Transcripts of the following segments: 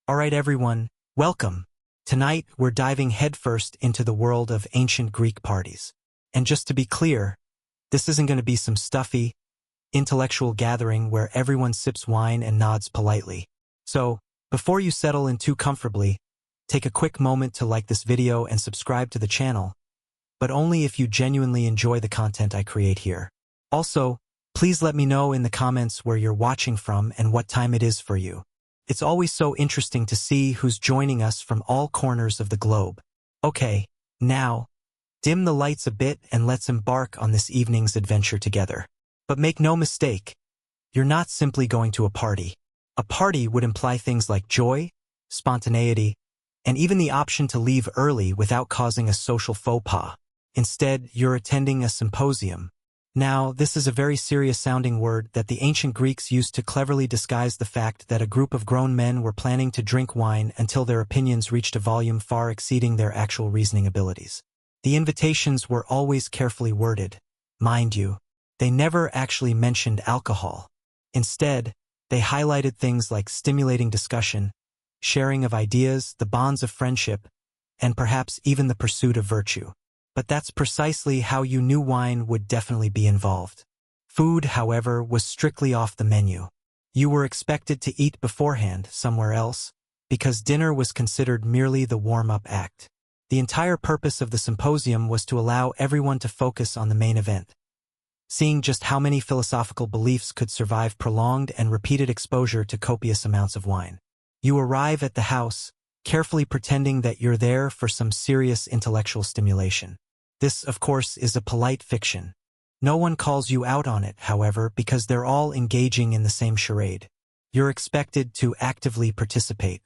Alright everyone, welcome. Tonight, we're diving headfirst into the world of ancient Greek parties. And just to be clear, this isn't going to be some stuffy, intellectual gathering where everyone sips wine and nods politely. So, before you settle in too comfortably, take a quick moment to like this video and subscribe to the channel, but only if you genuinely enjoy the content I create here. Also, please let me know in the comments where you're watching from and what time it is for you. It's always so interesting to see who's joining us from all corners of the globe. Okay, now, dim the lights a bit and let's embark on this evening's adventure together. But make no mistake, you're not simply going to a party. A party would imply things like joy, spontaneity, and even the option to leave early without causing a social faux pas. Instead, you're attending a symposium. Now, this is a very serious-sounding word that the ancient Greeks used to cleverly disguise the fact that a group of grown men were planning to drink wine until their opinions reached a volume far exceeding their actual reasoning abilities. The invitations were always carefully worded. Mind you, they never actually mentioned alcohol. Instead, they highlighted things like stimulating discussion, sharing of ideas, the bonds of friendship, and perhaps even the pursuit of virtue. But that's precisely how you knew wine would definitely be involved. Food, however, was strictly off the menu. You were expected to eat beforehand somewhere else, because dinner was considered merely the warm-up act. The entire purpose of the symposium was to allow everyone to focus on the main event, seeing just how many philosophical beliefs could survive prolonged and repeated exposure to copious amounts of wine. You arrive at the house, carefully pretending that you're there for some serious intellectual stimulation. This, of course, is a polite fiction. No one calls you out on it, however, because they're all engaging in the same charade. You're expected to actively participate.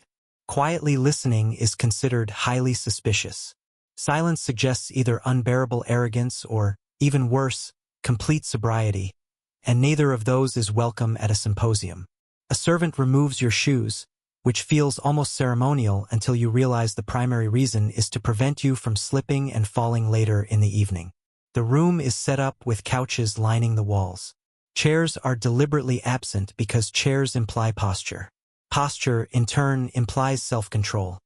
Quietly listening is considered highly suspicious. Silence suggests either unbearable arrogance or, even worse, complete sobriety, and neither of those is welcome at a symposium. A servant removes your shoes, which feels almost ceremonial until you realize the primary reason is to prevent you from slipping and falling later in the evening. The room is set up with couches lining the walls. Chairs are deliberately absent because chairs imply posture. Posture, in turn, implies self-control.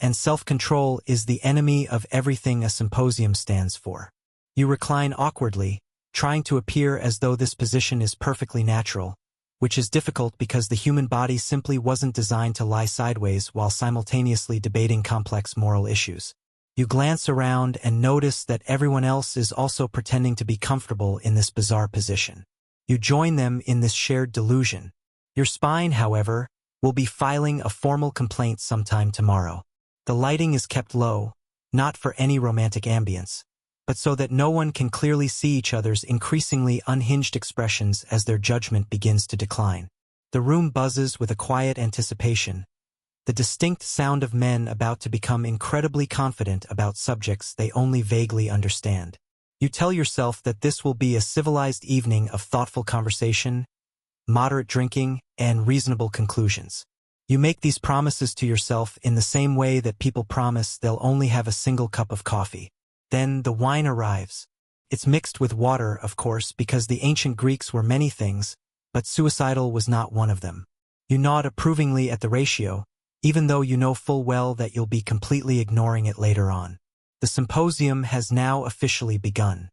And self-control is the enemy of everything a symposium stands for. You recline awkwardly, trying to appear as though this position is perfectly natural, which is difficult because the human body simply wasn't designed to lie sideways while simultaneously debating complex moral issues. You glance around and notice that everyone else is also pretending to be comfortable in this bizarre position. You join them in this shared delusion. Your spine, however, will be filing a formal complaint sometime tomorrow. The lighting is kept low, not for any romantic ambience, but so that no one can clearly see each other's increasingly unhinged expressions as their judgment begins to decline. The room buzzes with a quiet anticipation, the distinct sound of men about to become incredibly confident about subjects they only vaguely understand. You tell yourself that this will be a civilized evening of thoughtful conversation, moderate drinking, and reasonable conclusions. You make these promises to yourself in the same way that people promise they'll only have a single cup of coffee. Then the wine arrives. It's mixed with water, of course, because the ancient Greeks were many things, but suicidal was not one of them. You nod approvingly at the ratio, even though you know full well that you'll be completely ignoring it later on. The symposium has now officially begun.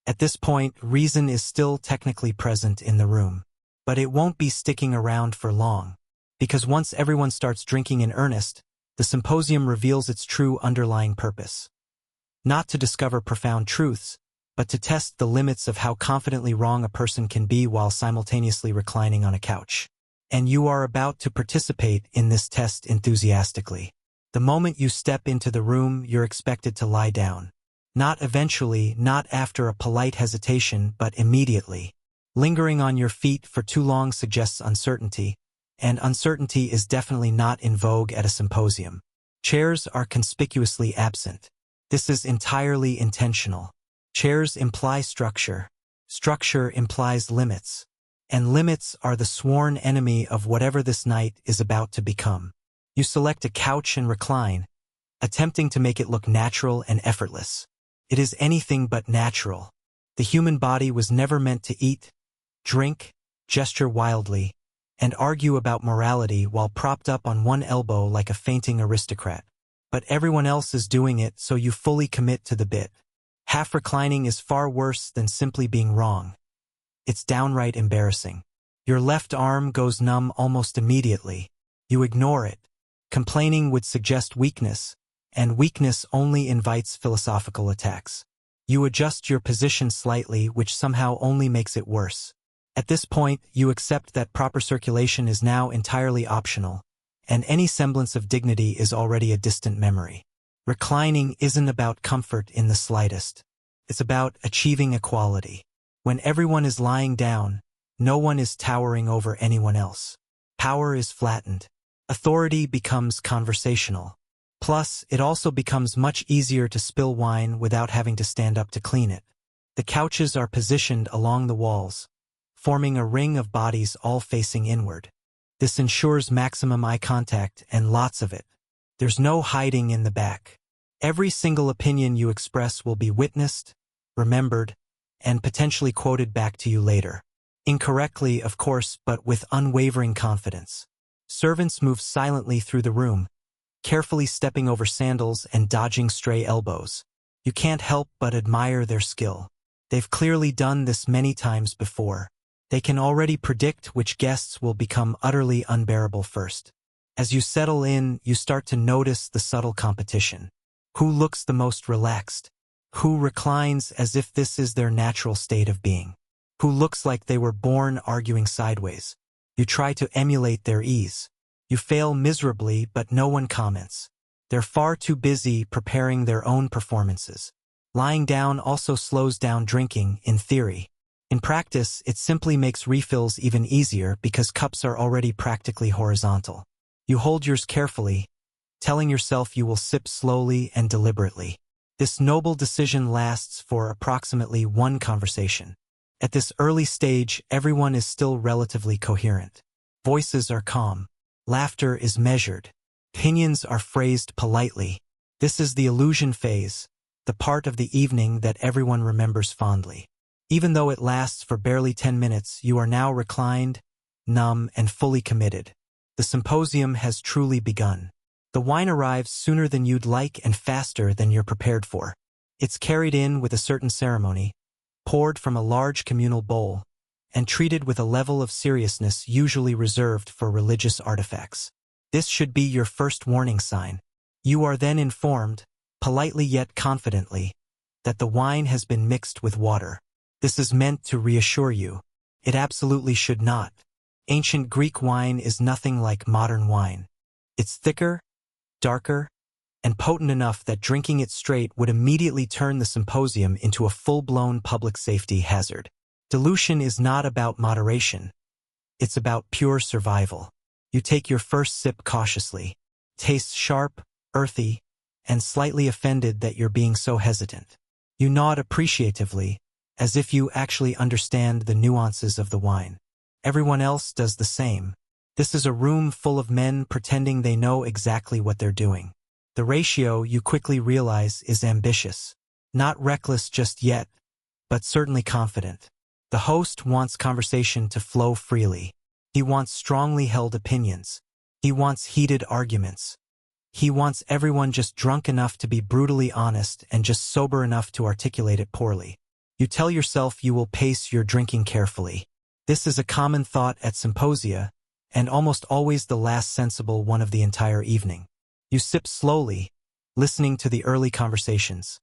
At this point, reason is still technically present in the room, but it won't be sticking around for long, because once everyone starts drinking in earnest, the symposium reveals its true underlying purpose. Not to discover profound truths, but to test the limits of how confidently wrong a person can be while simultaneously reclining on a couch. And you are about to participate in this test enthusiastically. The moment you step into the room, you're expected to lie down. Not eventually, not after a polite hesitation, but immediately. Lingering on your feet for too long suggests uncertainty, and uncertainty is definitely not in vogue at a symposium. Chairs are conspicuously absent. This is entirely intentional. Chairs imply structure. Structure implies limits. And limits are the sworn enemy of whatever this night is about to become. You select a couch and recline, attempting to make it look natural and effortless. It is anything but natural. The human body was never meant to eat, drink, gesture wildly, and argue about morality while propped up on one elbow like a fainting aristocrat. But everyone else is doing it, so you fully commit to the bit. Half reclining is far worse than simply being wrong. It's downright embarrassing. Your left arm goes numb almost immediately. You ignore it. Complaining would suggest weakness, and weakness only invites philosophical attacks. You adjust your position slightly, which somehow only makes it worse. At this point, you accept that proper circulation is now entirely optional, and any semblance of dignity is already a distant memory. Reclining isn't about comfort in the slightest. It's about achieving equality. When everyone is lying down, no one is towering over anyone else. Power is flattened. Authority becomes conversational. Plus, it also becomes much easier to spill wine without having to stand up to clean it. The couches are positioned along the walls, forming a ring of bodies all facing inward. This ensures maximum eye contact and lots of it. There's no hiding in the back. Every single opinion you express will be witnessed, remembered, and potentially quoted back to you later. Incorrectly, of course, but with unwavering confidence. Servants move silently through the room, carefully stepping over sandals and dodging stray elbows. You can't help but admire their skill. They've clearly done this many times before. They can already predict which guests will become utterly unbearable first. As you settle in, you start to notice the subtle competition. Who looks the most relaxed? Who reclines as if this is their natural state of being? Who looks like they were born arguing sideways? You try to emulate their ease. You fail miserably, but no one comments. They're far too busy preparing their own performances. Lying down also slows down drinking, in theory. In practice, it simply makes refills even easier because cups are already practically horizontal. You hold yours carefully, telling yourself you will sip slowly and deliberately. This noble decision lasts for approximately one conversation. At this early stage, everyone is still relatively coherent. Voices are calm. Laughter is measured. Opinions are phrased politely. This is the illusion phase, the part of the evening that everyone remembers fondly. Even though it lasts for barely 10 minutes, you are now reclined, numb, and fully committed. The symposium has truly begun. The wine arrives sooner than you'd like and faster than you're prepared for. It's carried in with a certain ceremony, poured from a large communal bowl, and treated with a level of seriousness usually reserved for religious artifacts. This should be your first warning sign. You are then informed, politely yet confidently, that the wine has been mixed with water. This is meant to reassure you. It absolutely should not. Ancient Greek wine is nothing like modern wine. It's thicker, darker, and potent enough that drinking it straight would immediately turn the symposium into a full-blown public safety hazard. Dilution is not about moderation. It's about pure survival. You take your first sip cautiously, tastes sharp, earthy, and slightly offended that you're being so hesitant. You nod appreciatively, as if you actually understand the nuances of the wine. Everyone else does the same. This is a room full of men pretending they know exactly what they're doing. The ratio, you quickly realize, is ambitious. Not reckless just yet, but certainly confident. The host wants conversation to flow freely. He wants strongly held opinions. He wants heated arguments. He wants everyone just drunk enough to be brutally honest and just sober enough to articulate it poorly. You tell yourself you will pace your drinking carefully. This is a common thought at symposia, and almost always the last sensible one of the entire evening. You sip slowly, listening to the early conversations.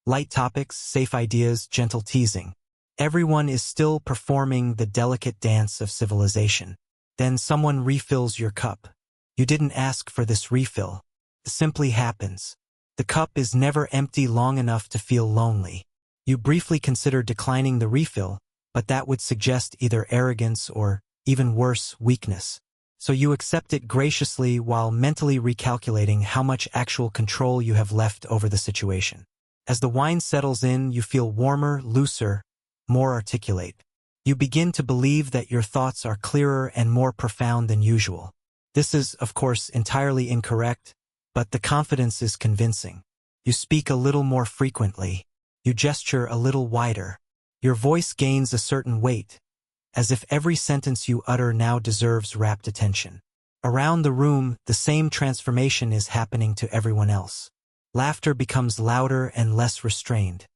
Light topics, safe ideas, gentle teasing. Everyone is still performing the delicate dance of civilization. Then someone refills your cup. You didn't ask for this refill. It simply happens. The cup is never empty long enough to feel lonely. You briefly consider declining the refill, but that would suggest either arrogance or, even worse, weakness. So you accept it graciously while mentally recalculating how much actual control you have left over the situation. As the wine settles in, you feel warmer, looser, more articulate. You begin to believe that your thoughts are clearer and more profound than usual. This is, of course, entirely incorrect, but the confidence is convincing. You speak a little more frequently. You gesture a little wider. Your voice gains a certain weight, as if every sentence you utter now deserves rapt attention. Around the room, the same transformation is happening to everyone else. Laughter becomes louder and less restrained.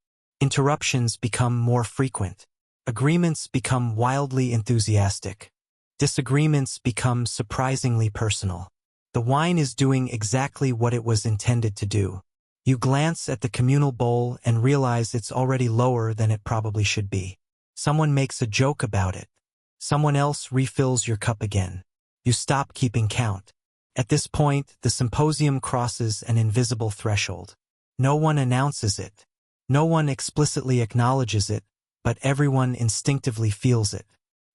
Interruptions become more frequent. Agreements become wildly enthusiastic. Disagreements become surprisingly personal. The wine is doing exactly what it was intended to do. You glance at the communal bowl and realize it's already lower than it probably should be. Someone makes a joke about it. Someone else refills your cup again. You stop keeping count. At this point, the symposium crosses an invisible threshold. No one announces it. No one explicitly acknowledges it, but everyone instinctively feels it.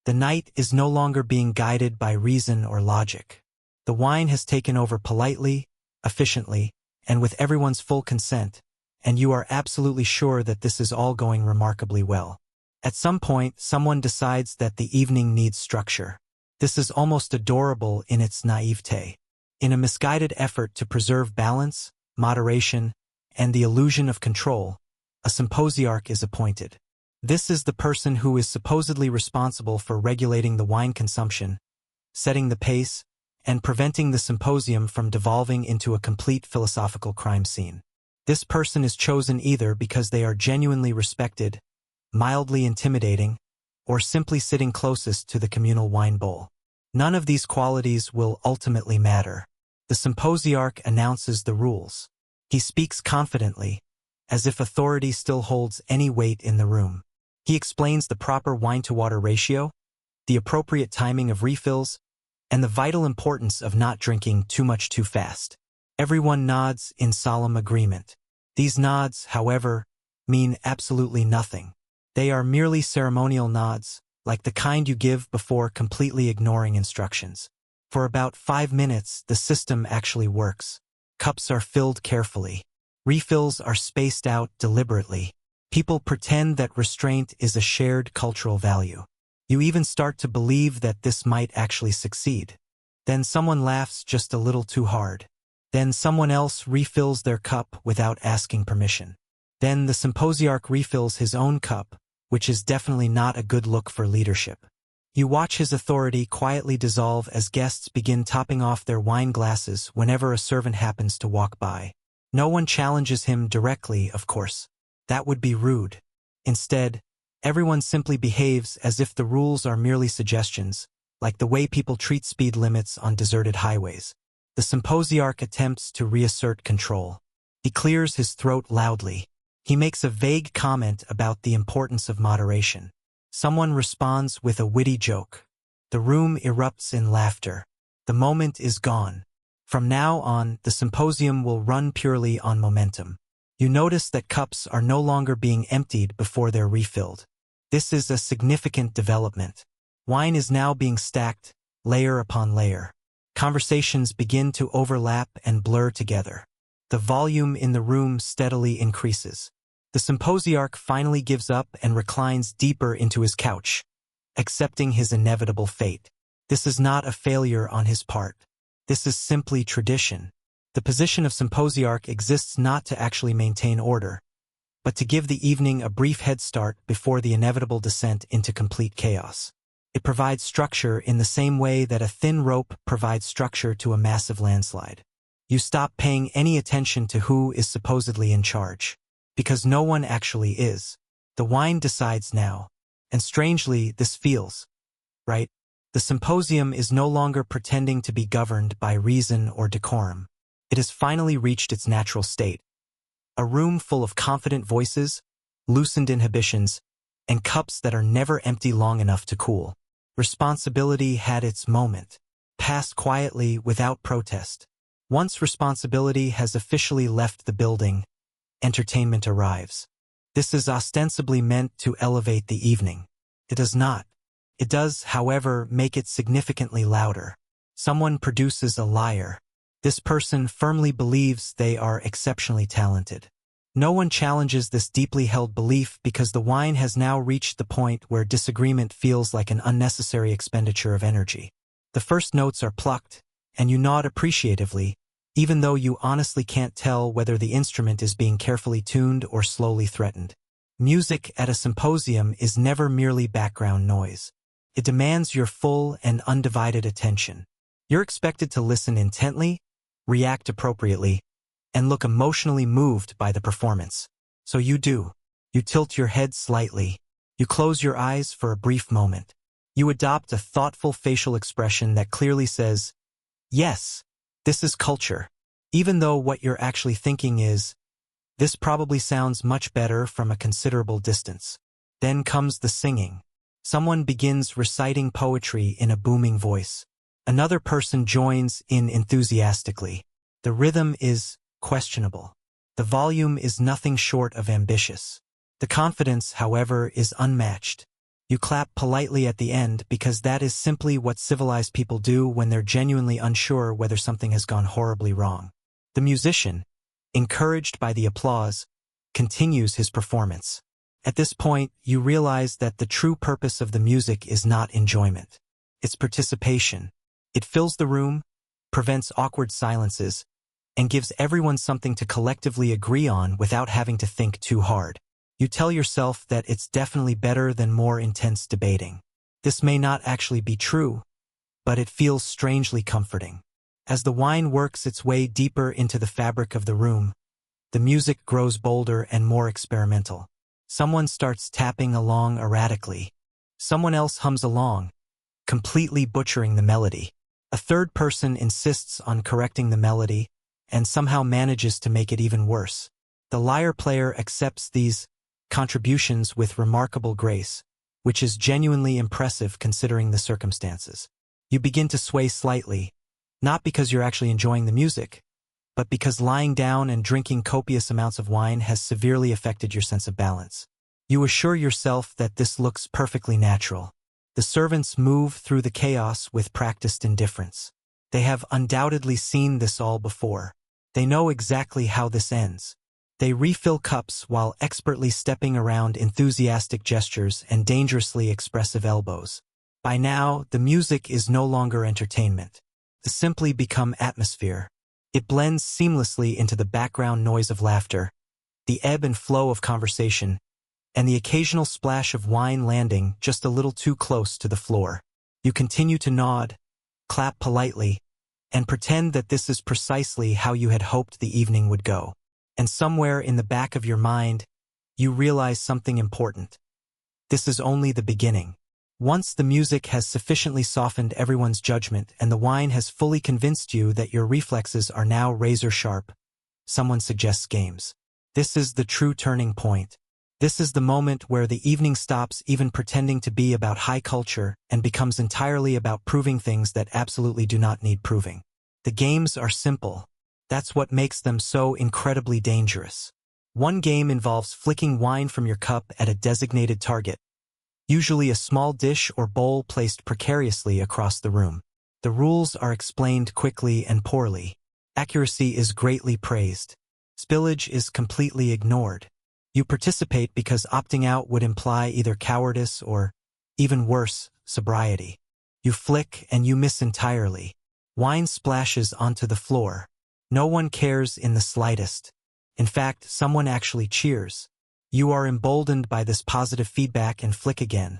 The night is no longer being guided by reason or logic. The wine has taken over politely, efficiently, and with everyone's full consent, and you are absolutely sure that this is all going remarkably well. At some point, someone decides that the evening needs structure. This is almost adorable in its naivete. In a misguided effort to preserve balance, moderation, and the illusion of control, a symposiarch is appointed. This is the person who is supposedly responsible for regulating the wine consumption, setting the pace, and preventing the symposium from devolving into a complete philosophical crime scene. This person is chosen either because they are genuinely respected, mildly intimidating, or simply sitting closest to the communal wine bowl. None of these qualities will ultimately matter. The symposiarch announces the rules. He speaks confidently, as if authority still holds any weight in the room. He explains the proper wine-to-water ratio, the appropriate timing of refills, and the vital importance of not drinking too much too fast. Everyone nods in solemn agreement. These nods, however, mean absolutely nothing. They are merely ceremonial nods, like the kind you give before completely ignoring instructions. For about 5 minutes, the system actually works. Cups are filled carefully. Refills are spaced out deliberately. People pretend that restraint is a shared cultural value. You even start to believe that this might actually succeed. Then someone laughs just a little too hard. Then someone else refills their cup without asking permission. Then the symposiarch refills his own cup, which is definitely not a good look for leadership. You watch his authority quietly dissolve as guests begin topping off their wine glasses whenever a servant happens to walk by. No one challenges him directly, of course. That would be rude. Instead, everyone simply behaves as if the rules are merely suggestions, like the way people treat speed limits on deserted highways. The symposiarch attempts to reassert control. He clears his throat loudly. He makes a vague comment about the importance of moderation. Someone responds with a witty joke. The room erupts in laughter. The moment is gone. From now on, the symposium will run purely on momentum. You notice that cups are no longer being emptied before they're refilled. This is a significant development. Wine is now being stacked, layer upon layer. Conversations begin to overlap and blur together. The volume in the room steadily increases. The symposiarch finally gives up and reclines deeper into his couch, accepting his inevitable fate. This is not a failure on his part. This is simply tradition. The position of symposiarch exists not to actually maintain order, but to give the evening a brief head start before the inevitable descent into complete chaos. It provides structure in the same way that a thin rope provides structure to a massive landslide. You stop paying any attention to who is supposedly in charge, because no one actually is. The wine decides now, and strangely, this feels right. The symposium is no longer pretending to be governed by reason or decorum. It has finally reached its natural state. A room full of confident voices, loosened inhibitions, and cups that are never empty long enough to cool. Responsibility had its moment, passed quietly without protest. Once responsibility has officially left the building, entertainment arrives. This is ostensibly meant to elevate the evening. It does not. It does, however, make it significantly louder. Someone produces a liar. This person firmly believes they are exceptionally talented. No one challenges this deeply held belief because the wine has now reached the point where disagreement feels like an unnecessary expenditure of energy. The first notes are plucked, and you nod appreciatively, even though you honestly can't tell whether the instrument is being carefully tuned or slowly threatened. Music at a symposium is never merely background noise. It demands your full and undivided attention. You're expected to listen intently, react appropriately, and look emotionally moved by the performance. So you do. You tilt your head slightly. You close your eyes for a brief moment. You adopt a thoughtful facial expression that clearly says, yes, this is culture. Even though what you're actually thinking is, this probably sounds much better from a considerable distance. Then comes the singing. Someone begins reciting poetry in a booming voice. Another person joins in enthusiastically. The rhythm is questionable. The volume is nothing short of ambitious. The confidence, however, is unmatched. You clap politely at the end because that is simply what civilized people do when they're genuinely unsure whether something has gone horribly wrong. The musician, encouraged by the applause, continues his performance. At this point, you realize that the true purpose of the music is not enjoyment. It's participation. It fills the room, prevents awkward silences, and gives everyone something to collectively agree on without having to think too hard. You tell yourself that it's definitely better than more intense debating. This may not actually be true, but it feels strangely comforting. As the wine works its way deeper into the fabric of the room, the music grows bolder and more experimental. Someone starts tapping along erratically. Someone else hums along, completely butchering the melody. A third person insists on correcting the melody and somehow manages to make it even worse. The lyre player accepts these contributions with remarkable grace, which is genuinely impressive considering the circumstances. You begin to sway slightly, not because you're actually enjoying the music, but because lying down and drinking copious amounts of wine has severely affected your sense of balance. You assure yourself that this looks perfectly natural. The servants move through the chaos with practiced indifference. They have undoubtedly seen this all before. They know exactly how this ends. They refill cups while expertly stepping around enthusiastic gestures and dangerously expressive elbows. By now, the music is no longer entertainment. It's simply become atmosphere. It blends seamlessly into the background noise of laughter, the ebb and flow of conversation, and the occasional splash of wine landing just a little too close to the floor. You continue to nod, clap politely, and pretend that this is precisely how you had hoped the evening would go. And somewhere in the back of your mind, you realize something important. This is only the beginning. Once the music has sufficiently softened everyone's judgment and the wine has fully convinced you that your reflexes are now razor-sharp, someone suggests games. This is the true turning point. This is the moment where the evening stops even pretending to be about high culture and becomes entirely about proving things that absolutely do not need proving. The games are simple. That's what makes them so incredibly dangerous. One game involves flicking wine from your cup at a designated target, usually a small dish or bowl placed precariously across the room. The rules are explained quickly and poorly. Accuracy is greatly praised. Spillage is completely ignored. You participate because opting out would imply either cowardice or, even worse, sobriety. You flick and you miss entirely. Wine splashes onto the floor. No one cares in the slightest. In fact, someone actually cheers. You are emboldened by this positive feedback and flick again,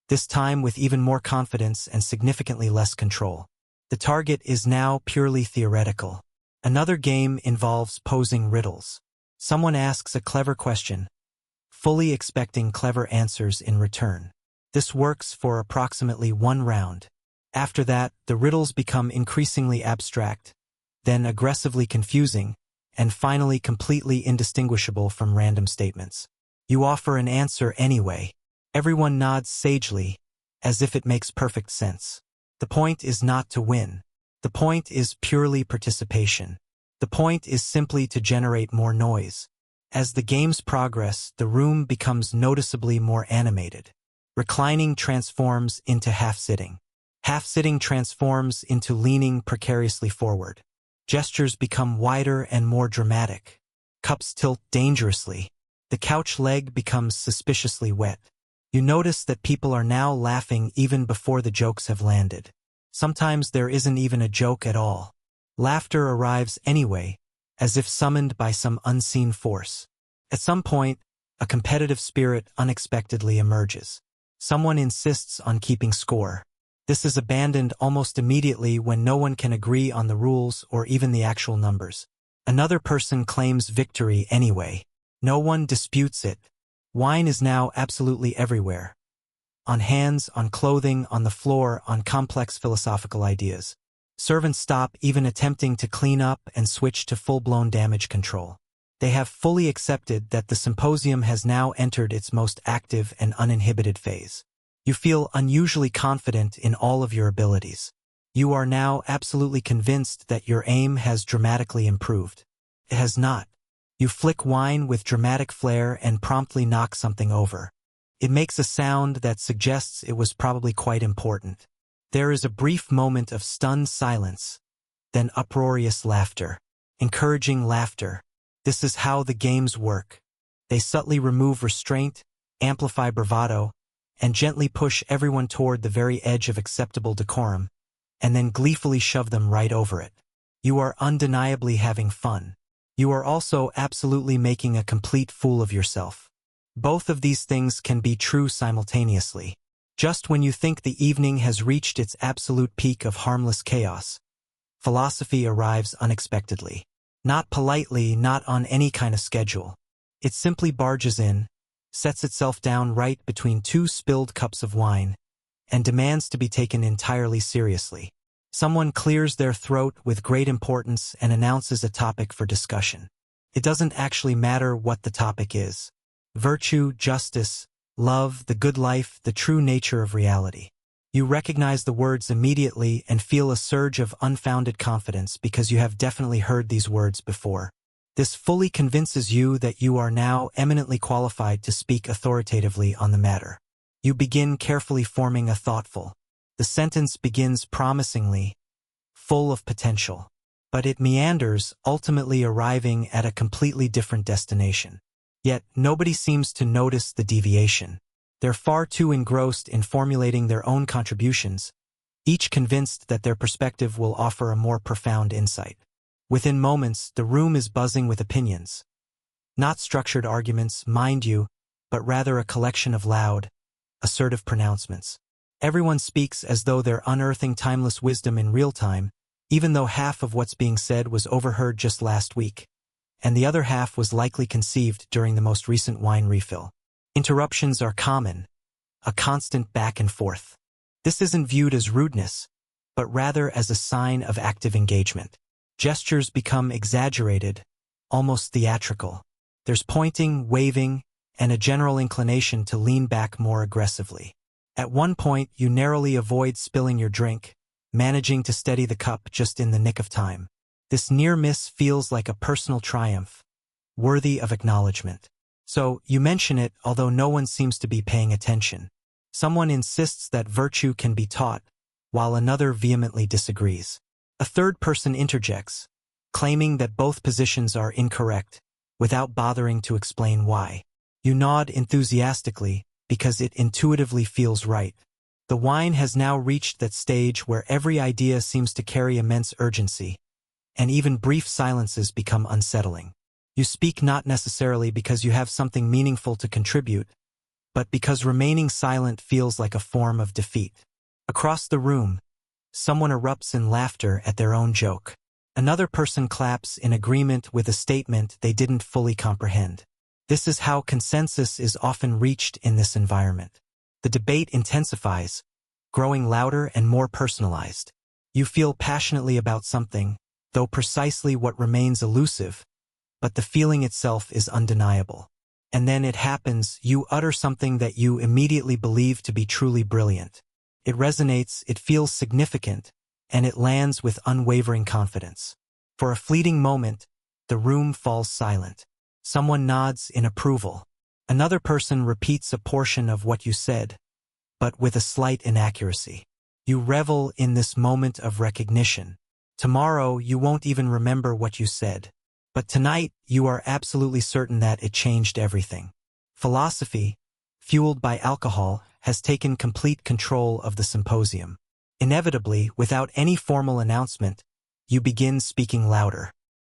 this time with even more confidence and significantly less control. The target is now purely theoretical. Another game involves posing riddles. Someone asks a clever question, fully expecting clever answers in return. This works for approximately one round. After that, the riddles become increasingly abstract, then aggressively confusing, and finally completely indistinguishable from random statements. You offer an answer anyway. Everyone nods sagely, as if it makes perfect sense. The point is not to win. The point is purely participation. The point is simply to generate more noise. As the games progress, the room becomes noticeably more animated. Reclining transforms into half-sitting. Half-sitting transforms into leaning precariously forward. Gestures become wider and more dramatic. Cups tilt dangerously. The couch leg becomes suspiciously wet. You notice that people are now laughing even before the jokes have landed. Sometimes there isn't even a joke at all. Laughter arrives anyway, as if summoned by some unseen force. At some point, a competitive spirit unexpectedly emerges. Someone insists on keeping score. This is abandoned almost immediately when no one can agree on the rules or even the actual numbers. Another person claims victory anyway. No one disputes it. Wine is now absolutely everywhere. On hands, on clothing, on the floor, on complex philosophical ideas. Servants stop even attempting to clean up and switch to full-blown damage control. They have fully accepted that the symposium has now entered its most active and uninhibited phase. You feel unusually confident in all of your abilities. You are now absolutely convinced that your aim has dramatically improved. It has not. You flick wine with dramatic flair and promptly knock something over. It makes a sound that suggests it was probably quite important. There is a brief moment of stunned silence, then uproarious laughter. Encouraging laughter. This is how the games work. They subtly remove restraint, amplify bravado, and gently push everyone toward the very edge of acceptable decorum, and then gleefully shove them right over it. You are undeniably having fun. You are also absolutely making a complete fool of yourself. Both of these things can be true simultaneously. Just when you think the evening has reached its absolute peak of harmless chaos, philosophy arrives unexpectedly. Not politely, not on any kind of schedule. It simply barges in, sets itself down right between two spilled cups of wine, and demands to be taken entirely seriously. Someone clears their throat with great importance and announces a topic for discussion. It doesn't actually matter what the topic is. Virtue, justice, love, the good life, the true nature of reality. You recognize the words immediately and feel a surge of unfounded confidence because you have definitely heard these words before. This fully convinces you that you are now eminently qualified to speak authoritatively on the matter. You begin carefully forming a thoughtful. The sentence begins promisingly, full of potential. But it meanders, ultimately arriving at a completely different destination. Yet nobody seems to notice the deviation. They're far too engrossed in formulating their own contributions, each convinced that their perspective will offer a more profound insight. Within moments, the room is buzzing with opinions. Not structured arguments, mind you, but rather a collection of loud, assertive pronouncements. Everyone speaks as though they're unearthing timeless wisdom in real time, even though half of what's being said was overheard just last week, and the other half was likely conceived during the most recent wine refill. Interruptions are common, a constant back and forth. This isn't viewed as rudeness, but rather as a sign of active engagement. Gestures become exaggerated, almost theatrical. There's pointing, waving, and a general inclination to lean back more aggressively. At one point, you narrowly avoid spilling your drink, managing to steady the cup just in the nick of time. This near miss feels like a personal triumph, worthy of acknowledgement. So, you mention it, although no one seems to be paying attention. Someone insists that virtue can be taught, while another vehemently disagrees. A third person interjects, claiming that both positions are incorrect, without bothering to explain why. You nod enthusiastically, because it intuitively feels right. The wine has now reached that stage where every idea seems to carry immense urgency, and even brief silences become unsettling. You speak not necessarily because you have something meaningful to contribute, but because remaining silent feels like a form of defeat. Across the room, someone erupts in laughter at their own joke. Another person claps in agreement with a statement they didn't fully comprehend. This is how consensus is often reached in this environment. The debate intensifies, growing louder and more personalized. You feel passionately about something, though precisely what remains elusive, but the feeling itself is undeniable. And then it happens, you utter something that you immediately believe to be truly brilliant. It resonates, it feels significant, and it lands with unwavering confidence. For a fleeting moment, the room falls silent. Someone nods in approval. Another person repeats a portion of what you said, but with a slight inaccuracy. You revel in this moment of recognition. Tomorrow, you won't even remember what you said. But tonight, you are absolutely certain that it changed everything. Philosophy, fueled by alcohol, has taken complete control of the symposium. Inevitably, without any formal announcement, you begin speaking louder.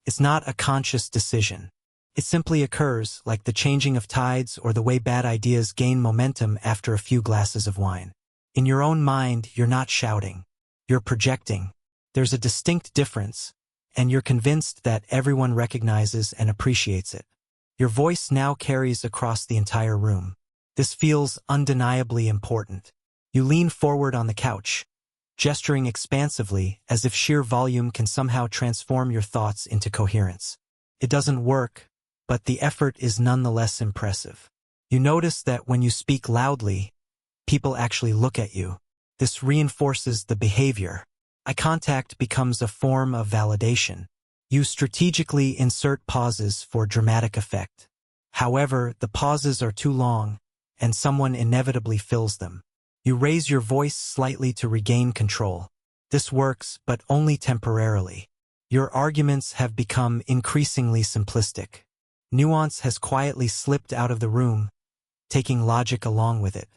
It's not a conscious decision. It simply occurs, like the changing of tides or the way bad ideas gain momentum after a few glasses of wine. In your own mind, you're not shouting. You're projecting. There's a distinct difference, and you're convinced that everyone recognizes and appreciates it. Your voice now carries across the entire room. This feels undeniably important. You lean forward on the couch, gesturing expansively as if sheer volume can somehow transform your thoughts into coherence. It doesn't work, but the effort is nonetheless impressive. You notice that when you speak loudly, people actually look at you. This reinforces the behavior. Eye contact becomes a form of validation. You strategically insert pauses for dramatic effect. However, the pauses are too long, and someone inevitably fills them. You raise your voice slightly to regain control. This works, but only temporarily. Your arguments have become increasingly simplistic. Nuance has quietly slipped out of the room, taking logic along with it.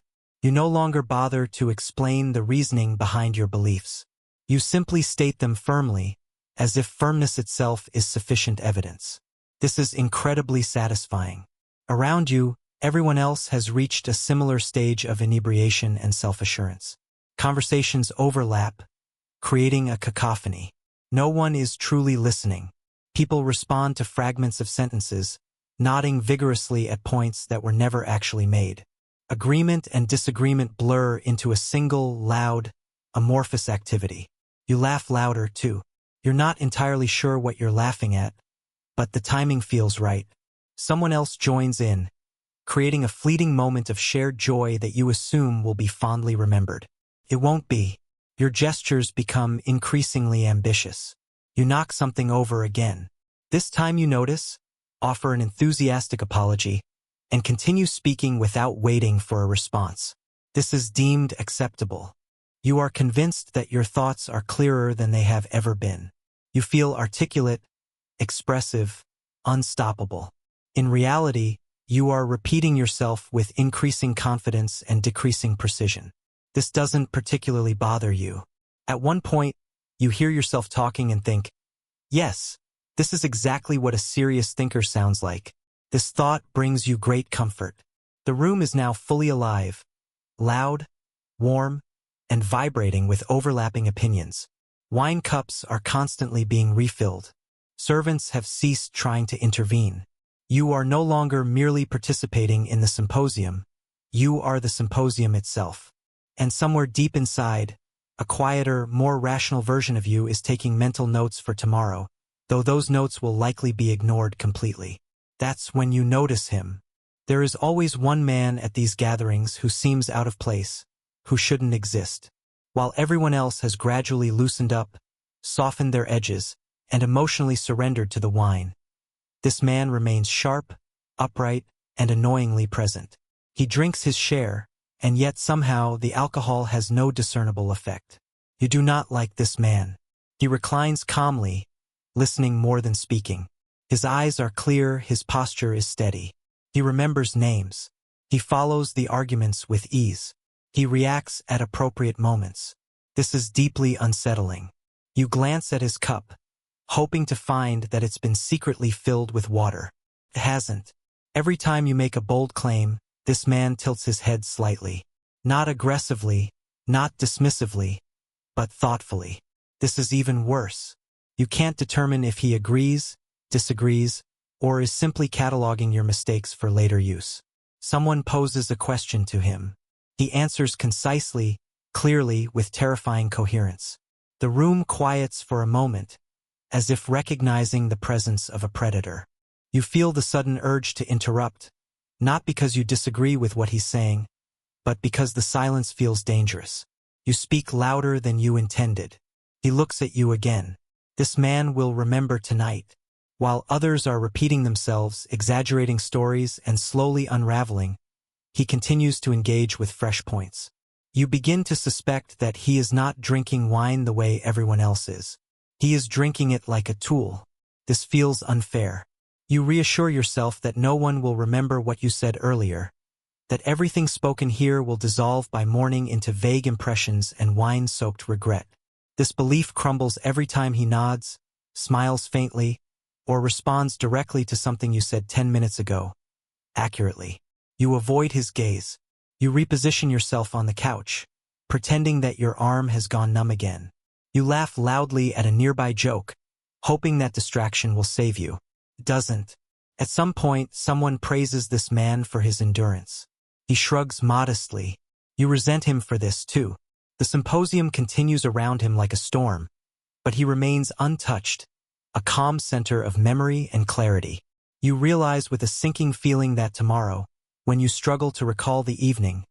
You no longer bother to explain the reasoning behind your beliefs. You simply state them firmly, as if firmness itself is sufficient evidence. This is incredibly satisfying. Around you, everyone else has reached a similar stage of inebriation and self-assurance. Conversations overlap, creating a cacophony. No one is truly listening. People respond to fragments of sentences, nodding vigorously at points that were never actually made. Agreement and disagreement blur into a single, loud, amorphous activity. You laugh louder, too. You're not entirely sure what you're laughing at, but the timing feels right. Someone else joins in, creating a fleeting moment of shared joy that you assume will be fondly remembered. It won't be. Your gestures become increasingly ambitious. You knock something over again. This time you notice, offer an enthusiastic apology, and continue speaking without waiting for a response. This is deemed acceptable. You are convinced that your thoughts are clearer than they have ever been. You feel articulate, expressive, unstoppable. In reality, you are repeating yourself with increasing confidence and decreasing precision. This doesn't particularly bother you. At one point, you hear yourself talking and think, yes, this is exactly what a serious thinker sounds like. This thought brings you great comfort. The room is now fully alive, loud, warm, and vibrating with overlapping opinions. Wine cups are constantly being refilled. Servants have ceased trying to intervene. You are no longer merely participating in the symposium. You are the symposium itself. And somewhere deep inside, a quieter, more rational version of you is taking mental notes for tomorrow, though those notes will likely be ignored completely. That's when you notice him. There is always one man at these gatherings who seems out of place, who shouldn't exist. While everyone else has gradually loosened up, softened their edges, and emotionally surrendered to the wine, this man remains sharp, upright, and annoyingly present. He drinks his share, and yet somehow the alcohol has no discernible effect. You do not like this man. He reclines calmly, listening more than speaking. His eyes are clear, his posture is steady. He remembers names. He follows the arguments with ease. He reacts at appropriate moments. This is deeply unsettling. You glance at his cup, hoping to find that it's been secretly filled with water. It hasn't. Every time you make a bold claim, this man tilts his head slightly. Not aggressively, not dismissively, but thoughtfully. This is even worse. You can't determine if he agrees, disagrees, or is simply cataloging your mistakes for later use. Someone poses a question to him. He answers concisely, clearly, with terrifying coherence. The room quiets for a moment, as if recognizing the presence of a predator. You feel the sudden urge to interrupt, not because you disagree with what he's saying, but because the silence feels dangerous. You speak louder than you intended. He looks at you again. This man will remember tonight. While others are repeating themselves, exaggerating stories, and slowly unraveling, he continues to engage with fresh points. You begin to suspect that he is not drinking wine the way everyone else is. He is drinking it like a tool. This feels unfair. You reassure yourself that no one will remember what you said earlier, that everything spoken here will dissolve by morning into vague impressions and wine-soaked regret. This belief crumbles every time he nods, smiles faintly, or responds directly to something you said 10 minutes ago, accurately. You avoid his gaze. You reposition yourself on the couch, pretending that your arm has gone numb again. You laugh loudly at a nearby joke, hoping that distraction will save you. It doesn't. At some point, someone praises this man for his endurance. He shrugs modestly. You resent him for this, too. The symposium continues around him like a storm, but he remains untouched, a calm center of memory and clarity. You realize with a sinking feeling that tomorrow, when you struggle to recall the evening,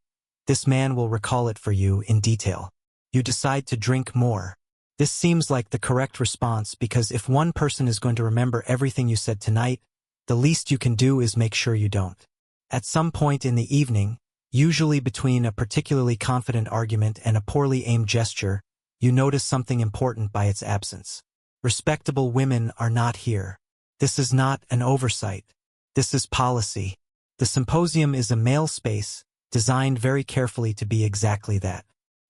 this man will recall it for you in detail. You decide to drink more. This seems like the correct response because if one person is going to remember everything you said tonight, the least you can do is make sure you don't. At some point in the evening, usually between a particularly confident argument and a poorly aimed gesture, you notice something important by its absence. Respectable women are not here. This is not an oversight. This is policy. The symposium is a male space, designed very carefully to be exactly that.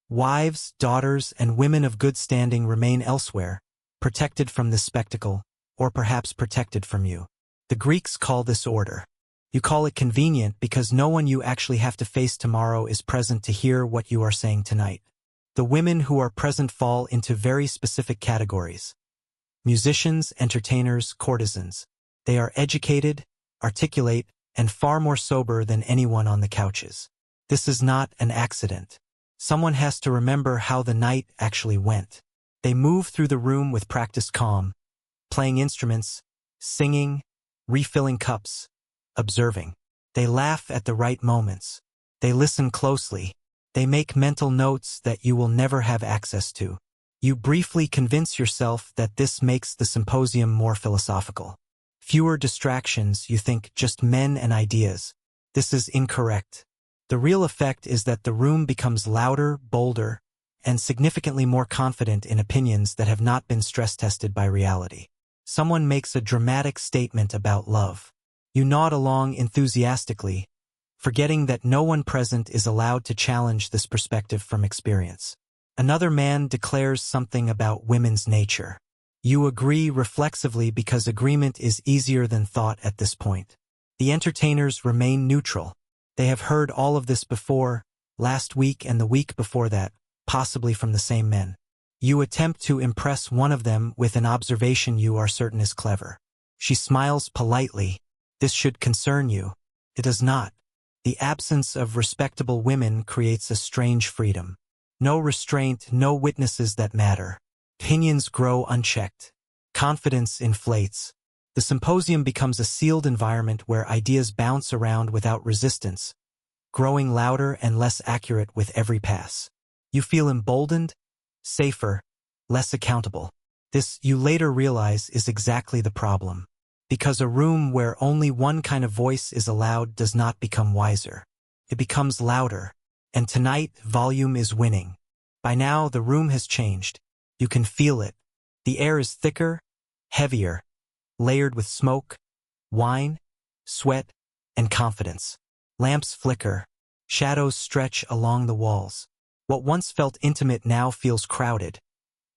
Wives, daughters, and women of good standing remain elsewhere, protected from this spectacle, or perhaps protected from you. The Greeks call this order. You call it convenient because no one you actually have to face tomorrow is present to hear what you are saying tonight. The women who are present fall into very specific categories. Musicians, entertainers, courtesans. They are educated, articulate, and far more sober than anyone on the couches. This is not an accident. Someone has to remember how the night actually went. They move through the room with practiced calm, playing instruments, singing, refilling cups, observing. They laugh at the right moments. They listen closely. They make mental notes that you will never have access to. You briefly convince yourself that this makes the symposium more philosophical. Fewer distractions, you think, just men and ideas. This is incorrect. The real effect is that the room becomes louder, bolder, and significantly more confident in opinions that have not been stress-tested by reality. Someone makes a dramatic statement about love. You nod along enthusiastically, forgetting that no one present is allowed to challenge this perspective from experience. Another man declares something about women's nature. You agree reflexively because agreement is easier than thought at this point. The entertainers remain neutral. They have heard all of this before, last week and the week before that, possibly from the same men. You attempt to impress one of them with an observation you are certain is clever. She smiles politely. This should concern you. It does not. The absence of respectable women creates a strange freedom. No restraint, no witnesses that matter. Opinions grow unchecked. Confidence inflates. The symposium becomes a sealed environment where ideas bounce around without resistance, growing louder and less accurate with every pass. You feel emboldened, safer, less accountable. This, you later realize, is exactly the problem. Because a room where only one kind of voice is allowed does not become wiser. It becomes louder. And tonight, volume is winning. By now, the room has changed. You can feel it. The air is thicker, heavier, layered with smoke, wine, sweat, and confidence. Lamps flicker. Shadows stretch along the walls. What once felt intimate now feels crowded,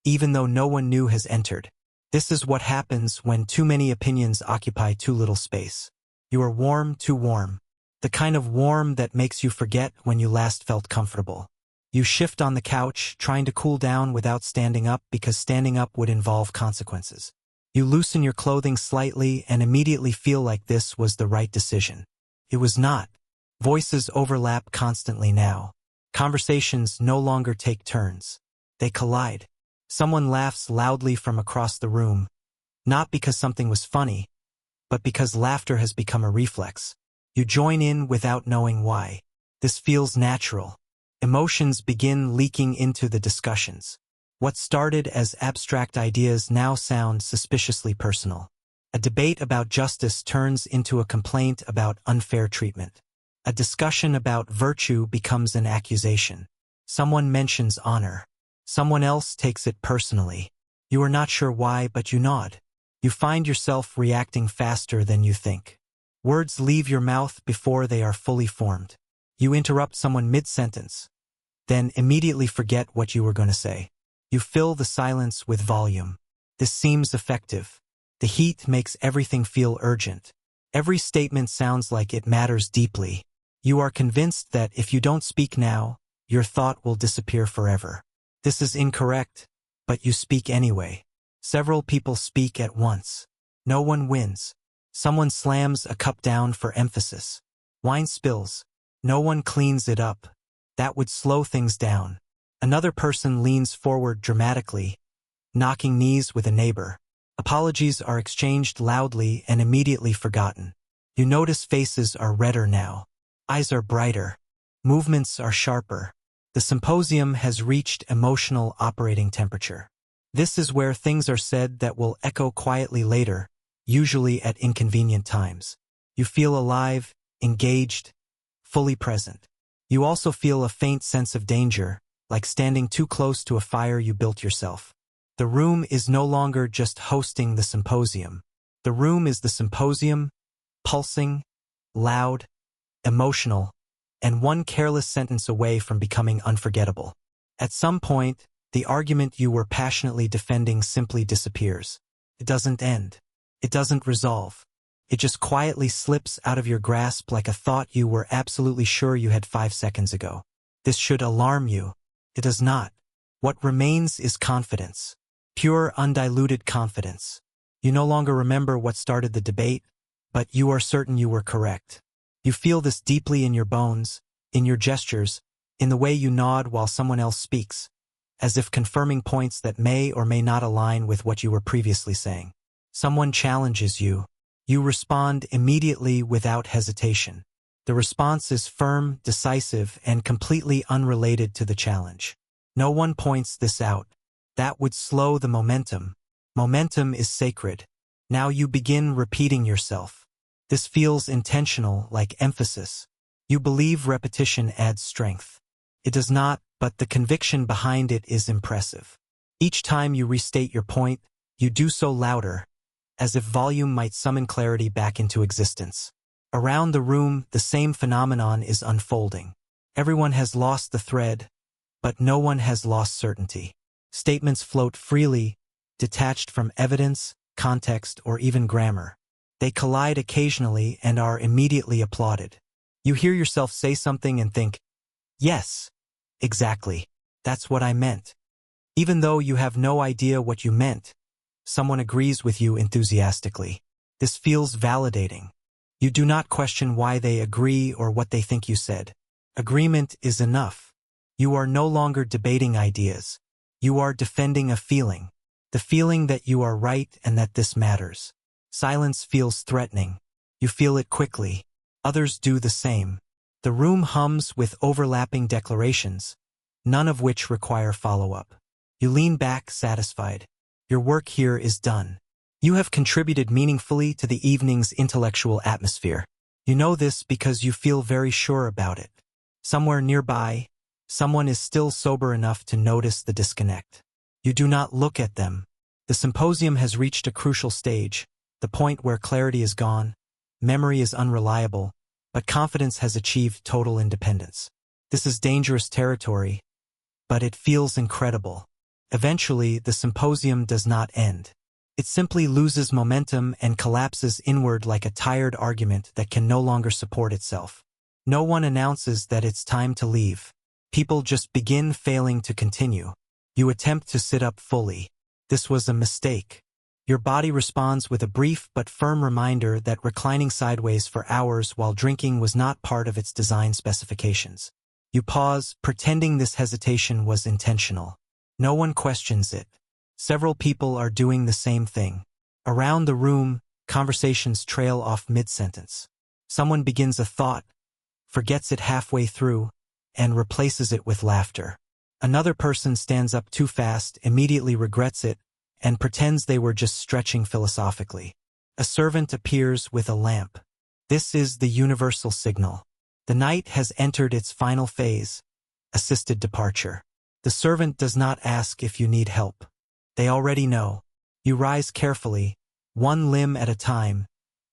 even though no one new has entered. This is what happens when too many opinions occupy too little space. You are warm, too warm. The kind of warm that makes you forget when you last felt comfortable. You shift on the couch, trying to cool down without standing up because standing up would involve consequences. You loosen your clothing slightly and immediately feel like this was the right decision. It was not. Voices overlap constantly now. Conversations no longer take turns. They collide. Someone laughs loudly from across the room, not because something was funny, but because laughter has become a reflex. You join in without knowing why. This feels natural. Emotions begin leaking into the discussions. What started as abstract ideas now sound suspiciously personal. A debate about justice turns into a complaint about unfair treatment. A discussion about virtue becomes an accusation. Someone mentions honor. Someone else takes it personally. You are not sure why, but you nod. You find yourself reacting faster than you think. Words leave your mouth before they are fully formed. You interrupt someone mid-sentence, then immediately forget what you were going to say. You fill the silence with volume. This seems effective. The heat makes everything feel urgent. Every statement sounds like it matters deeply. You are convinced that if you don't speak now, your thought will disappear forever. This is incorrect, but you speak anyway. Several people speak at once. No one wins. Someone slams a cup down for emphasis. Wine spills. No one cleans it up. That would slow things down. Another person leans forward dramatically, knocking knees with a neighbor. Apologies are exchanged loudly and immediately forgotten. You notice faces are redder now. Eyes are brighter. Movements are sharper. The symposium has reached emotional operating temperature. This is where things are said that will echo quietly later, usually at inconvenient times. You feel alive, engaged, fully present. You also feel a faint sense of danger, like standing too close to a fire you built yourself. The room is no longer just hosting the symposium. The room is the symposium, pulsing, loud, emotional, and one careless sentence away from becoming unforgettable. At some point, the argument you were passionately defending simply disappears. It doesn't end. It doesn't resolve. It just quietly slips out of your grasp like a thought you were absolutely sure you had 5 seconds ago. This should alarm you. It does not. What remains is confidence. Pure, undiluted confidence. You no longer remember what started the debate, but you are certain you were correct. You feel this deeply in your bones, in your gestures, in the way you nod while someone else speaks, as if confirming points that may or may not align with what you were previously saying. Someone challenges you. You respond immediately without hesitation. The response is firm, decisive, and completely unrelated to the challenge. No one points this out. That would slow the momentum. Momentum is sacred. Now you begin repeating yourself. This feels intentional, like emphasis. You believe repetition adds strength. It does not, but the conviction behind it is impressive. Each time you restate your point, you do so louder, as if volume might summon clarity back into existence. Around the room, the same phenomenon is unfolding. Everyone has lost the thread, but no one has lost certainty. Statements float freely, detached from evidence, context, or even grammar. They collide occasionally and are immediately applauded. You hear yourself say something and think, "Yes, exactly. That's what I meant." Even though you have no idea what you meant, someone agrees with you enthusiastically. This feels validating. You do not question why they agree or what they think you said. Agreement is enough. You are no longer debating ideas. You are defending a feeling. The feeling that you are right and that this matters. Silence feels threatening. You feel it quickly. Others do the same. The room hums with overlapping declarations, none of which require follow-up. You lean back, satisfied. Your work here is done. You have contributed meaningfully to the evening's intellectual atmosphere. You know this because you feel very sure about it. Somewhere nearby, someone is still sober enough to notice the disconnect. You do not look at them. The symposium has reached a crucial stage, the point where clarity is gone, memory is unreliable, but confidence has achieved total independence. This is dangerous territory, but it feels incredible. Eventually, the symposium does not end. It simply loses momentum and collapses inward like a tired argument that can no longer support itself. No one announces that it's time to leave. People just begin failing to continue. You attempt to sit up fully. This was a mistake. Your body responds with a brief but firm reminder that reclining sideways for hours while drinking was not part of its design specifications. You pause, pretending this hesitation was intentional. No one questions it. Several people are doing the same thing. Around the room, conversations trail off mid-sentence. Someone begins a thought, forgets it halfway through, and replaces it with laughter. Another person stands up too fast, immediately regrets it, and pretends they were just stretching philosophically. A servant appears with a lamp. This is the universal signal. The night has entered its final phase, assisted departure. The servant does not ask if you need help. They already know. You rise carefully, one limb at a time,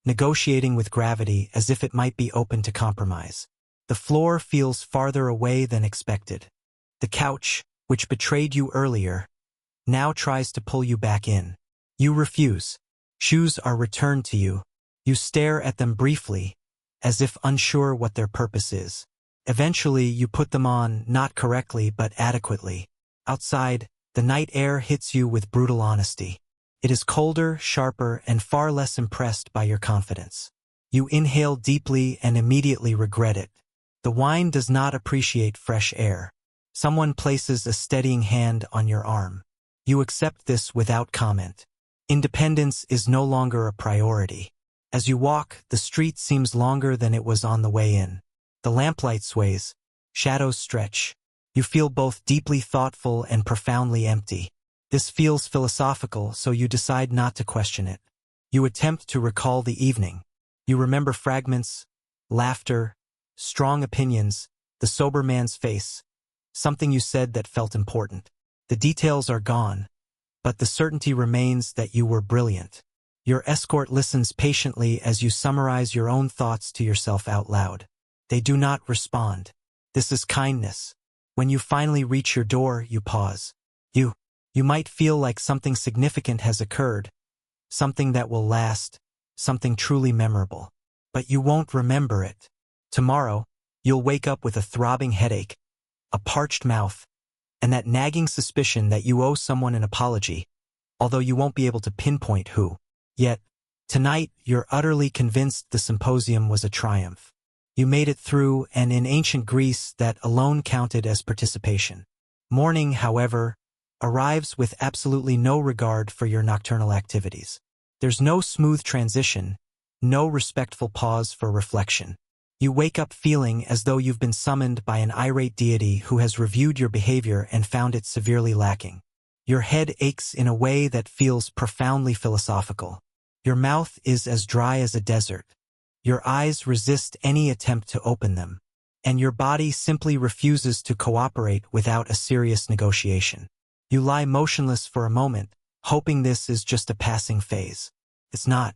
negotiating with gravity as if it might be open to compromise. The floor feels farther away than expected. The couch, which betrayed you earlier, now tries to pull you back in. You refuse. Shoes are returned to you. You stare at them briefly, as if unsure what their purpose is. Eventually, you put them on, not correctly but adequately. Outside, the night air hits you with brutal honesty. It is colder, sharper, and far less impressed by your confidence. You inhale deeply and immediately regret it. The wine does not appreciate fresh air. Someone places a steadying hand on your arm. You accept this without comment. Independence is no longer a priority. As you walk, the street seems longer than it was on the way in. The lamplight sways, shadows stretch. You feel both deeply thoughtful and profoundly empty. This feels philosophical, so you decide not to question it. You attempt to recall the evening. You remember fragments, laughter, strong opinions, the sober man's face, something you said that felt important. The details are gone, but the certainty remains that you were brilliant. Your escort listens patiently as you summarize your own thoughts to yourself out loud. They do not respond. This is kindness. When you finally reach your door, you pause. You might feel like something significant has occurred, something that will last, something truly memorable. But you won't remember it. Tomorrow, you'll wake up with a throbbing headache, a parched mouth, and that nagging suspicion that you owe someone an apology, although you won't be able to pinpoint who. Yet, tonight, you're utterly convinced the symposium was a triumph. You made it through, and in ancient Greece, that alone counted as participation. Morning, however, arrives with absolutely no regard for your nocturnal activities. There's no smooth transition, no respectful pause for reflection. You wake up feeling as though you've been summoned by an irate deity who has reviewed your behavior and found it severely lacking. Your head aches in a way that feels profoundly philosophical. Your mouth is as dry as a desert. Your eyes resist any attempt to open them, and your body simply refuses to cooperate without a serious negotiation. You lie motionless for a moment, hoping this is just a passing phase. It's not.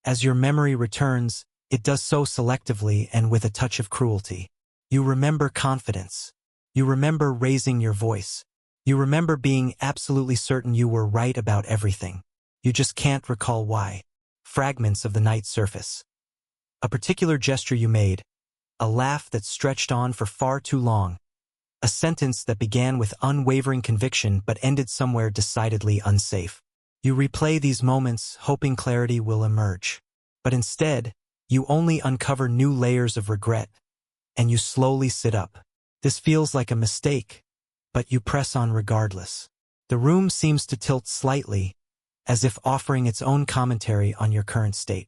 As your memory returns, it does so selectively and with a touch of cruelty. You remember confidence. You remember raising your voice. You remember being absolutely certain you were right about everything. You just can't recall why. Fragments of the night surface. A particular gesture you made, a laugh that stretched on for far too long, a sentence that began with unwavering conviction but ended somewhere decidedly unsafe. You replay these moments, hoping clarity will emerge. But instead, you only uncover new layers of regret, and you slowly sit up. This feels like a mistake, but you press on regardless. The room seems to tilt slightly, as if offering its own commentary on your current state.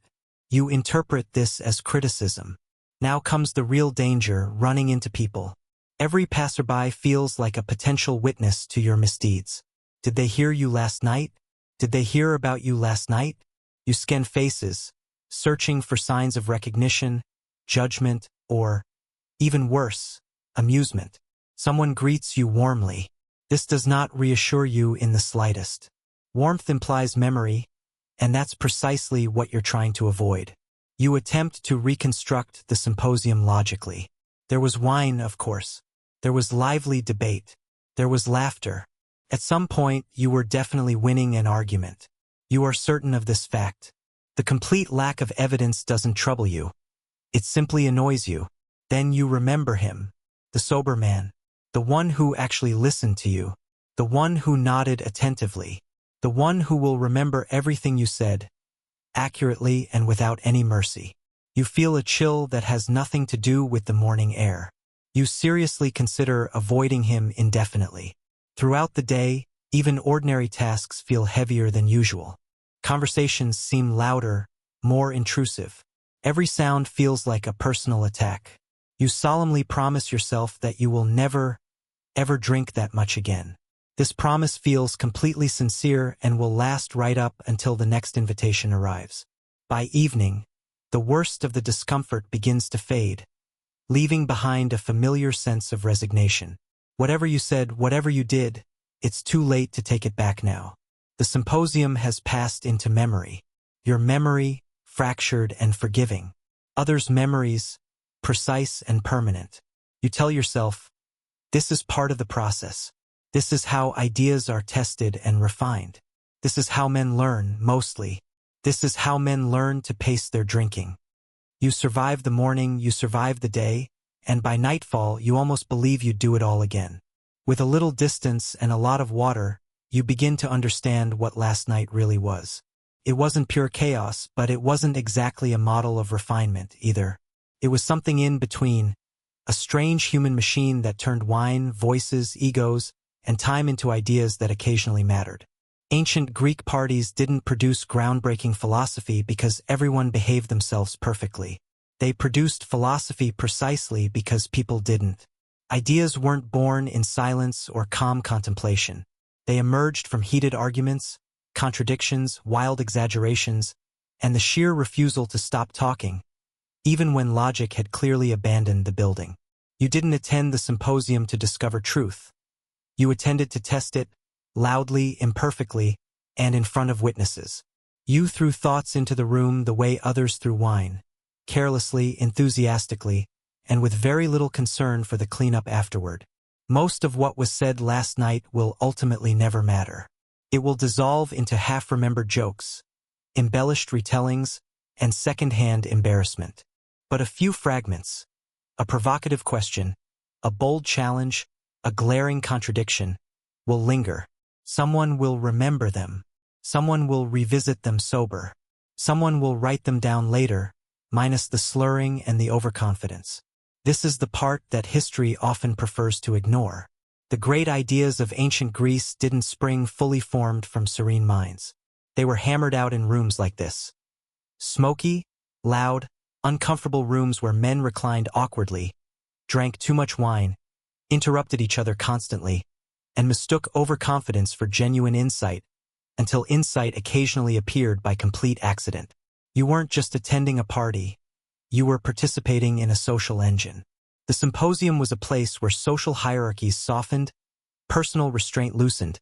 You interpret this as criticism. Now comes the real danger, running into people. Every passerby feels like a potential witness to your misdeeds. Did they hear you last night? Did they hear about you last night? You scan faces, searching for signs of recognition, judgment, or, even worse, amusement. Someone greets you warmly. This does not reassure you in the slightest. Warmth implies memory, and that's precisely what you're trying to avoid. You attempt to reconstruct the symposium logically. There was wine, of course. There was lively debate. There was laughter. At some point, you were definitely winning an argument. You are certain of this fact. The complete lack of evidence doesn't trouble you. It simply annoys you. Then you remember him, the sober man, the one who actually listened to you, the one who nodded attentively, the one who will remember everything you said, accurately and without any mercy. You feel a chill that has nothing to do with the morning air. You seriously consider avoiding him indefinitely. Throughout the day, even ordinary tasks feel heavier than usual. Conversations seem louder, more intrusive. Every sound feels like a personal attack. You solemnly promise yourself that you will never, ever drink that much again. This promise feels completely sincere and will last right up until the next invitation arrives. By evening, the worst of the discomfort begins to fade, leaving behind a familiar sense of resignation. Whatever you said, whatever you did, it's too late to take it back now. The symposium has passed into memory. Your memory, fractured and forgiving. Others' memories, precise and permanent. You tell yourself, this is part of the process. This is how ideas are tested and refined. This is how men learn, mostly. This is how men learn to pace their drinking. You survive the morning, you survive the day, and by nightfall you almost believe you'd do it all again. With a little distance and a lot of water, you begin to understand what last night really was. It wasn't pure chaos, but it wasn't exactly a model of refinement either. It was something in between, a strange human machine that turned wine, voices, egos, and time into ideas that occasionally mattered. Ancient Greek parties didn't produce groundbreaking philosophy because everyone behaved themselves perfectly. They produced philosophy precisely because people didn't. Ideas weren't born in silence or calm contemplation. They emerged from heated arguments, contradictions, wild exaggerations, and the sheer refusal to stop talking, even when logic had clearly abandoned the building. You didn't attend the symposium to discover truth. You attended to test it, loudly, imperfectly, and in front of witnesses. You threw thoughts into the room the way others threw wine, carelessly, enthusiastically, and with very little concern for the cleanup afterward. Most of what was said last night will ultimately never matter. It will dissolve into half-remembered jokes, embellished retellings, and second-hand embarrassment. But a few fragments, a provocative question, a bold challenge, a glaring contradiction, will linger. Someone will remember them. Someone will revisit them sober. Someone will write them down later, minus the slurring and the overconfidence. This is the part that history often prefers to ignore. The great ideas of ancient Greece didn't spring fully formed from serene minds. They were hammered out in rooms like this. Smoky, loud, uncomfortable rooms where men reclined awkwardly, drank too much wine, interrupted each other constantly, and mistook overconfidence for genuine insight, until insight occasionally appeared by complete accident. You weren't just attending a party. You were participating in a social engine. The symposium was a place where social hierarchies softened, personal restraint loosened,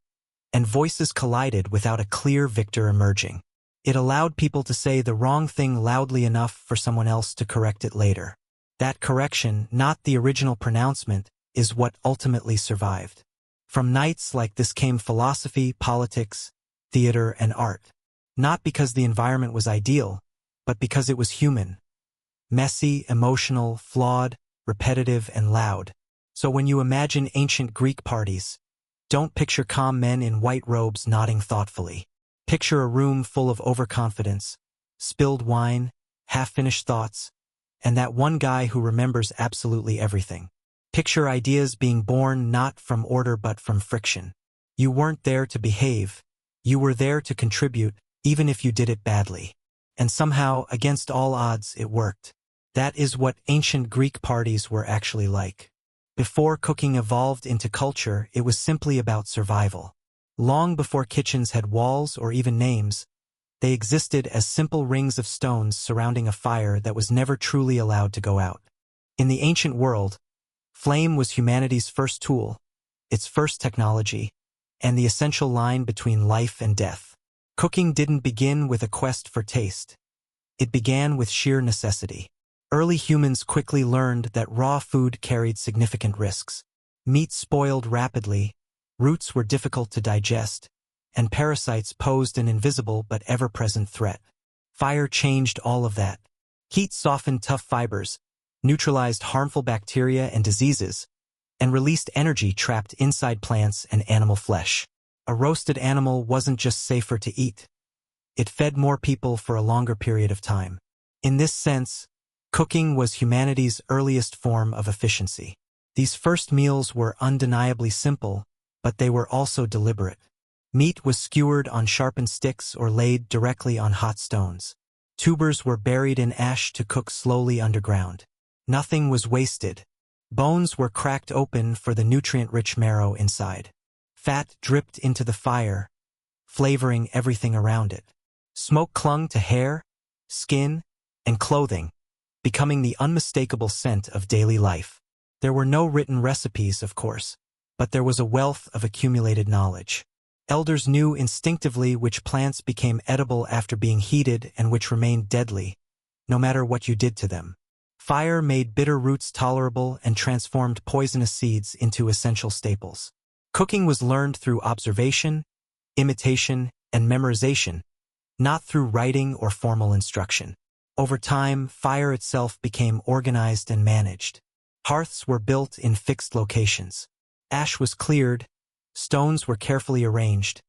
and voices collided without a clear victor emerging. It allowed people to say the wrong thing loudly enough for someone else to correct it later. That correction, not the original pronouncement, is what ultimately survived. From nights like this came philosophy, politics, theater, and art. Not because the environment was ideal, but because it was human. Messy, emotional, flawed, repetitive, and loud. So when you imagine ancient Greek parties, don't picture calm men in white robes nodding thoughtfully. Picture a room full of overconfidence, spilled wine, half-finished thoughts, and that one guy who remembers absolutely everything. Picture ideas being born not from order but from friction. You weren't there to behave. You were there to contribute, even if you did it badly. And somehow, against all odds, it worked. That is what ancient Greek parties were actually like. Before cooking evolved into culture, it was simply about survival. Long before kitchens had walls or even names, they existed as simple rings of stones surrounding a fire that was never truly allowed to go out. In the ancient world, flame was humanity's first tool, its first technology, and the essential line between life and death. Cooking didn't begin with a quest for taste. It began with sheer necessity. Early humans quickly learned that raw food carried significant risks. Meat spoiled rapidly, roots were difficult to digest, and parasites posed an invisible but ever-present threat. Fire changed all of that. Heat softened tough fibers, neutralized harmful bacteria and diseases, and released energy trapped inside plants and animal flesh. A roasted animal wasn't just safer to eat. It fed more people for a longer period of time. In this sense, cooking was humanity's earliest form of efficiency. These first meals were undeniably simple, but they were also deliberate. Meat was skewered on sharpened sticks or laid directly on hot stones. Tubers were buried in ash to cook slowly underground. Nothing was wasted. Bones were cracked open for the nutrient-rich marrow inside. Fat dripped into the fire, flavoring everything around it. Smoke clung to hair, skin, and clothing, becoming the unmistakable scent of daily life. There were no written recipes, of course, but there was a wealth of accumulated knowledge. Elders knew instinctively which plants became edible after being heated and which remained deadly, no matter what you did to them. Fire made bitter roots tolerable and transformed poisonous seeds into essential staples. Cooking was learned through observation, imitation, and memorization, not through writing or formal instruction. Over time, fire itself became organized and managed. Hearths were built in fixed locations. Ash was cleared, stones were carefully arranged,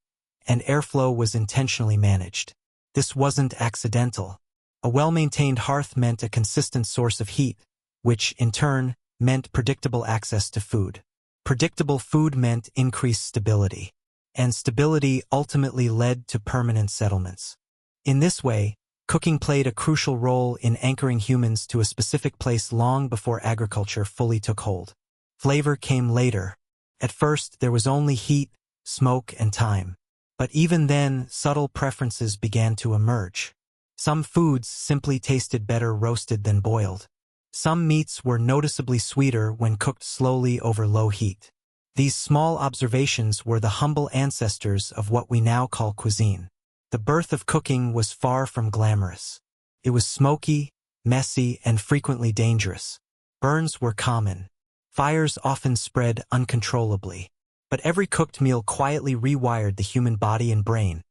and airflow was intentionally managed. This wasn't accidental. A well-maintained hearth meant a consistent source of heat, which, in turn, meant predictable access to food. Predictable food meant increased stability, and stability ultimately led to permanent settlements. In this way, cooking played a crucial role in anchoring humans to a specific place long before agriculture fully took hold. Flavor came later. At first, there was only heat, smoke, and time. But even then, subtle preferences began to emerge. Some foods simply tasted better roasted than boiled. Some meats were noticeably sweeter when cooked slowly over low heat. These small observations were the humble ancestors of what we now call cuisine. The birth of cooking was far from glamorous. It was smoky, messy, and frequently dangerous. Burns were common. Fires often spread uncontrollably. But every cooked meal quietly rewired the human body and brain,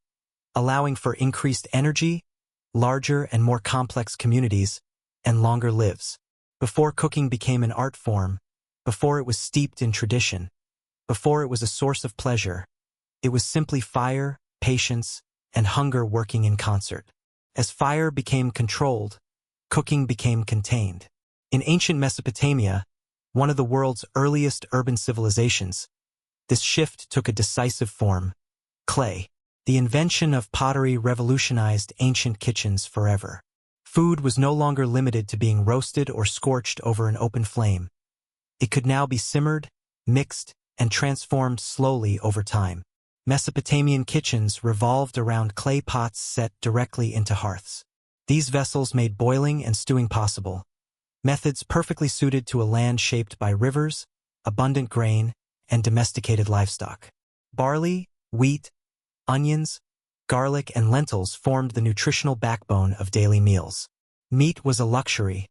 allowing for increased energy, larger and more complex communities, and longer lives. Before cooking became an art form, before it was steeped in tradition, before it was a source of pleasure, it was simply fire, patience, and hunger working in concert. As fire became controlled, cooking became contained. In ancient Mesopotamia, one of the world's earliest urban civilizations, this shift took a decisive form: clay. The invention of pottery revolutionized ancient kitchens forever. Food was no longer limited to being roasted or scorched over an open flame. It could now be simmered, mixed, and transformed slowly over time. Mesopotamian kitchens revolved around clay pots set directly into hearths. These vessels made boiling and stewing possible, methods perfectly suited to a land shaped by rivers, abundant grain, and domesticated livestock. Barley, wheat, onions, garlic, and lentils formed the nutritional backbone of daily meals. Meat was a luxury,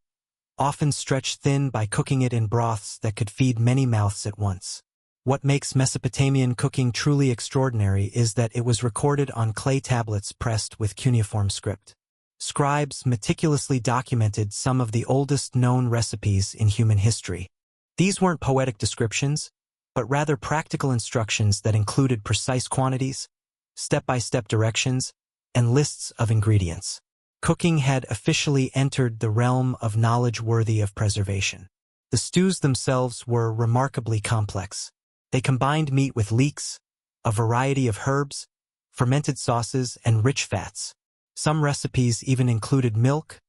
often stretched thin by cooking it in broths that could feed many mouths at once. What makes Mesopotamian cooking truly extraordinary is that it was recorded on clay tablets pressed with cuneiform script. Scribes meticulously documented some of the oldest known recipes in human history. These weren't poetic descriptions, but rather practical instructions that included precise quantities, step-by-step directions, and lists of ingredients. Cooking had officially entered the realm of knowledge worthy of preservation. The stews themselves were remarkably complex. They combined meat with leeks, a variety of herbs, fermented sauces, and rich fats. Some recipes even included milk,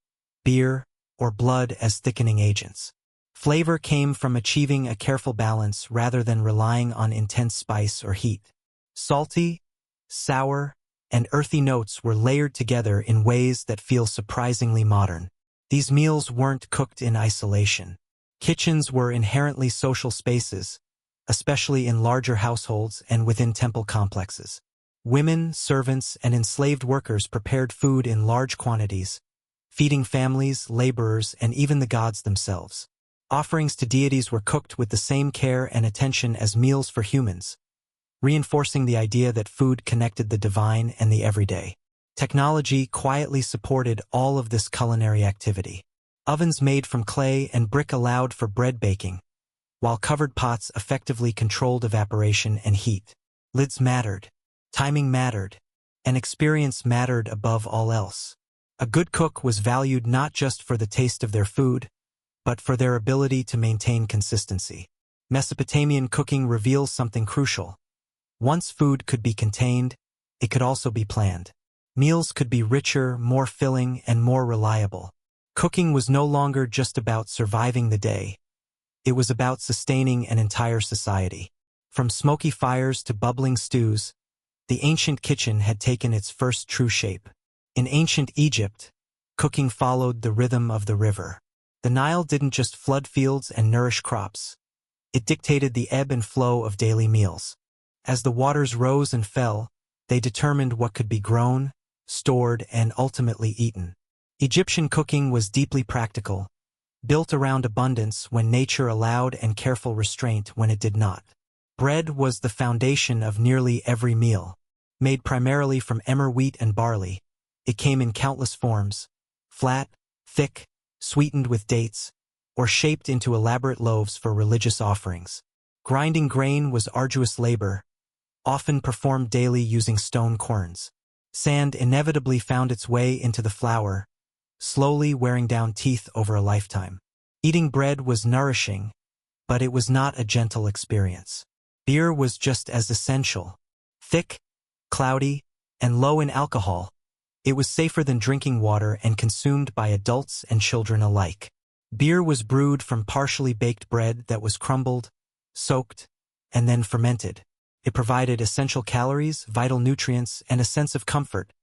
beer, or blood as thickening agents. Flavor came from achieving a careful balance rather than relying on intense spice or heat. Salty, sour, and earthy notes were layered together in ways that feel surprisingly modern. These meals weren't cooked in isolation. Kitchens were inherently social spaces, especially in larger households and within temple complexes. Women, servants, and enslaved workers prepared food in large quantities, feeding families, laborers, and even the gods themselves. Offerings to deities were cooked with the same care and attention as meals for humans, reinforcing the idea that food connected the divine and the everyday. Technology quietly supported all of this culinary activity. Ovens made from clay and brick allowed for bread baking, while covered pots effectively controlled evaporation and heat. Lids mattered, timing mattered, and experience mattered above all else. A good cook was valued not just for the taste of their food, but for their ability to maintain consistency. Mesopotamian cooking reveals something crucial. Once food could be contained, it could also be planned. Meals could be richer, more filling, and more reliable. Cooking was no longer just about surviving the day. It was about sustaining an entire society. From smoky fires to bubbling stews, the ancient kitchen had taken its first true shape. In ancient Egypt, cooking followed the rhythm of the river. The Nile didn't just flood fields and nourish crops. It dictated the ebb and flow of daily meals. As the waters rose and fell, they determined what could be grown, stored, and ultimately eaten. Egyptian cooking was deeply practical, built around abundance when nature allowed and careful restraint when it did not. Bread was the foundation of nearly every meal. Made primarily from emmer wheat and barley, It came in countless forms: flat, thick, sweetened with dates, or shaped into elaborate loaves for religious offerings. Grinding grain was arduous labor, often performed daily using stone querns. Sand inevitably found its way into the flour, slowly wearing down teeth over a lifetime. Eating bread was nourishing, but it was not a gentle experience. Beer was just as essential. Thick, cloudy, and low in alcohol, it was safer than drinking water and consumed by adults and children alike. Beer was brewed from partially baked bread that was crumbled, soaked, and then fermented. It provided essential calories, vital nutrients, and a sense of comfort,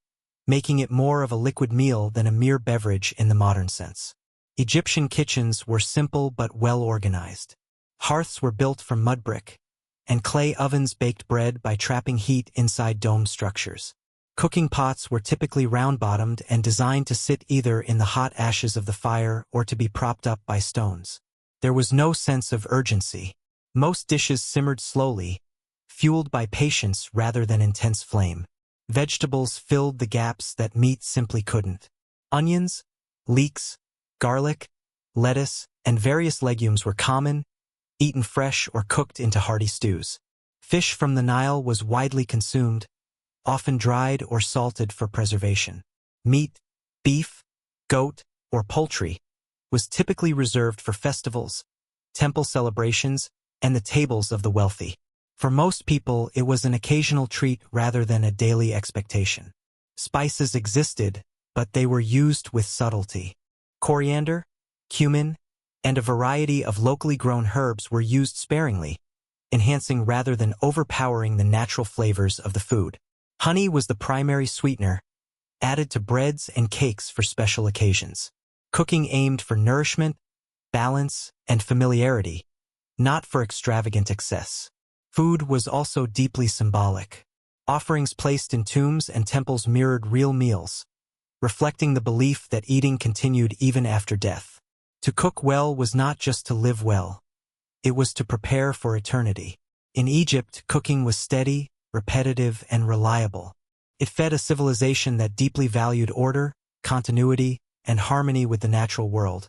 making it more of a liquid meal than a mere beverage in the modern sense. Egyptian kitchens were simple but well-organized. Hearths were built from mud brick, and clay ovens baked bread by trapping heat inside dome structures. Cooking pots were typically round-bottomed and designed to sit either in the hot ashes of the fire or to be propped up by stones. There was no sense of urgency. Most dishes simmered slowly, fueled by patience rather than intense flame. Vegetables filled the gaps that meat simply couldn't. Onions, leeks, garlic, lettuce, and various legumes were common, eaten fresh or cooked into hearty stews. Fish from the Nile was widely consumed, often dried or salted for preservation. Meat, beef, goat, or poultry, was typically reserved for festivals, temple celebrations, and the tables of the wealthy. For most people, it was an occasional treat rather than a daily expectation. Spices existed, but they were used with subtlety. Coriander, cumin, and a variety of locally grown herbs were used sparingly, enhancing rather than overpowering the natural flavors of the food. Honey was the primary sweetener, added to breads and cakes for special occasions. Cooking aimed for nourishment, balance, and familiarity, not for extravagant excess. Food was also deeply symbolic. Offerings placed in tombs and temples mirrored real meals, reflecting the belief that eating continued even after death. To cook well was not just to live well. It was to prepare for eternity. In Egypt, cooking was steady, repetitive, and reliable. It fed a civilization that deeply valued order, continuity, and harmony with the natural world.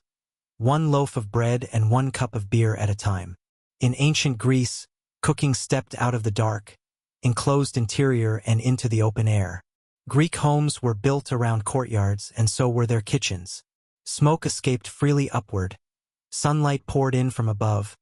One loaf of bread and one cup of beer at a time. In ancient Greece, cooking stepped out of the dark, enclosed interior and into the open air. Greek homes were built around courtyards, and so were their kitchens. Smoke escaped freely upward, sunlight poured in from above,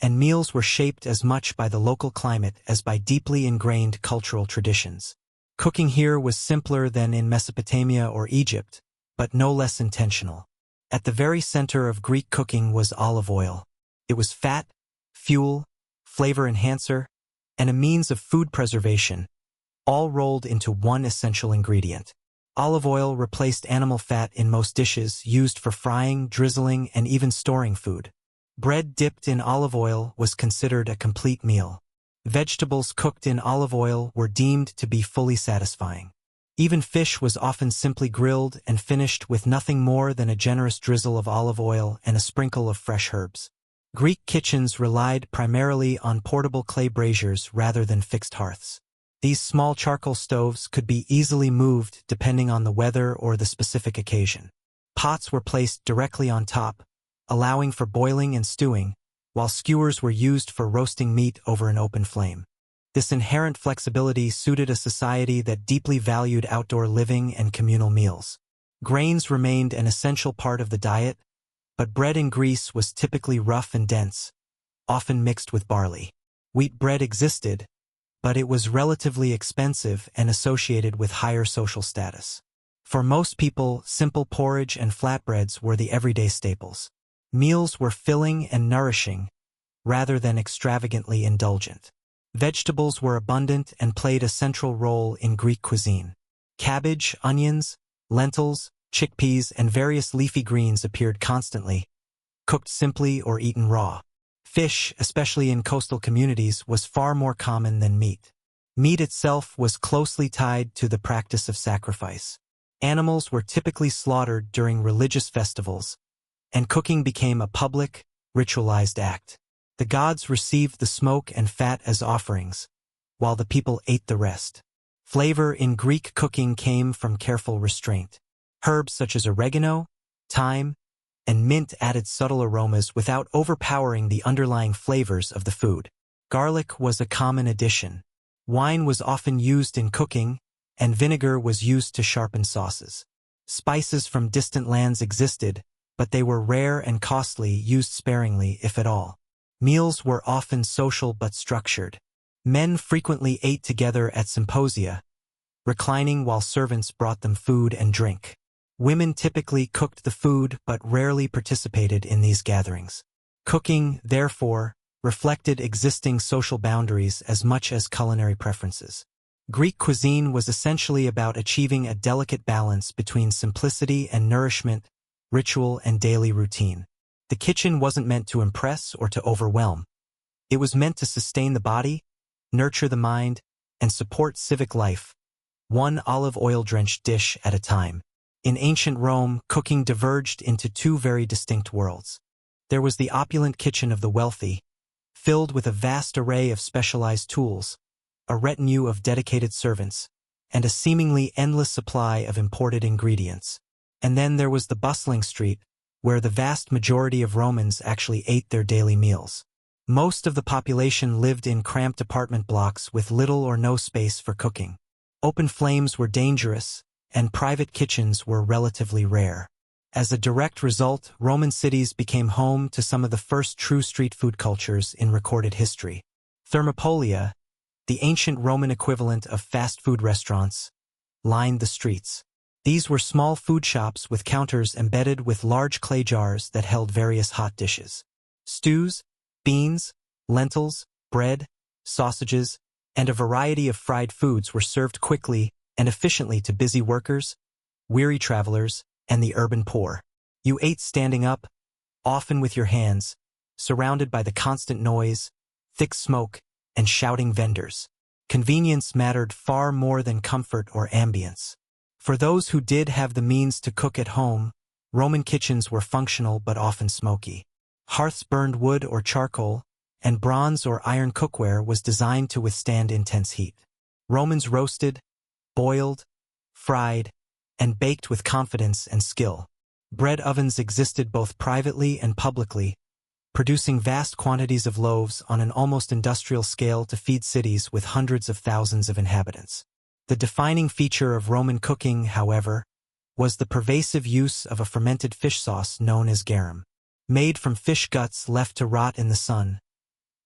and meals were shaped as much by the local climate as by deeply ingrained cultural traditions. Cooking here was simpler than in Mesopotamia or Egypt, but no less intentional. At the very center of Greek cooking was olive oil. It was fat, fuel, flavor enhancer, and a means of food preservation, all rolled into one essential ingredient. Olive oil replaced animal fat in most dishes, used for frying, drizzling, and even storing food. Bread dipped in olive oil was considered a complete meal. Vegetables cooked in olive oil were deemed to be fully satisfying. Even fish was often simply grilled and finished with nothing more than a generous drizzle of olive oil and a sprinkle of fresh herbs. Greek kitchens relied primarily on portable clay braziers rather than fixed hearths. These small charcoal stoves could be easily moved depending on the weather or the specific occasion. Pots were placed directly on top, allowing for boiling and stewing, while skewers were used for roasting meat over an open flame. This inherent flexibility suited a society that deeply valued outdoor living and communal meals. Grains remained an essential part of the diet, but bread in Greece was typically rough and dense, often mixed with barley. Wheat bread existed, but it was relatively expensive and associated with higher social status. For most people, simple porridge and flatbreads were the everyday staples. Meals were filling and nourishing, rather than extravagantly indulgent. Vegetables were abundant and played a central role in Greek cuisine. Cabbage, onions, lentils, chickpeas, and various leafy greens appeared constantly, cooked simply or eaten raw. Fish, especially in coastal communities, was far more common than meat. Meat itself was closely tied to the practice of sacrifice. Animals were typically slaughtered during religious festivals, and cooking became a public, ritualized act. The gods received the smoke and fat as offerings, while the people ate the rest. Flavor in Greek cooking came from careful restraint. Herbs such as oregano, thyme, and mint added subtle aromas without overpowering the underlying flavors of the food. Garlic was a common addition. Wine was often used in cooking, and vinegar was used to sharpen sauces. Spices from distant lands existed, but they were rare and costly, used sparingly if at all. Meals were often social but structured. Men frequently ate together at symposia, reclining while servants brought them food and drink. Women typically cooked the food but rarely participated in these gatherings. Cooking, therefore, reflected existing social boundaries as much as culinary preferences. Greek cuisine was essentially about achieving a delicate balance between simplicity and nourishment, ritual and daily routine. The kitchen wasn't meant to impress or to overwhelm. It was meant to sustain the body, nurture the mind, and support civic life, one olive oil-drenched dish at a time. In ancient Rome, cooking diverged into two very distinct worlds. There was the opulent kitchen of the wealthy, filled with a vast array of specialized tools, a retinue of dedicated servants, and a seemingly endless supply of imported ingredients. And then there was the bustling street, where the vast majority of Romans actually ate their daily meals. Most of the population lived in cramped apartment blocks with little or no space for cooking. Open flames were dangerous, and private kitchens were relatively rare. As a direct result, Roman cities became home to some of the first true street food cultures in recorded history. Thermopolia, the ancient Roman equivalent of fast food restaurants, lined the streets. These were small food shops with counters embedded with large clay jars that held various hot dishes. Stews, beans, lentils, bread, sausages, and a variety of fried foods were served quickly and efficiently to busy workers, weary travelers, and the urban poor. You ate standing up, often with your hands, surrounded by the constant noise, thick smoke, and shouting vendors. Convenience mattered far more than comfort or ambience. For those who did have the means to cook at home, Roman kitchens were functional but often smoky. Hearths burned wood or charcoal, and bronze or iron cookware was designed to withstand intense heat. Romans roasted, boiled, fried, and baked with confidence and skill. Bread ovens existed both privately and publicly, producing vast quantities of loaves on an almost industrial scale to feed cities with hundreds of thousands of inhabitants. The defining feature of Roman cooking, however, was the pervasive use of a fermented fish sauce known as garum. Made from fish guts left to rot in the sun,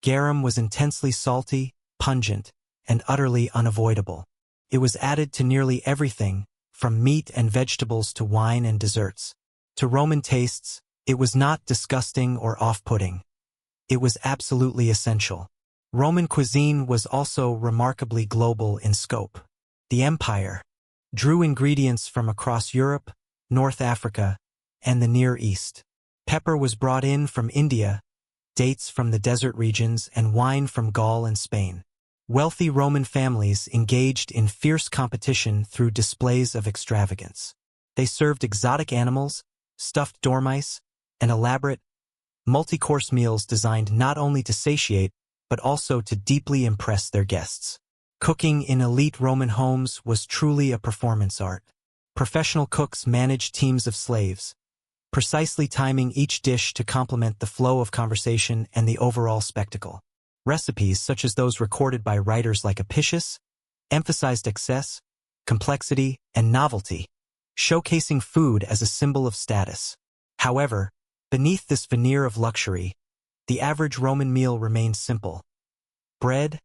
garum was intensely salty, pungent, and utterly unavoidable. It was added to nearly everything, from meat and vegetables to wine and desserts. To Roman tastes, it was not disgusting or off-putting. It was absolutely essential. Roman cuisine was also remarkably global in scope. The empire drew ingredients from across Europe, North Africa, and the Near East. Pepper was brought in from India, dates from the desert regions, and wine from Gaul and Spain. Wealthy Roman families engaged in fierce competition through displays of extravagance. They served exotic animals, stuffed dormice, and elaborate, multi-course meals designed not only to satiate, but also to deeply impress their guests. Cooking in elite Roman homes was truly a performance art. Professional cooks managed teams of slaves, precisely timing each dish to complement the flow of conversation and the overall spectacle. Recipes, such as those recorded by writers like Apicius, emphasized excess, complexity, and novelty, showcasing food as a symbol of status. However, beneath this veneer of luxury, the average Roman meal remained simple. Bread,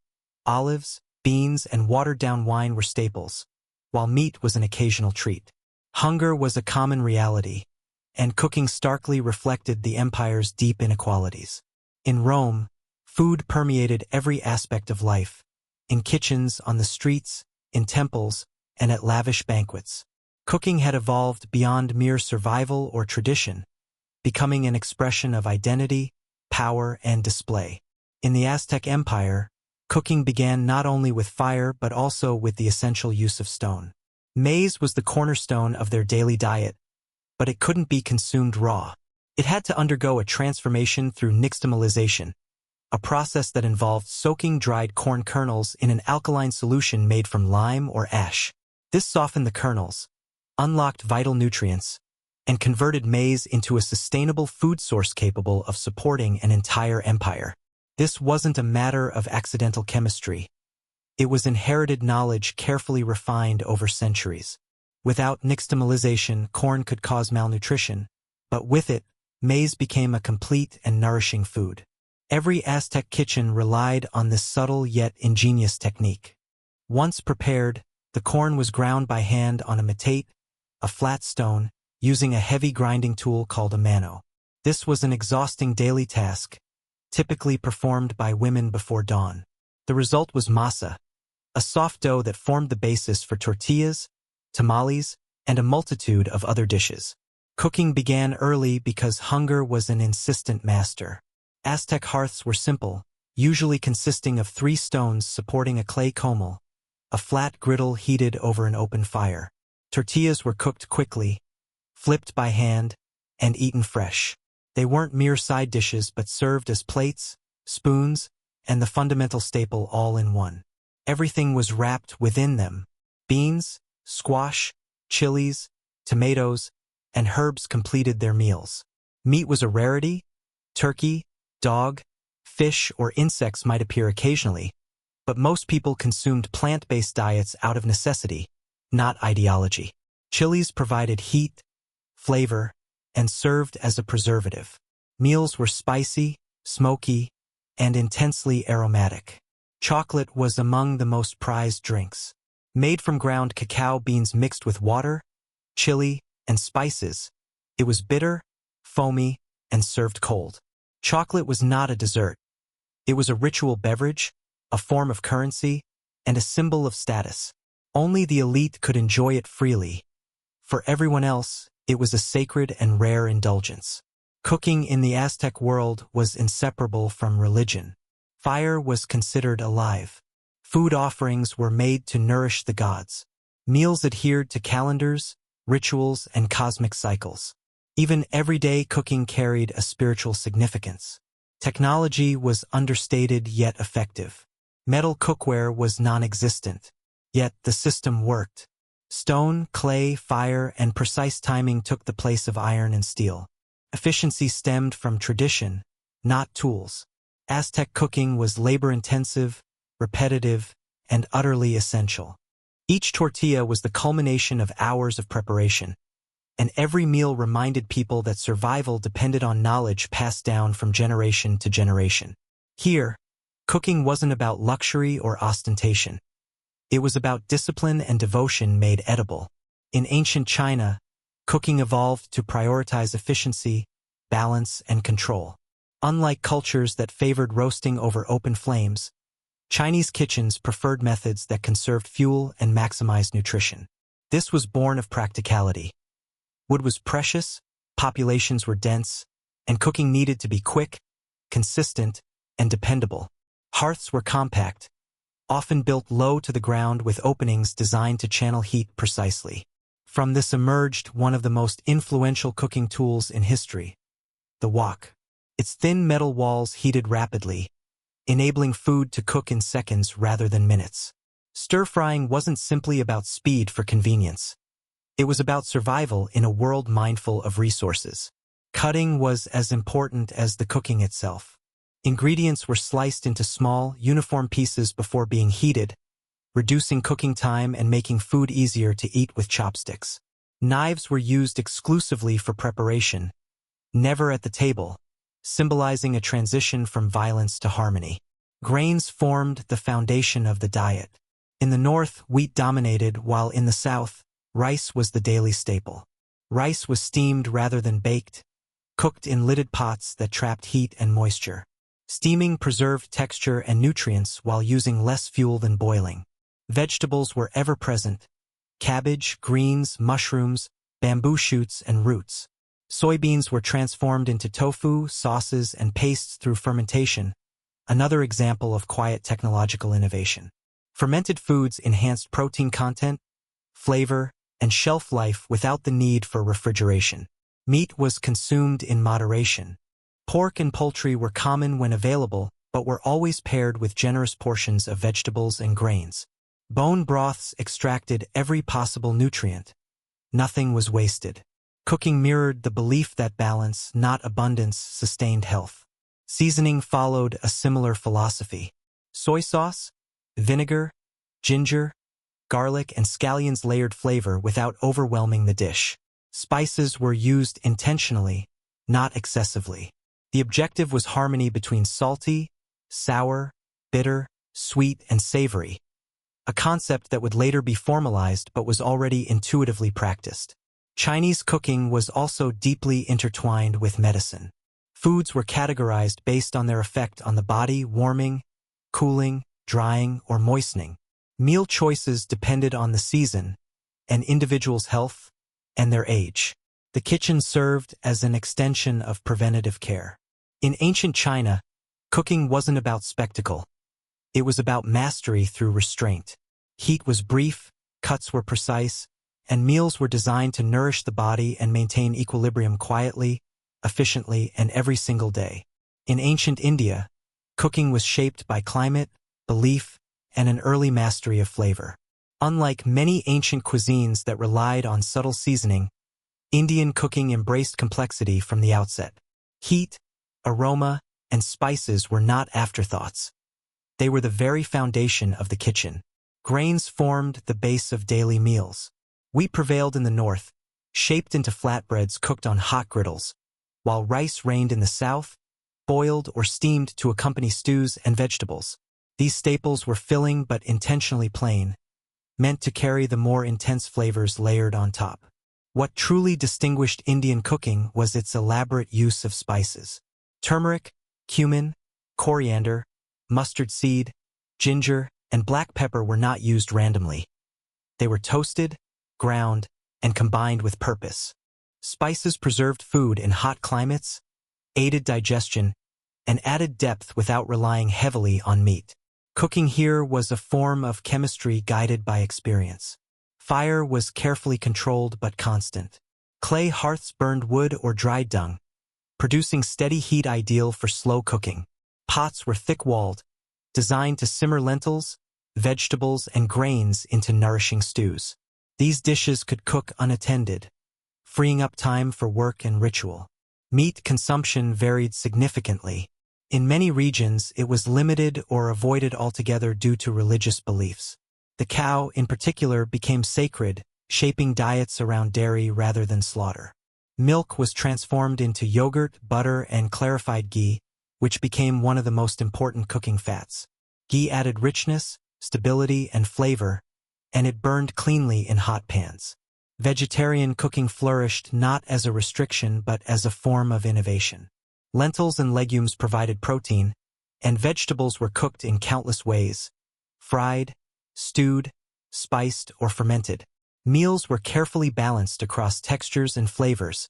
olives, beans, and watered-down wine were staples, while meat was an occasional treat. Hunger was a common reality, and cooking starkly reflected the empire's deep inequalities. In Rome, food permeated every aspect of life, in kitchens, on the streets, in temples, and at lavish banquets. Cooking had evolved beyond mere survival or tradition, becoming an expression of identity, power, and display. In the Aztec Empire, cooking began not only with fire but also with the essential use of stone. Maize was the cornerstone of their daily diet, but it couldn't be consumed raw. It had to undergo a transformation through nixtamalization, a process that involved soaking dried corn kernels in an alkaline solution made from lime or ash. This softened the kernels, unlocked vital nutrients, and converted maize into a sustainable food source capable of supporting an entire empire. This wasn't a matter of accidental chemistry. It was inherited knowledge carefully refined over centuries. Without nixtamalization, corn could cause malnutrition, but with it, maize became a complete and nourishing food. Every Aztec kitchen relied on this subtle yet ingenious technique. Once prepared, the corn was ground by hand on a metate, a flat stone, using a heavy grinding tool called a mano. This was an exhausting daily task, typically performed by women before dawn. The result was masa, a soft dough that formed the basis for tortillas, tamales, and a multitude of other dishes. Cooking began early because hunger was an insistent master. Aztec hearths were simple, usually consisting of 3 stones supporting a clay comal, a flat griddle heated over an open fire. Tortillas were cooked quickly, flipped by hand, and eaten fresh. They weren't mere side dishes but served as plates, spoons, and the fundamental staple all in one. Everything was wrapped within them. Beans, squash, chilies, tomatoes, and herbs completed their meals. Meat was a rarity. Turkey, dog, fish, or insects might appear occasionally, but most people consumed plant-based diets out of necessity, not ideology. Chilies provided heat, flavor, and served as a preservative. Meals were spicy, smoky, and intensely aromatic. Chocolate was among the most prized drinks. Made from ground cacao beans mixed with water, chili, and spices, it was bitter, foamy, and served cold. Chocolate was not a dessert. It was a ritual beverage, a form of currency, and a symbol of status. Only the elite could enjoy it freely. For everyone else, it was a sacred and rare indulgence. Cooking in the Aztec world was inseparable from religion. Fire was considered alive. Food offerings were made to nourish the gods. Meals adhered to calendars, rituals, and cosmic cycles. Even everyday cooking carried a spiritual significance. Technology was understated yet effective. Metal cookware was non-existent, yet the system worked. Stone, clay, fire, and precise timing took the place of iron and steel. Efficiency stemmed from tradition, not tools. Aztec cooking was labor-intensive, repetitive, and utterly essential. Each tortilla was the culmination of hours of preparation, and every meal reminded people that survival depended on knowledge passed down from generation to generation. Here, cooking wasn't about luxury or ostentation. It was about discipline and devotion made edible. In ancient China, cooking evolved to prioritize efficiency, balance, and control. Unlike cultures that favored roasting over open flames, Chinese kitchens preferred methods that conserved fuel and maximized nutrition. This was born of practicality. Wood was precious, populations were dense, and cooking needed to be quick, consistent, and dependable. Hearths were compact, often built low to the ground with openings designed to channel heat precisely. From this emerged one of the most influential cooking tools in history, the wok. Its thin metal walls heated rapidly, enabling food to cook in seconds rather than minutes. Stir-frying wasn't simply about speed for convenience. It was about survival in a world mindful of resources. Cutting was as important as the cooking itself. Ingredients were sliced into small, uniform pieces before being heated, reducing cooking time and making food easier to eat with chopsticks. Knives were used exclusively for preparation, never at the table, symbolizing a transition from violence to harmony. Grains formed the foundation of the diet. In the north, wheat dominated, while in the south, rice was the daily staple. Rice was steamed rather than baked, cooked in lidded pots that trapped heat and moisture. Steaming preserved texture and nutrients while using less fuel than boiling. Vegetables were ever present: cabbage, greens, mushrooms, bamboo shoots, and roots. Soybeans were transformed into tofu, sauces, and pastes through fermentation, another example of quiet technological innovation. Fermented foods enhanced protein content, flavor, and shelf life without the need for refrigeration. Meat was consumed in moderation. Pork and poultry were common when available, but were always paired with generous portions of vegetables and grains. Bone broths extracted every possible nutrient. Nothing was wasted. Cooking mirrored the belief that balance, not abundance, sustained health. Seasoning followed a similar philosophy. Soy sauce, vinegar, ginger, garlic, and scallions layered flavor without overwhelming the dish. Spices were used intentionally, not excessively. The objective was harmony between salty, sour, bitter, sweet, and savory, a concept that would later be formalized but was already intuitively practiced. Chinese cooking was also deeply intertwined with medicine. Foods were categorized based on their effect on the body, warming, cooling, drying, or moistening. Meal choices depended on the season, an individual's health, and their age. The kitchen served as an extension of preventative care. In ancient China, cooking wasn't about spectacle. It was about mastery through restraint. Heat was brief, cuts were precise, and meals were designed to nourish the body and maintain equilibrium quietly, efficiently, and every single day. In ancient India, cooking was shaped by climate, belief, and an early mastery of flavor. Unlike many ancient cuisines that relied on subtle seasoning, Indian cooking embraced complexity from the outset. Heat, aroma, and spices were not afterthoughts. They were the very foundation of the kitchen. Grains formed the base of daily meals. Wheat prevailed in the north, shaped into flatbreads cooked on hot griddles, while rice reigned in the south, boiled or steamed to accompany stews and vegetables. These staples were filling but intentionally plain, meant to carry the more intense flavors layered on top. What truly distinguished Indian cooking was its elaborate use of spices. Turmeric, cumin, coriander, mustard seed, ginger, and black pepper were not used randomly. They were toasted, ground, and combined with purpose. Spices preserved food in hot climates, aided digestion, and added depth without relying heavily on meat. Cooking here was a form of chemistry guided by experience. Fire was carefully controlled but constant. Clay hearths burned wood or dried dung, producing steady heat ideal for slow cooking. Pots were thick-walled, designed to simmer lentils, vegetables, and grains into nourishing stews. These dishes could cook unattended, freeing up time for work and ritual. Meat consumption varied significantly. In many regions, it was limited or avoided altogether due to religious beliefs. The cow, in particular, became sacred, shaping diets around dairy rather than slaughter. Milk was transformed into yogurt, butter, and clarified ghee, which became one of the most important cooking fats. Ghee added richness, stability, and flavor, and it burned cleanly in hot pans. Vegetarian cooking flourished not as a restriction but as a form of innovation. Lentils and legumes provided protein, and vegetables were cooked in countless ways: fried, stewed, spiced, or fermented. Meals were carefully balanced across textures and flavors,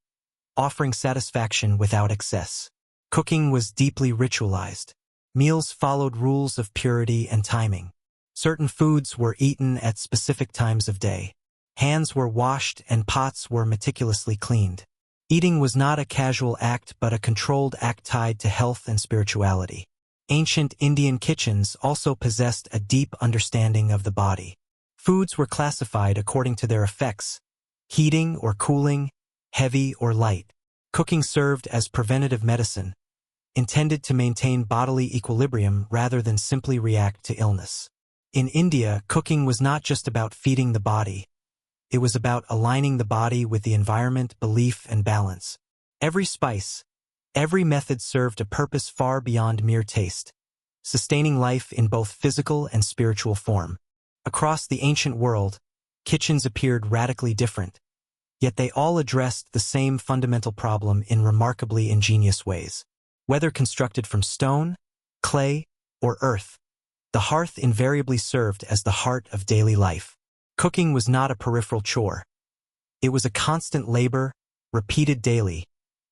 offering satisfaction without excess. Cooking was deeply ritualized. Meals followed rules of purity and timing. Certain foods were eaten at specific times of day. Hands were washed and pots were meticulously cleaned. Eating was not a casual act but a controlled act tied to health and spirituality. Ancient Indian kitchens also possessed a deep understanding of the body. Foods were classified according to their effects: heating or cooling, heavy or light. Cooking served as preventative medicine, intended to maintain bodily equilibrium rather than simply react to illness. In India, cooking was not just about feeding the body. It was about aligning the body with the environment, belief, and balance. Every spice, every method served a purpose far beyond mere taste, sustaining life in both physical and spiritual form. Across the ancient world, kitchens appeared radically different, yet they all addressed the same fundamental problem in remarkably ingenious ways. Whether constructed from stone, clay, or earth, the hearth invariably served as the heart of daily life. Cooking was not a peripheral chore. It was a constant labor, repeated daily,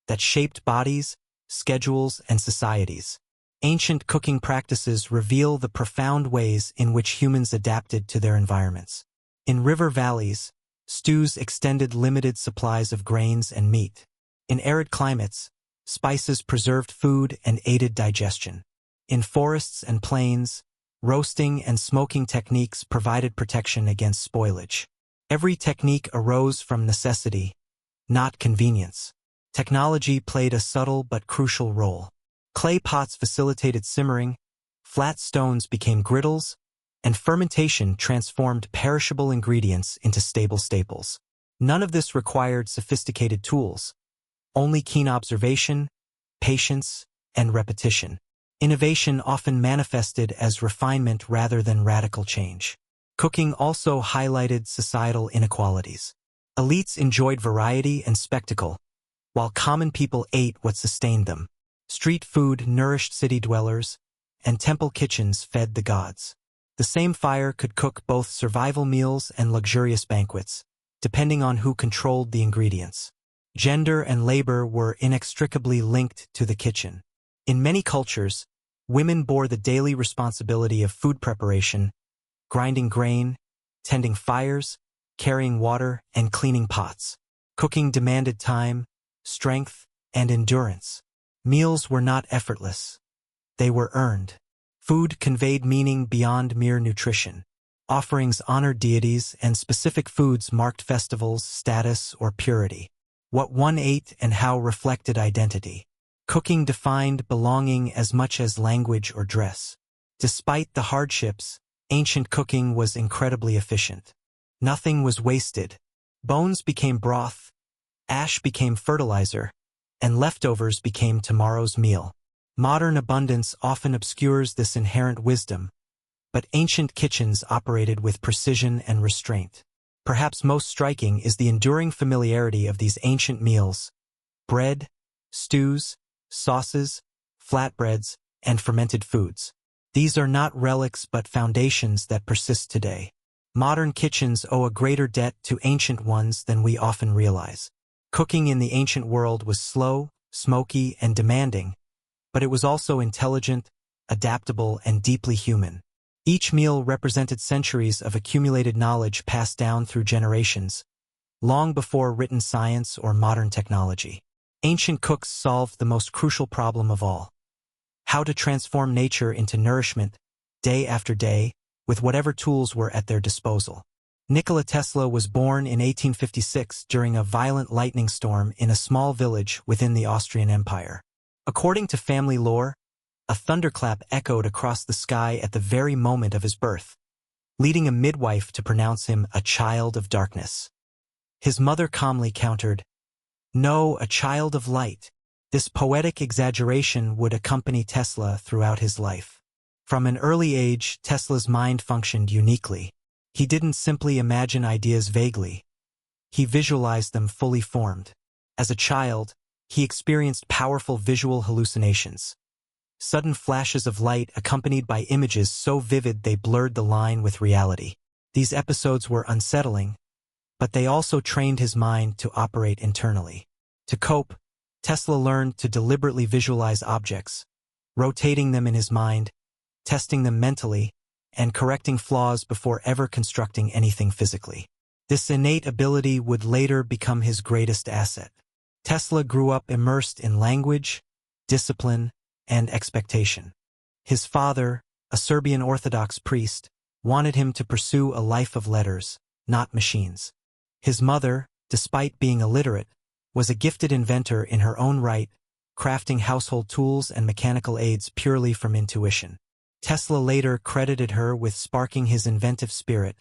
that shaped bodies, schedules, and societies. Ancient cooking practices reveal the profound ways in which humans adapted to their environments. In river valleys, stews extended limited supplies of grains and meat. In arid climates, spices preserved food and aided digestion. In forests and plains, roasting and smoking techniques provided protection against spoilage. Every technique arose from necessity, not convenience. Technology played a subtle but crucial role. Clay pots facilitated simmering, flat stones became griddles, and fermentation transformed perishable ingredients into stable staples. None of this required sophisticated tools, only keen observation, patience, and repetition. Innovation often manifested as refinement rather than radical change. Cooking also highlighted societal inequalities. Elites enjoyed variety and spectacle, while common people ate what sustained them. Street food nourished city dwellers, and temple kitchens fed the gods. The same fire could cook both survival meals and luxurious banquets, depending on who controlled the ingredients. Gender and labor were inextricably linked to the kitchen. In many cultures, women bore the daily responsibility of food preparation, grinding grain, tending fires, carrying water, and cleaning pots. Cooking demanded time, strength, and endurance. Meals were not effortless. They were earned. Food conveyed meaning beyond mere nutrition. Offerings honored deities, and specific foods marked festivals, status, or purity. What one ate and how reflected identity. Cooking defined belonging as much as language or dress. Despite the hardships, ancient cooking was incredibly efficient. Nothing was wasted. Bones became broth, ash became fertilizer, and leftovers became tomorrow's meal. Modern abundance often obscures this inherent wisdom, but ancient kitchens operated with precision and restraint. Perhaps most striking is the enduring familiarity of these ancient meals: bread, stews, sauces, flatbreads, and fermented foods. These are not relics but foundations that persist today. Modern kitchens owe a greater debt to ancient ones than we often realize. Cooking in the ancient world was slow, smoky, and demanding, but it was also intelligent, adaptable, and deeply human. Each meal represented centuries of accumulated knowledge passed down through generations, long before written science or modern technology. Ancient cooks solved the most crucial problem of all: how to transform nature into nourishment, day after day, with whatever tools were at their disposal. Nikola Tesla was born in 1856 during a violent lightning storm in a small village within the Austrian Empire. According to family lore, a thunderclap echoed across the sky at the very moment of his birth, leading a midwife to pronounce him a child of darkness. His mother calmly countered, "No, a child of light." This poetic exaggeration would accompany Tesla throughout his life. From an early age, Tesla's mind functioned uniquely. He didn't simply imagine ideas vaguely. He visualized them fully formed. As a child, he experienced powerful visual hallucinations. Sudden flashes of light accompanied by images so vivid they blurred the line with reality. These episodes were unsettling, but they also trained his mind to operate internally. To cope, Tesla learned to deliberately visualize objects, rotating them in his mind, testing them mentally, and correcting flaws before ever constructing anything physically. This innate ability would later become his greatest asset. Tesla grew up immersed in language, discipline, and expectation. His father, a Serbian Orthodox priest, wanted him to pursue a life of letters, not machines. His mother, despite being illiterate, was a gifted inventor in her own right, crafting household tools and mechanical aids purely from intuition. Tesla later credited her with sparking his inventive spirit,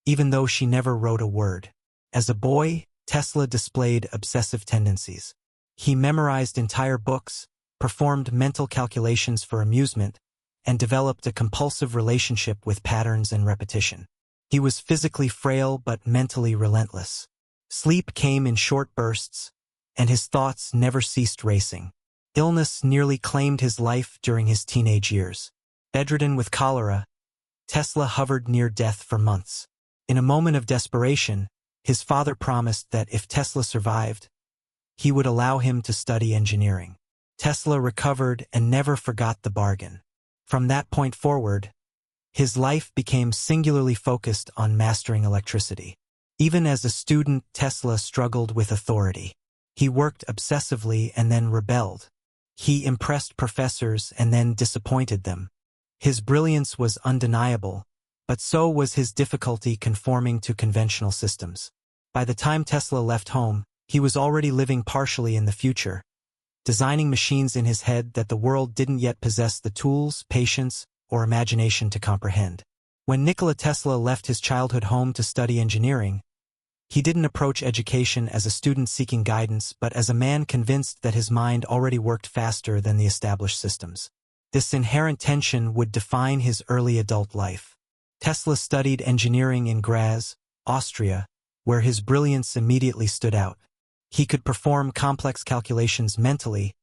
even though she never wrote a word. As a boy, Tesla displayed obsessive tendencies. He memorized entire books, performed mental calculations for amusement, and developed a compulsive relationship with patterns and repetition. He was physically frail but mentally relentless. Sleep came in short bursts, and his thoughts never ceased racing. Illness nearly claimed his life during his teenage years. Bedridden with cholera, Tesla hovered near death for months. In a moment of desperation, his father promised that if Tesla survived, he would allow him to study engineering. Tesla recovered and never forgot the bargain. From that point forward, his life became singularly focused on mastering electricity. Even as a student, Tesla struggled with authority. He worked obsessively and then rebelled, He impressed professors and then disappointed them. His brilliance was undeniable, but so was his difficulty conforming to conventional systems. By the time Tesla left home, he was already living partially in the future, designing machines in his head that the world didn't yet possess the tools, patience, or imagination to comprehend. When Nikola Tesla left his childhood home to study engineering, he didn't approach education as a student seeking guidance but as a man convinced that his mind already worked faster than the established systems. This inherent tension would define his early adult life. Tesla studied engineering in Graz, Austria, where his brilliance immediately stood out. He could perform complex calculations mentally,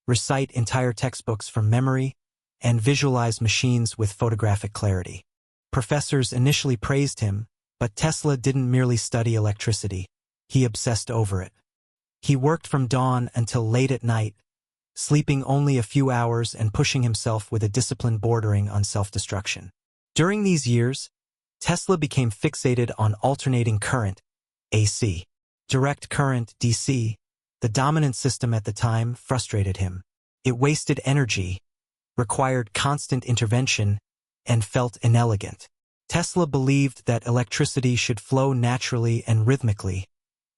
recite entire textbooks from memory, and visualize machines with photographic clarity. Professors initially praised him, but Tesla didn't merely study electricity. He obsessed over it. He worked from dawn until late at night, sleeping only a few hours and pushing himself with a discipline bordering on self-destruction. During these years, Tesla became fixated on alternating current, AC. Direct current, DC, the dominant system at the time, frustrated him. It wasted energy, required constant intervention, and felt inelegant. Tesla believed that electricity should flow naturally and rhythmically,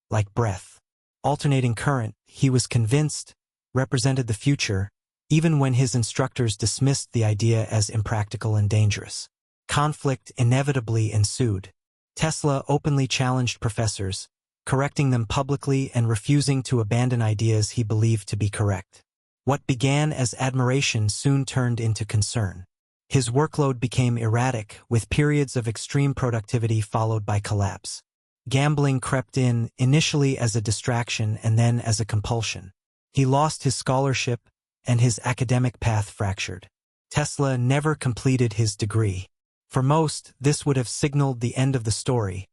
like breath. Alternating current, he was convinced, represented the future, even when his instructors dismissed the idea as impractical and dangerous. Conflict inevitably ensued. Tesla openly challenged professors, correcting them publicly and refusing to abandon ideas he believed to be correct. What began as admiration soon turned into concern. His workload became erratic, with periods of extreme productivity followed by collapse. Gambling crept in, initially as a distraction and then as a compulsion. He lost his scholarship, and his academic path fractured. Tesla never completed his degree. For most, this would have signaled the end of the story,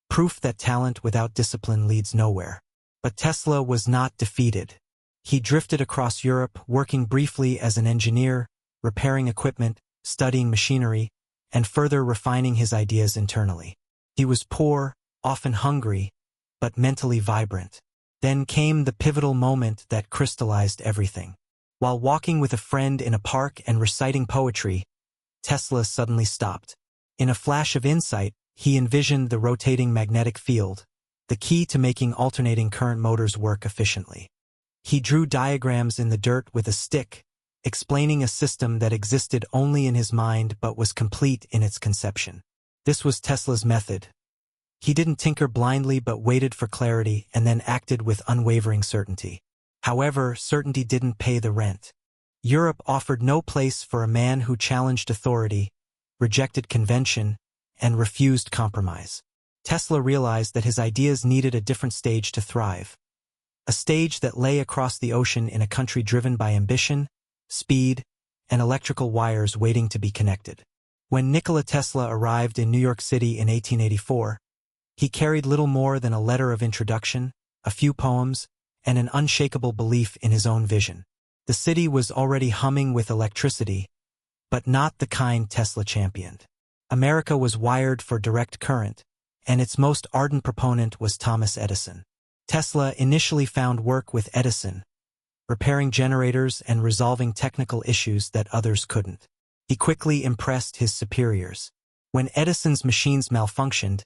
proof that talent without discipline leads nowhere. But Tesla was not defeated. He drifted across Europe, working briefly as an engineer, repairing equipment, studying machinery, and further refining his ideas internally. He was poor, often hungry, but mentally vibrant. Then came the pivotal moment that crystallized everything. While walking with a friend in a park and reciting poetry, Tesla suddenly stopped. In a flash of insight, he envisioned the rotating magnetic field, the key to making alternating current motors work efficiently. He drew diagrams in the dirt with a stick, explaining a system that existed only in his mind but was complete in its conception. This was Tesla's method. He didn't tinker blindly but waited for clarity and then acted with unwavering certainty. However, certainty didn't pay the rent. Europe offered no place for a man who challenged authority, rejected convention, and refused compromise. Tesla realized that his ideas needed a different stage to thrive. A stage that lay across the ocean in a country driven by ambition, speed, and electrical wires waiting to be connected. When Nikola Tesla arrived in New York City in 1884, he carried little more than a letter of introduction, a few poems, and an unshakable belief in his own vision. The city was already humming with electricity, but not the kind Tesla championed. America was wired for direct current, and its most ardent proponent was Thomas Edison. Tesla initially found work with Edison, repairing generators and resolving technical issues that others couldn't. He quickly impressed his superiors. When Edison's machines malfunctioned,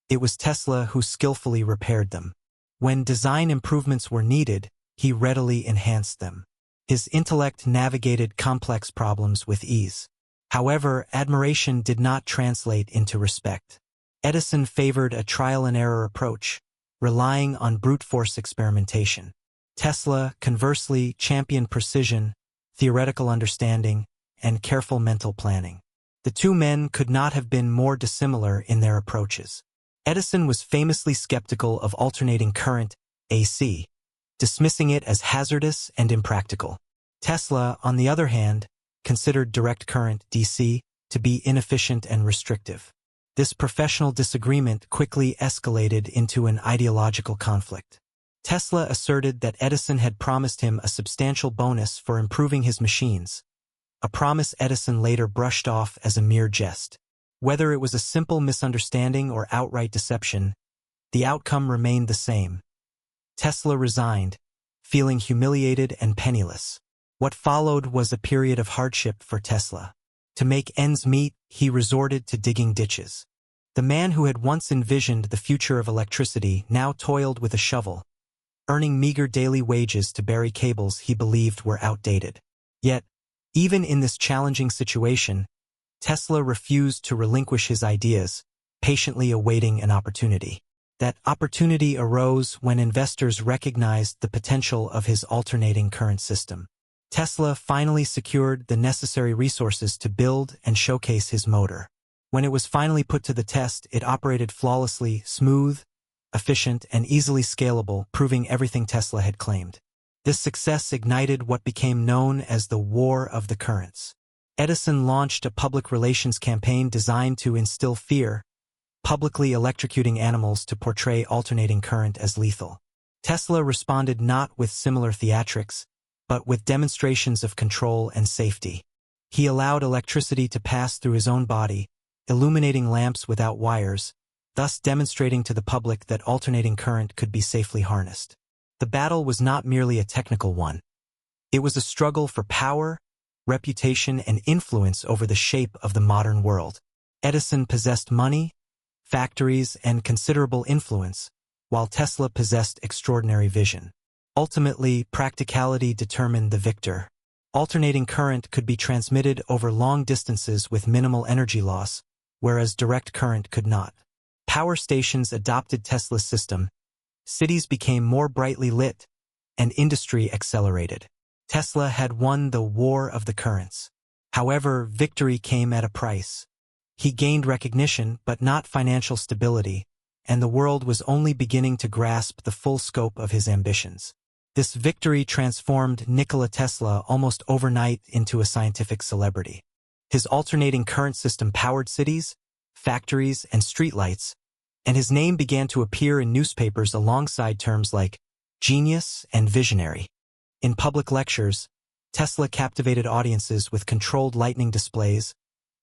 it was Tesla who skillfully repaired them. When design improvements were needed, he readily enhanced them. His intellect navigated complex problems with ease. However, admiration did not translate into respect. Edison favored a trial-and-error approach, relying on brute force experimentation. Tesla, conversely, championed precision, theoretical understanding, and careful mental planning. The two men could not have been more dissimilar in their approaches. Edison was famously skeptical of alternating current, AC, dismissing it as hazardous and impractical. Tesla, on the other hand, considered direct current, DC, to be inefficient and restrictive. This professional disagreement quickly escalated into an ideological conflict. Tesla asserted that Edison had promised him a substantial bonus for improving his machines, a promise Edison later brushed off as a mere jest. Whether it was a simple misunderstanding or outright deception, the outcome remained the same. Tesla resigned, feeling humiliated and penniless. What followed was a period of hardship for Tesla. To make ends meet, he resorted to digging ditches. The man who had once envisioned the future of electricity now toiled with a shovel, earning meager daily wages to bury cables he believed were outdated. Yet, even in this challenging situation, Tesla refused to relinquish his ideas, patiently awaiting an opportunity. That opportunity arose when investors recognized the potential of his alternating current system. Tesla finally secured the necessary resources to build and showcase his motor. When it was finally put to the test, it operated flawlessly, smooth, efficient, and easily scalable, proving everything Tesla had claimed. This success ignited what became known as the War of the Currents. Edison launched a public relations campaign designed to instill fear, publicly electrocuting animals to portray alternating current as lethal. Tesla responded not with similar theatrics, but with demonstrations of control and safety. He allowed electricity to pass through his own body, illuminating lamps without wires, thus demonstrating to the public that alternating current could be safely harnessed. The battle was not merely a technical one. It was a struggle for power, reputation, and influence over the shape of the modern world. Edison possessed money, factories, and considerable influence, while Tesla possessed extraordinary vision. Ultimately, practicality determined the victor. Alternating current could be transmitted over long distances with minimal energy loss, whereas direct current could not. Power stations adopted Tesla's system, cities became more brightly lit, and industry accelerated. Tesla had won the War of the Currents. However, victory came at a price. He gained recognition, but not financial stability, and the world was only beginning to grasp the full scope of his ambitions. This victory transformed Nikola Tesla almost overnight into a scientific celebrity. His alternating current system powered cities, factories, and streetlights, and his name began to appear in newspapers alongside terms like genius and visionary. In public lectures, Tesla captivated audiences with controlled lighting displays,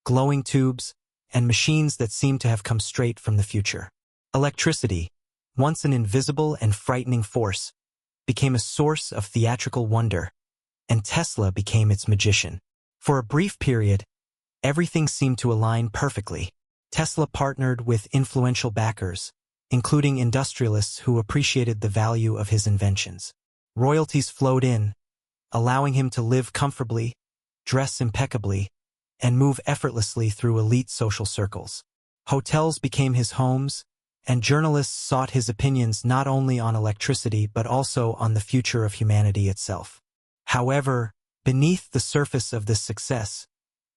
glowing tubes, and machines that seemed to have come straight from the future. Electricity, once an invisible and frightening force, became a source of theatrical wonder, and Tesla became its magician. For a brief period, everything seemed to align perfectly. Tesla partnered with influential backers, including industrialists who appreciated the value of his inventions. Royalties flowed in, allowing him to live comfortably, dress impeccably, and move effortlessly through elite social circles. Hotels became his homes, and journalists sought his opinions not only on electricity but also on the future of humanity itself. However, beneath the surface of this success,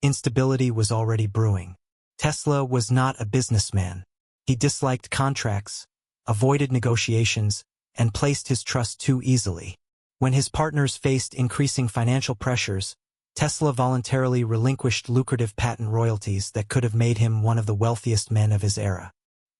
instability was already brewing. Tesla was not a businessman. He disliked contracts, avoided negotiations, and placed his trust too easily. When his partners faced increasing financial pressures, Tesla voluntarily relinquished lucrative patent royalties that could have made him one of the wealthiest men of his era.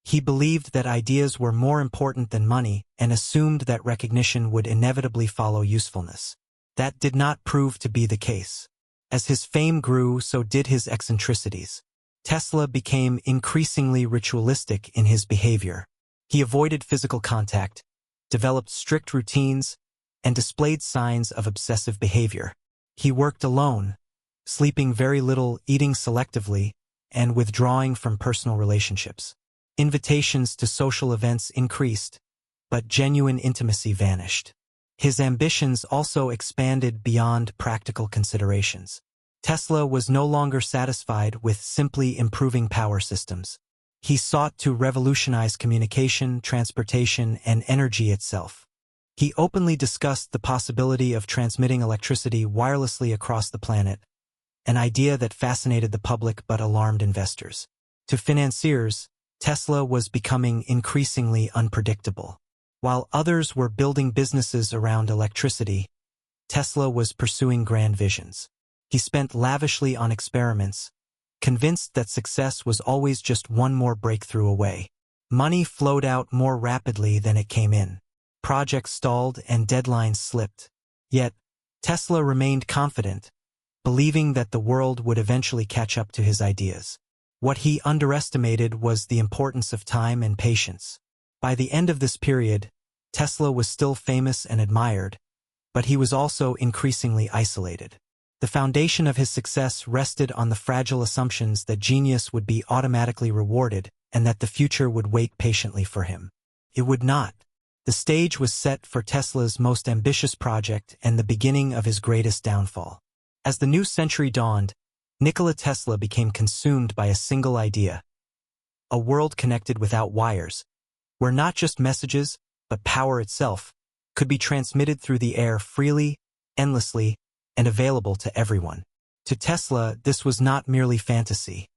He believed that ideas were more important than money and assumed that recognition would inevitably follow usefulness. That did not prove to be the case. As his fame grew, so did his eccentricities. Tesla became increasingly ritualistic in his behavior. He avoided physical contact, developed strict routines, and displayed signs of obsessive behavior. He worked alone, sleeping very little, eating selectively, and withdrawing from personal relationships. Invitations to social events increased, but genuine intimacy vanished. His ambitions also expanded beyond practical considerations. Tesla was no longer satisfied with simply improving power systems. He sought to revolutionize communication, transportation, and energy itself. He openly discussed the possibility of transmitting electricity wirelessly across the planet, an idea that fascinated the public but alarmed investors. To financiers, Tesla was becoming increasingly unpredictable. While others were building businesses around electricity, Tesla was pursuing grand visions. He spent lavishly on experiments, convinced that success was always just one more breakthrough away. Money flowed out more rapidly than it came in. Projects stalled and deadlines slipped. Yet, Tesla remained confident, believing that the world would eventually catch up to his ideas. What he underestimated was the importance of time and patience. By the end of this period, Tesla was still famous and admired, but he was also increasingly isolated. The foundation of his success rested on the fragile assumptions that genius would be automatically rewarded and that the future would wait patiently for him. It would not. The stage was set for Tesla's most ambitious project and the beginning of his greatest downfall. As the new century dawned, Nikola Tesla became consumed by a single idea: a world connected without wires, where not just messages, but power itself, could be transmitted through the air freely, endlessly, and available to everyone. To Tesla, this was not merely fantasy.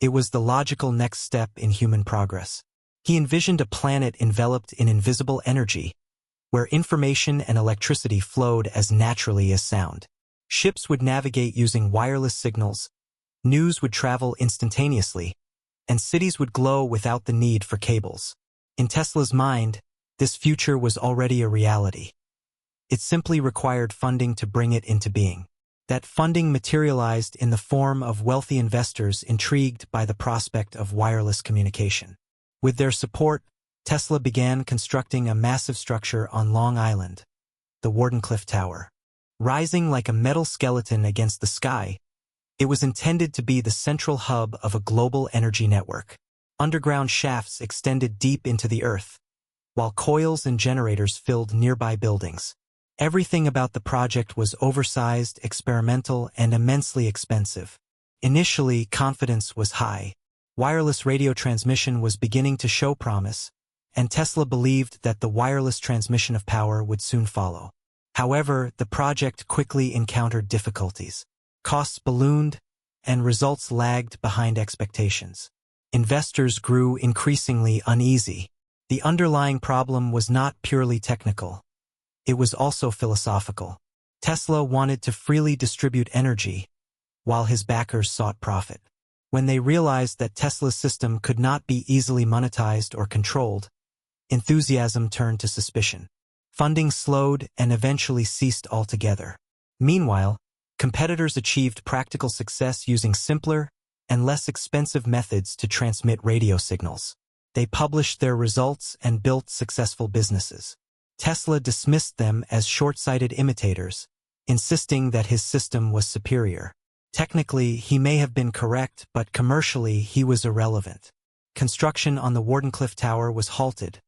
It was the logical next step in human progress. He envisioned a planet enveloped in invisible energy, where information and electricity flowed as naturally as sound. Ships would navigate using wireless signals, news would travel instantaneously, and cities would glow without the need for cables. In Tesla's mind, this future was already a reality. It simply required funding to bring it into being. That funding materialized in the form of wealthy investors intrigued by the prospect of wireless communication. With their support, Tesla began constructing a massive structure on Long Island, the Wardenclyffe Tower. Rising like a metal skeleton against the sky, it was intended to be the central hub of a global energy network. Underground shafts extended deep into the earth, while coils and generators filled nearby buildings. Everything about the project was oversized, experimental, and immensely expensive. Initially, confidence was high. Wireless radio transmission was beginning to show promise, and Tesla believed that the wireless transmission of power would soon follow. However, the project quickly encountered difficulties. Costs ballooned, and results lagged behind expectations. Investors grew increasingly uneasy. The underlying problem was not purely technical. It was also philosophical. Tesla wanted to freely distribute energy, while his backers sought profit. When they realized that Tesla's system could not be easily monetized or controlled, enthusiasm turned to suspicion. Funding slowed and eventually ceased altogether. Meanwhile, competitors achieved practical success using simpler and less expensive methods to transmit radio signals. They published their results and built successful businesses. Tesla dismissed them as short-sighted imitators, insisting that his system was superior. Technically, he may have been correct, but commercially, he was irrelevant. Construction on the Wardenclyffe Tower was halted,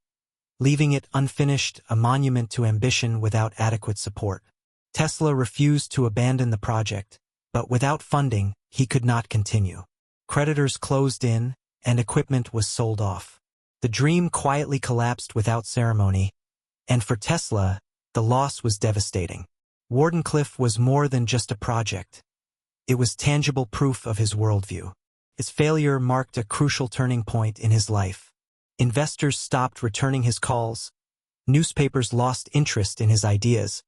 leaving it unfinished, a monument to ambition without adequate support. Tesla refused to abandon the project, but without funding, he could not continue. Creditors closed in, and equipment was sold off. The dream quietly collapsed without ceremony, and for Tesla, the loss was devastating. Wardenclyffe was more than just a project. It was tangible proof of his worldview. Its failure marked a crucial turning point in his life. Investors stopped returning his calls, newspapers lost interest in his ideas,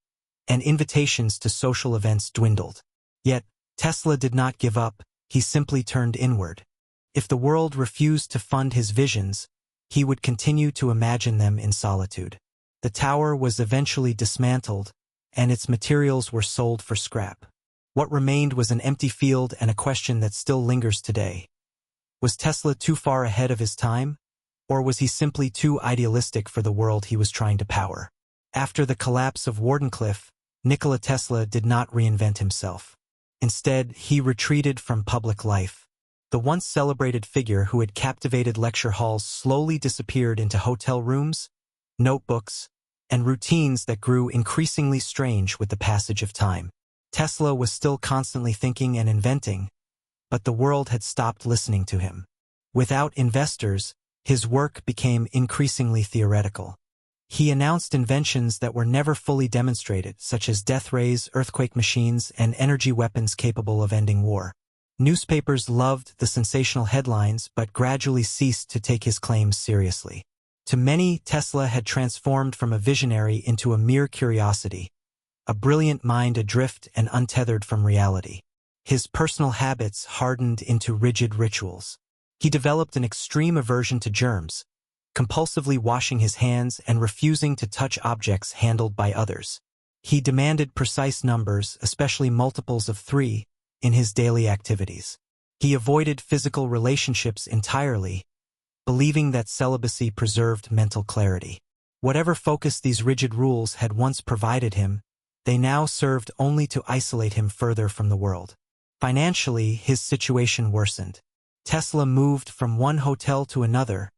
and invitations to social events dwindled. Yet, Tesla did not give up, he simply turned inward. If the world refused to fund his visions, he would continue to imagine them in solitude. The tower was eventually dismantled, and its materials were sold for scrap. What remained was an empty field and a question that still lingers today. Was Tesla too far ahead of his time? Or was he simply too idealistic for the world he was trying to power? After the collapse of Wardenclyffe, Nikola Tesla did not reinvent himself. Instead, he retreated from public life. The once celebrated figure who had captivated lecture halls slowly disappeared into hotel rooms, notebooks, and routines that grew increasingly strange with the passage of time. Tesla was still constantly thinking and inventing, but the world had stopped listening to him. Without investors, his work became increasingly theoretical. He announced inventions that were never fully demonstrated, such as death rays, earthquake machines, and energy weapons capable of ending war. Newspapers loved the sensational headlines but gradually ceased to take his claims seriously. To many, Tesla had transformed from a visionary into a mere curiosity, a brilliant mind adrift and untethered from reality. His personal habits hardened into rigid rituals. He developed an extreme aversion to germs, compulsively washing his hands and refusing to touch objects handled by others. He demanded precise numbers, especially multiples of 3, in his daily activities. He avoided physical relationships entirely, believing that celibacy preserved mental clarity. Whatever focus these rigid rules had once provided him, They now served only to isolate him further from the world. Financially, his situation worsened. Tesla moved from one hotel to another,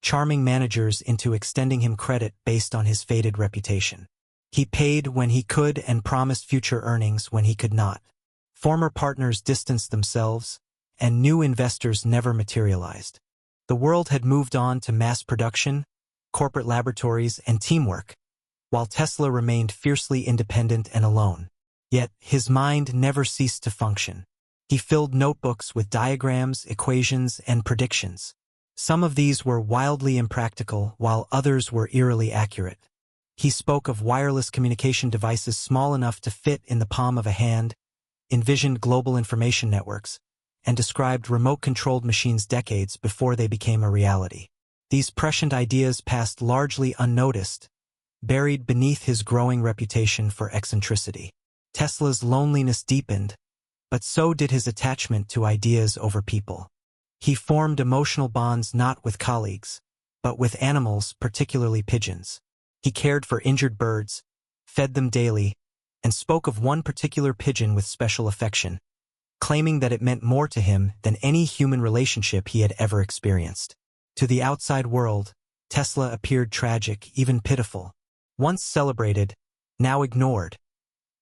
charming managers into extending him credit based on his faded reputation. He paid when he could and promised future earnings when he could not. Former partners distanced themselves, and new investors never materialized. The world had moved on to mass production, corporate laboratories, and teamwork, while Tesla remained fiercely independent and alone. Yet, his mind never ceased to function. He filled notebooks with diagrams, equations, and predictions. Some of these were wildly impractical, while others were eerily accurate. He spoke of wireless communication devices small enough to fit in the palm of a hand, envisioned global information networks, and described remote-controlled machines decades before they became a reality. These prescient ideas passed largely unnoticed, buried beneath his growing reputation for eccentricity. Tesla's loneliness deepened, but so did his attachment to ideas over people. He formed emotional bonds not with colleagues, but with animals, particularly pigeons. He cared for injured birds, fed them daily, and spoke of one particular pigeon with special affection, claiming that it meant more to him than any human relationship he had ever experienced. To the outside world, Tesla appeared tragic, even pitiful. Once celebrated, now ignored.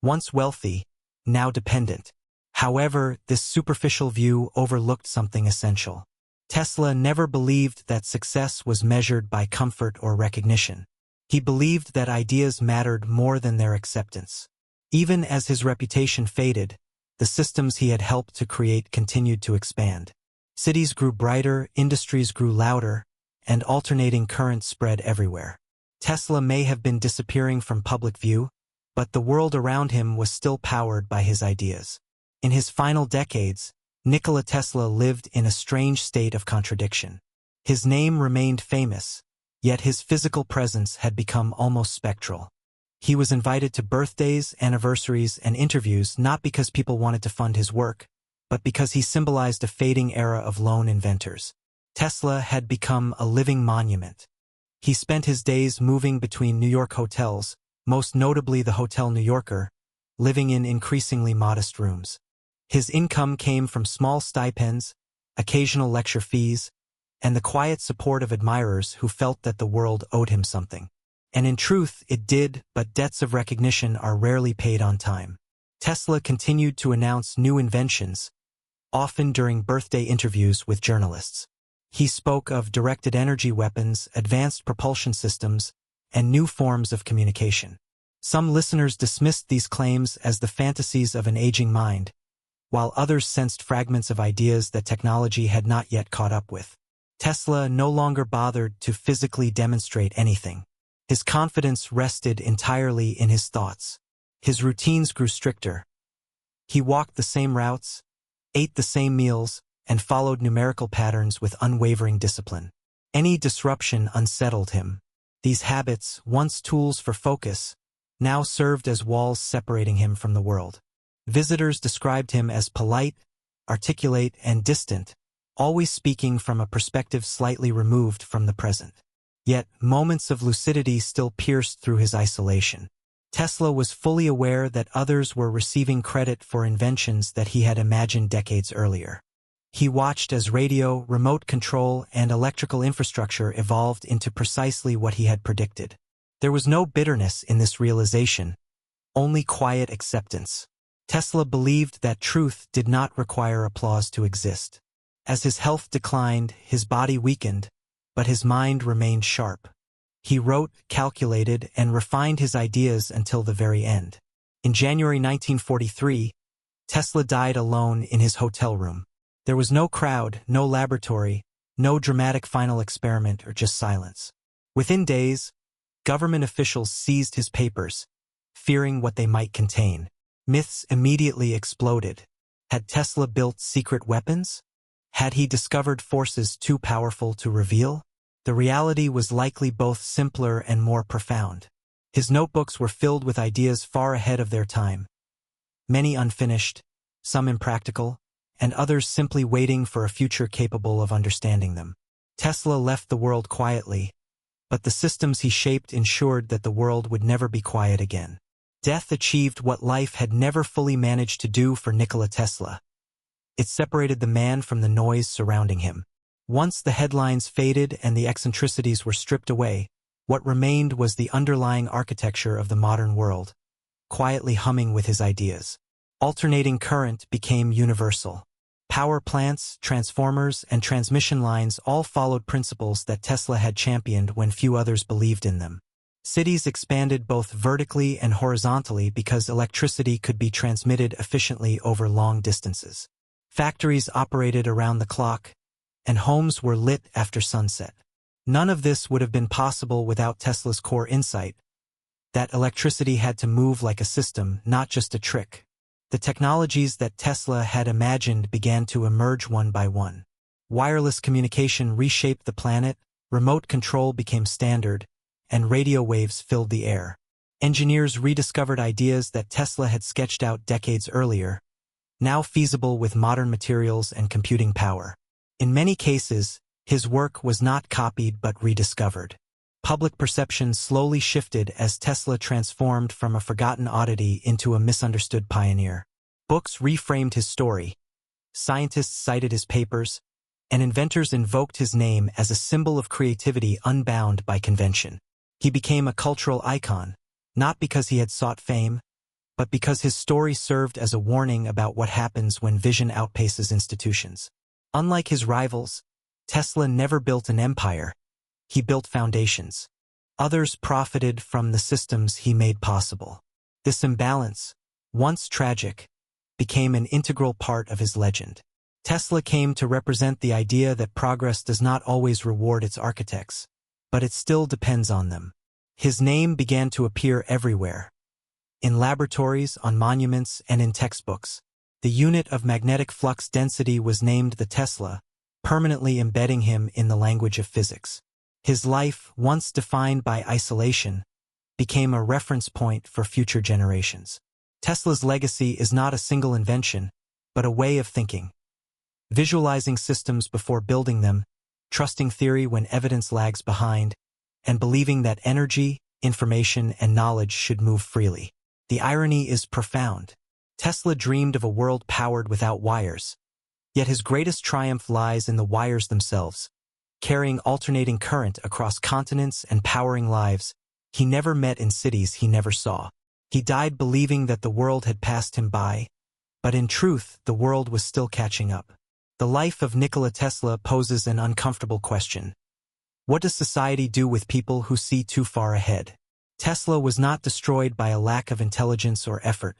Once wealthy, now dependent. However, this superficial view overlooked something essential. Tesla never believed that success was measured by comfort or recognition. He believed that ideas mattered more than their acceptance. Even as his reputation faded, the systems he had helped to create continued to expand. Cities grew brighter, industries grew louder, and alternating currents spread everywhere. Tesla may have been disappearing from public view, but the world around him was still powered by his ideas. In his final decades, Nikola Tesla lived in a strange state of contradiction. His name remained famous, yet his physical presence had become almost spectral. He was invited to birthdays, anniversaries, and interviews not because people wanted to fund his work, but because he symbolized a fading era of lone inventors. Tesla had become a living monument. He spent his days moving between New York hotels, most notably the Hotel New Yorker, living in increasingly modest rooms. His income came from small stipends, occasional lecture fees, and the quiet support of admirers who felt that the world owed him something. And in truth, it did, but debts of recognition are rarely paid on time. Tesla continued to announce new inventions, often during birthday interviews with journalists. He spoke of directed energy weapons, advanced propulsion systems, and new forms of communication. Some listeners dismissed these claims as the fantasies of an aging mind, while others sensed fragments of ideas that technology had not yet caught up with. Tesla no longer bothered to physically demonstrate anything. His confidence rested entirely in his thoughts. His routines grew stricter. He walked the same routes, ate the same meals, and followed numerical patterns with unwavering discipline. Any disruption unsettled him. These habits, once tools for focus, now served as walls separating him from the world. Visitors described him as polite, articulate, and distant, always speaking from a perspective slightly removed from the present. Yet, moments of lucidity still pierced through his isolation. Tesla was fully aware that others were receiving credit for inventions that he had imagined decades earlier. He watched as radio, remote control, and electrical infrastructure evolved into precisely what he had predicted. There was no bitterness in this realization, only quiet acceptance. Tesla believed that truth did not require applause to exist. As his health declined, his body weakened, but his mind remained sharp. He wrote, calculated, and refined his ideas until the very end. In January 1943, Tesla died alone in his hotel room. There was no crowd, no laboratory, no dramatic final experiment, or just silence. Within days, government officials seized his papers, fearing what they might contain. Myths immediately exploded. Had Tesla built secret weapons? Had he discovered forces too powerful to reveal? The reality was likely both simpler and more profound. His notebooks were filled with ideas far ahead of their time, many unfinished, some impractical, and others simply waiting for a future capable of understanding them. Tesla left the world quietly, but the systems he shaped ensured that the world would never be quiet again. Death achieved what life had never fully managed to do for Nikola Tesla. It separated the man from the noise surrounding him. Once the headlines faded and the eccentricities were stripped away, what remained was the underlying architecture of the modern world, quietly humming with his ideas. Alternating current became universal. Power plants, transformers, and transmission lines all followed principles that Tesla had championed when few others believed in them. Cities expanded both vertically and horizontally because electricity could be transmitted efficiently over long distances. Factories operated around the clock, and homes were lit after sunset. None of this would have been possible without Tesla's core insight, that electricity had to move like a system, not just a trick. The technologies that Tesla had imagined began to emerge one by one. Wireless communication reshaped the planet, remote control became standard, and radio waves filled the air. Engineers rediscovered ideas that Tesla had sketched out decades earlier, now feasible with modern materials and computing power. In many cases, his work was not copied but rediscovered. Public perception slowly shifted as Tesla transformed from a forgotten oddity into a misunderstood pioneer. Books reframed his story, scientists cited his papers, and inventors invoked his name as a symbol of creativity unbound by convention. He became a cultural icon, not because he had sought fame, but because his story served as a warning about what happens when vision outpaces institutions. Unlike his rivals, Tesla never built an empire. He built foundations. Others profited from the systems he made possible. This imbalance, once tragic, became an integral part of his legend. Tesla came to represent the idea that progress does not always reward its architects, but it still depends on them. His name began to appear everywhere. In laboratories, on monuments, and in textbooks. The unit of magnetic flux density was named the Tesla, permanently embedding him in the language of physics. His life, once defined by isolation, became a reference point for future generations. Tesla's legacy is not a single invention, but a way of thinking. Visualizing systems before building them, trusting theory when evidence lags behind, and believing that energy, information, and knowledge should move freely. The irony is profound. Tesla dreamed of a world powered without wires, yet his greatest triumph lies in the wires themselves. Carrying alternating current across continents and powering lives he never met in cities he never saw. He died believing that the world had passed him by, but in truth, the world was still catching up. The life of Nikola Tesla poses an uncomfortable question. What does society do with people who see too far ahead? Tesla was not destroyed by a lack of intelligence or effort.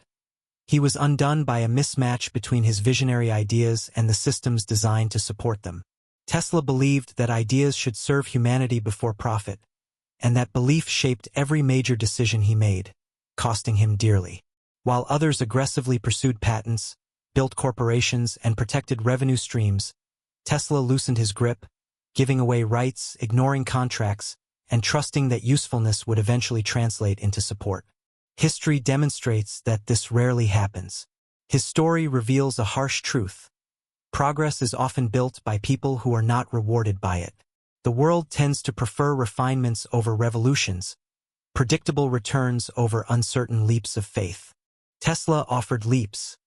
He was undone by a mismatch between his visionary ideas and the systems designed to support them. Tesla believed that ideas should serve humanity before profit, and that belief shaped every major decision he made, costing him dearly. While others aggressively pursued patents, built corporations, and protected revenue streams, Tesla loosened his grip, giving away rights, ignoring contracts, and trusting that usefulness would eventually translate into support. History demonstrates that this rarely happens. His story reveals a harsh truth. Progress is often built by people who are not rewarded by it. The world tends to prefer refinements over revolutions, predictable returns over uncertain leaps of faith. Tesla offered leaps.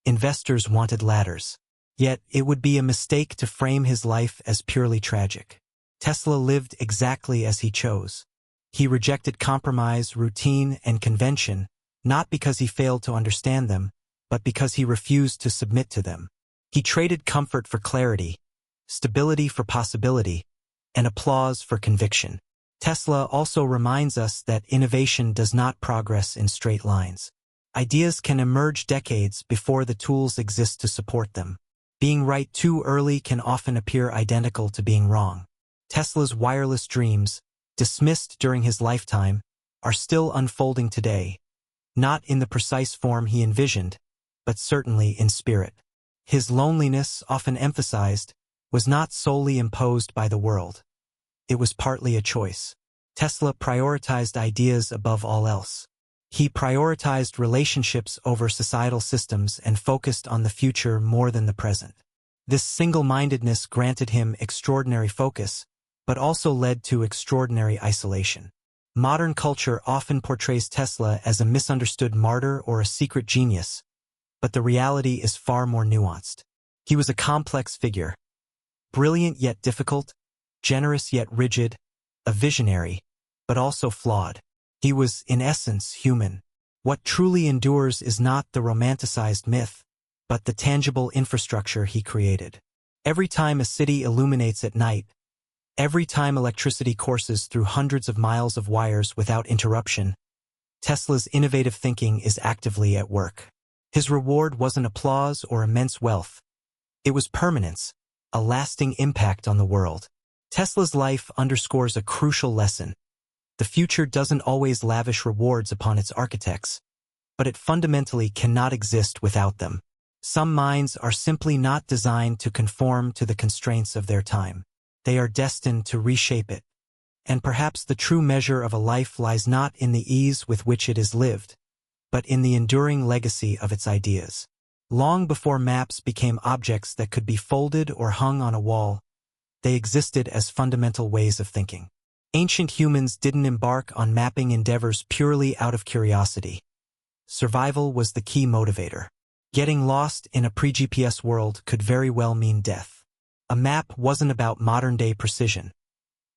Investors wanted ladders. Yet it would be a mistake to frame his life as purely tragic. Tesla lived exactly as he chose. He rejected compromise, routine, and convention, not because he failed to understand them, but because he refused to submit to them. He traded comfort for clarity, stability for possibility, and applause for conviction. Tesla also reminds us that innovation does not progress in straight lines. Ideas can emerge decades before the tools exist to support them. Being right too early can often appear identical to being wrong. Tesla's wireless dreams, dismissed during his lifetime, are still unfolding today, not in the precise form he envisioned, but certainly in spirit. His loneliness, often emphasized, was not solely imposed by the world. It was partly a choice. Tesla prioritized ideas above all else. He prioritized relationships over societal systems and focused on the future more than the present. This single-mindedness granted him extraordinary focus, but also led to extraordinary isolation. Modern culture often portrays Tesla as a misunderstood martyr or a secret genius, but the reality is far more nuanced. He was a complex figure, brilliant yet difficult, generous yet rigid, a visionary, but also flawed. He was, in essence, human. What truly endures is not the romanticized myth, but the tangible infrastructure he created. Every time a city illuminates at night, every time electricity courses through hundreds of miles of wires without interruption, Tesla's innovative thinking is actively at work. His reward wasn't applause or immense wealth. It was permanence, a lasting impact on the world. Tesla's life underscores a crucial lesson. The future doesn't always lavish rewards upon its architects, but it fundamentally cannot exist without them. Some minds are simply not designed to conform to the constraints of their time. They are destined to reshape it. And perhaps the true measure of a life lies not in the ease with which it is lived, but in the enduring legacy of its ideas. Long before maps became objects that could be folded or hung on a wall, they existed as fundamental ways of thinking. Ancient humans didn't embark on mapping endeavors purely out of curiosity. Survival was the key motivator. Getting lost in a pre-GPS world could very well mean death. A map wasn't about modern-day precision.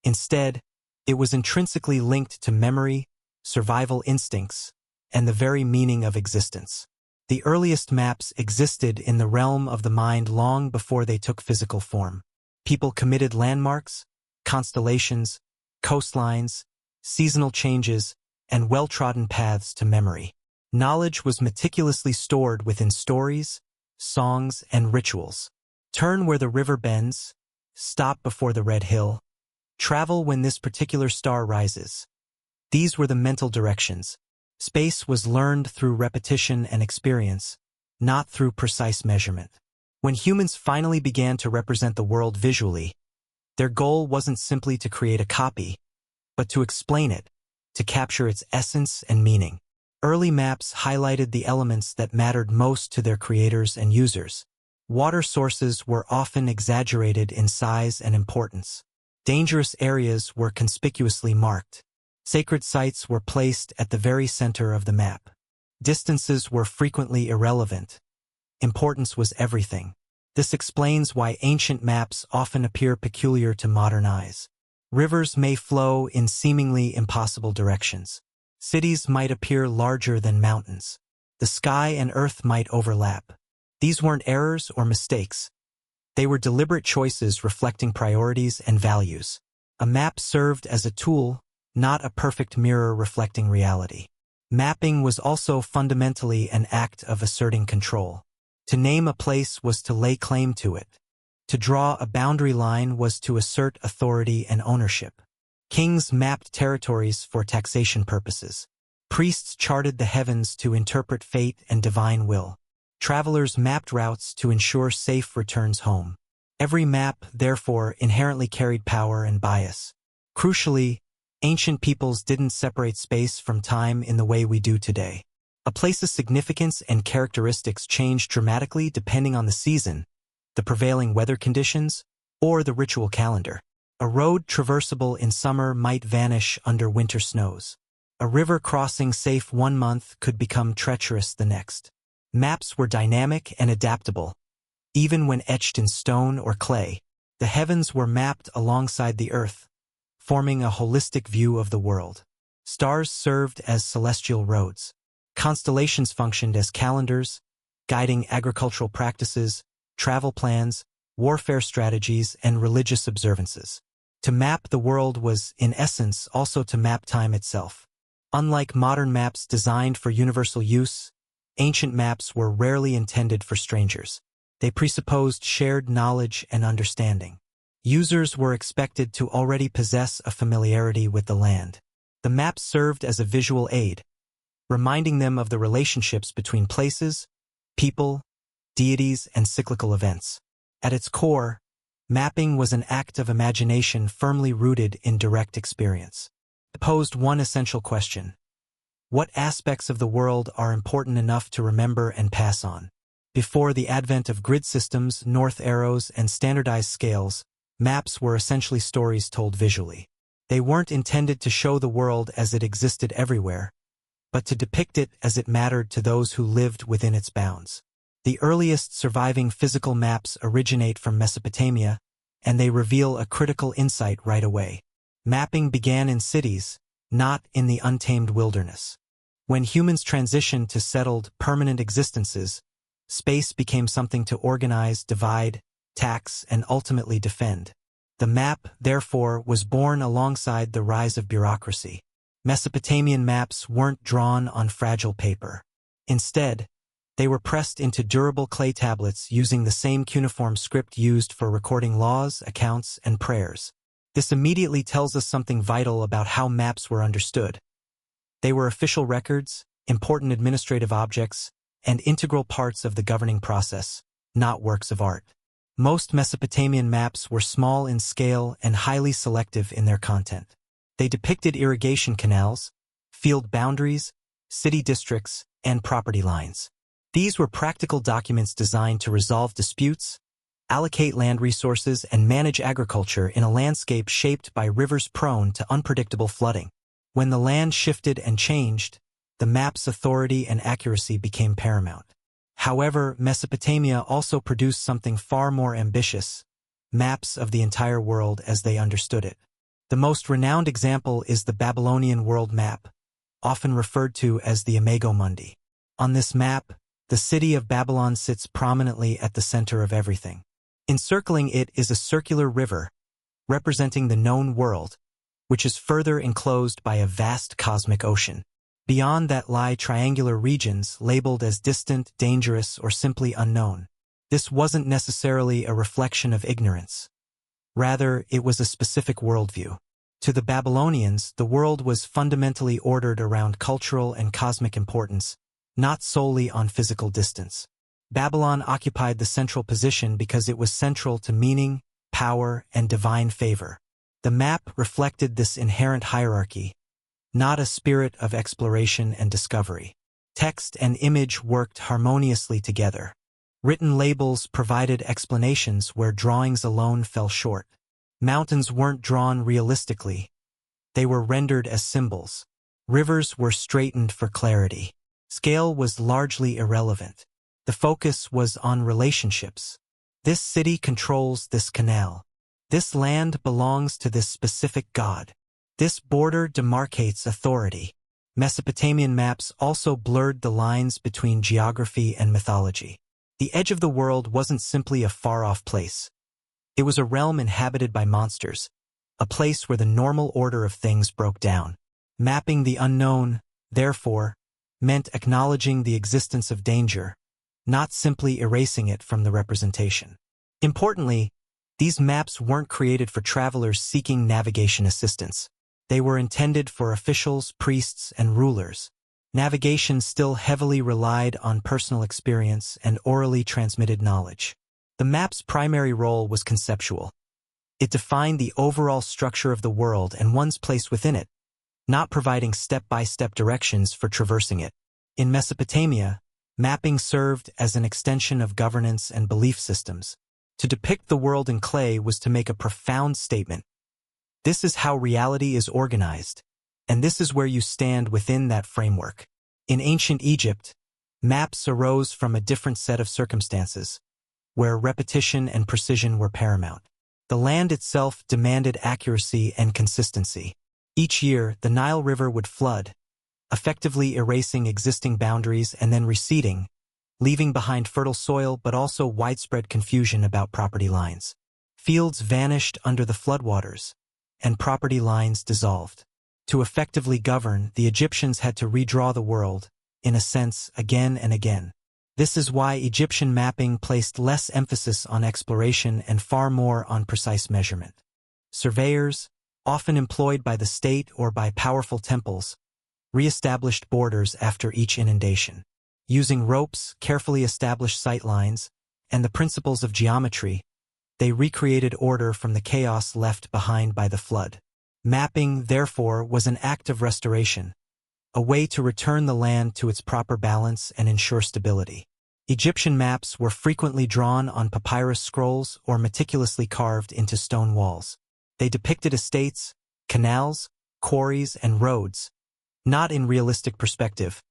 Instead, it was intrinsically linked to memory, survival instincts, and the very meaning of existence. The earliest maps existed in the realm of the mind long before they took physical form. People committed landmarks, constellations, coastlines, seasonal changes, and well-trodden paths to memory. Knowledge was meticulously stored within stories, songs, and rituals. Turn where the river bends, stop before the red hill, travel when this particular star rises. These were the mental directions. Space was learned through repetition and experience, not through precise measurement. When humans finally began to represent the world visually, their goal wasn't simply to create a copy, but to explain it, to capture its essence and meaning. Early maps highlighted the elements that mattered most to their creators and users. Water sources were often exaggerated in size and importance. Dangerous areas were conspicuously marked. Sacred sites were placed at the very center of the map. Distances were frequently irrelevant. Importance was everything. This explains why ancient maps often appear peculiar to modern eyes. Rivers may flow in seemingly impossible directions. Cities might appear larger than mountains. The sky and earth might overlap. These weren't errors or mistakes. They were deliberate choices reflecting priorities and values. A map served as a tool, not a perfect mirror reflecting reality. Mapping was also fundamentally an act of asserting control. To name a place was to lay claim to it. To draw a boundary line was to assert authority and ownership. Kings mapped territories for taxation purposes. Priests charted the heavens to interpret fate and divine will. Travelers mapped routes to ensure safe returns home. Every map, therefore, inherently carried power and bias. Crucially, ancient peoples didn't separate space from time in the way we do today. A place's significance and characteristics changed dramatically depending on the season, the prevailing weather conditions, or the ritual calendar. A road traversable in summer might vanish under winter snows. A river crossing safe one month could become treacherous the next. Maps were dynamic and adaptable. Even when etched in stone or clay, the heavens were mapped alongside the earth, forming a holistic view of the world. Stars served as celestial roads. Constellations functioned as calendars, guiding agricultural practices, travel plans, warfare strategies, and religious observances. To map the world was, in essence, also to map time itself. Unlike modern maps designed for universal use, ancient maps were rarely intended for strangers. They presupposed shared knowledge and understanding. Users were expected to already possess a familiarity with the land. The map served as a visual aid, reminding them of the relationships between places, people, deities, and cyclical events. At its core, mapping was an act of imagination firmly rooted in direct experience. It posed one essential question: what aspects of the world are important enough to remember and pass on? Before the advent of grid systems, north arrows, and standardized scales, maps were essentially stories told visually. They weren't intended to show the world as it existed everywhere, but to depict it as it mattered to those who lived within its bounds. The earliest surviving physical maps originate from Mesopotamia, and they reveal a critical insight right away. Mapping began in cities, not in the untamed wilderness. When humans transitioned to settled, permanent existences, space became something to organize, divide, tax, and ultimately defend. The map, therefore, was born alongside the rise of bureaucracy. Mesopotamian maps weren't drawn on fragile paper. Instead, they were pressed into durable clay tablets using the same cuneiform script used for recording laws, accounts, and prayers. This immediately tells us something vital about how maps were understood. They were official records, important administrative objects, and integral parts of the governing process, not works of art. Most Mesopotamian maps were small in scale and highly selective in their content. They depicted irrigation canals, field boundaries, city districts, and property lines. These were practical documents designed to resolve disputes, allocate land resources, and manage agriculture in a landscape shaped by rivers prone to unpredictable flooding. When the land shifted and changed, the map's authority and accuracy became paramount. However, Mesopotamia also produced something far more ambitious: maps of the entire world as they understood it. The most renowned example is the Babylonian world map, often referred to as the Imago Mundi. On this map, the city of Babylon sits prominently at the center of everything. Encircling it is a circular river, representing the known world, which is further enclosed by a vast cosmic ocean. Beyond that lie triangular regions labeled as distant, dangerous, or simply unknown. This wasn't necessarily a reflection of ignorance. Rather, it was a specific worldview. To the Babylonians, the world was fundamentally ordered around cultural and cosmic importance, not solely on physical distance. Babylon occupied the central position because it was central to meaning, power, and divine favor. The map reflected this inherent hierarchy, not a spirit of exploration and discovery. Text and image worked harmoniously together. Written labels provided explanations where drawings alone fell short. Mountains weren't drawn realistically. They were rendered as symbols. Rivers were straightened for clarity. Scale was largely irrelevant. The focus was on relationships. This city controls this canal. This land belongs to this specific god. This border demarcates authority. Mesopotamian maps also blurred the lines between geography and mythology. The edge of the world wasn't simply a far-off place. It was a realm inhabited by monsters, a place where the normal order of things broke down. Mapping the unknown, therefore, meant acknowledging the existence of danger, not simply erasing it from the representation. Importantly, these maps weren't created for travelers seeking navigation assistance. They were intended for officials, priests, and rulers. Navigation still heavily relied on personal experience and orally transmitted knowledge. The map's primary role was conceptual. It defined the overall structure of the world and one's place within it, not providing step-by-step directions for traversing it. In Mesopotamia, mapping served as an extension of governance and belief systems. To depict the world in clay was to make a profound statement. This is how reality is organized, and this is where you stand within that framework. In ancient Egypt, maps arose from a different set of circumstances, where repetition and precision were paramount. The land itself demanded accuracy and consistency. Each year, the Nile River would flood, effectively erasing existing boundaries and then receding, leaving behind fertile soil but also widespread confusion about property lines. Fields vanished under the floodwaters, and property lines dissolved. To effectively govern, the Egyptians had to redraw the world, in a sense, again and again. This is why Egyptian mapping placed less emphasis on exploration and far more on precise measurement. Surveyors, often employed by the state or by powerful temples, re-established borders after each inundation. Using ropes, carefully established sight lines, and the principles of geometry, they recreated order from the chaos left behind by the flood. Mapping, therefore, was an act of restoration, a way to return the land to its proper balance and ensure stability. Egyptian maps were frequently drawn on papyrus scrolls or meticulously carved into stone walls. They depicted estates, canals, quarries, and roads, not in realistic perspective,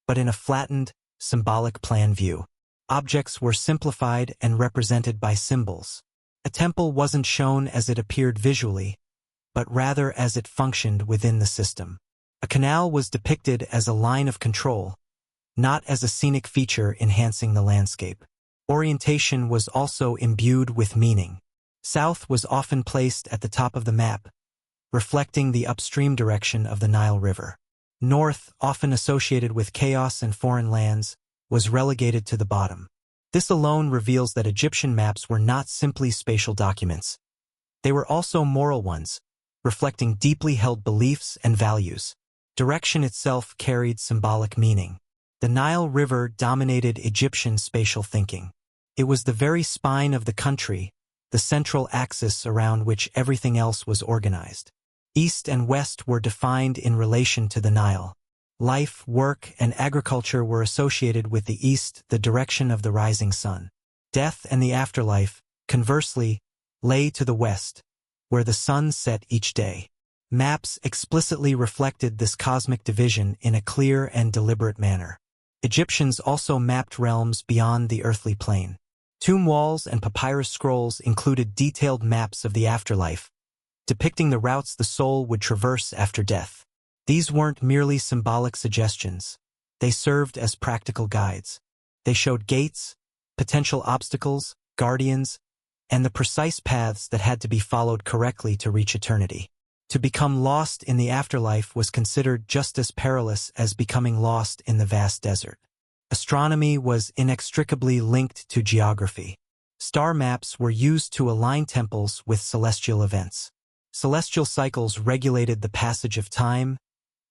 but in a flattened, symbolic plan view. Objects were simplified and represented by symbols. A temple wasn't shown as it appeared visually, but rather as it functioned within the system. A canal was depicted as a line of control, not as a scenic feature enhancing the landscape. Orientation was also imbued with meaning. South was often placed at the top of the map, reflecting the upstream direction of the Nile River. North, often associated with chaos and foreign lands, was relegated to the bottom. This alone reveals that Egyptian maps were not simply spatial documents. They were also moral ones, reflecting deeply held beliefs and values. Direction itself carried symbolic meaning. The Nile River dominated Egyptian spatial thinking. It was the very spine of the country, the central axis around which everything else was organized. East and West were defined in relation to the Nile. Life, work, and agriculture were associated with the east, the direction of the rising sun. Death and the afterlife, conversely, lay to the west, where the sun set each day. Maps explicitly reflected this cosmic division in a clear and deliberate manner. Egyptians also mapped realms beyond the earthly plane. Tomb walls and papyrus scrolls included detailed maps of the afterlife, depicting the routes the soul would traverse after death. These weren't merely symbolic suggestions. They served as practical guides. They showed gates, potential obstacles, guardians, and the precise paths that had to be followed correctly to reach eternity. To become lost in the afterlife was considered just as perilous as becoming lost in the vast desert. Astronomy was inextricably linked to geography. Star maps were used to align temples with celestial events. Celestial cycles regulated the passage of time,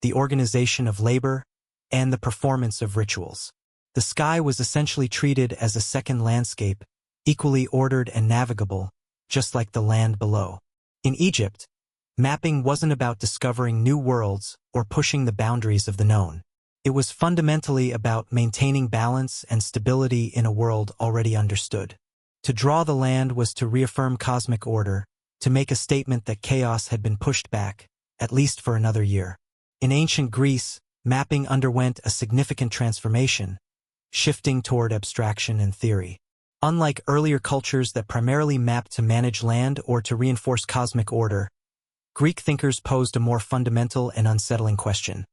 the organization of labor, and the performance of rituals. The sky was essentially treated as a second landscape, equally ordered and navigable, just like the land below. In Egypt, mapping wasn't about discovering new worlds or pushing the boundaries of the known. It was fundamentally about maintaining balance and stability in a world already understood. To draw the land was to reaffirm cosmic order, to make a statement that chaos had been pushed back, at least for another year. In ancient Greece, mapping underwent a significant transformation, shifting toward abstraction and theory. Unlike earlier cultures that primarily mapped to manage land or to reinforce cosmic order, Greek thinkers posed a more fundamental and unsettling question.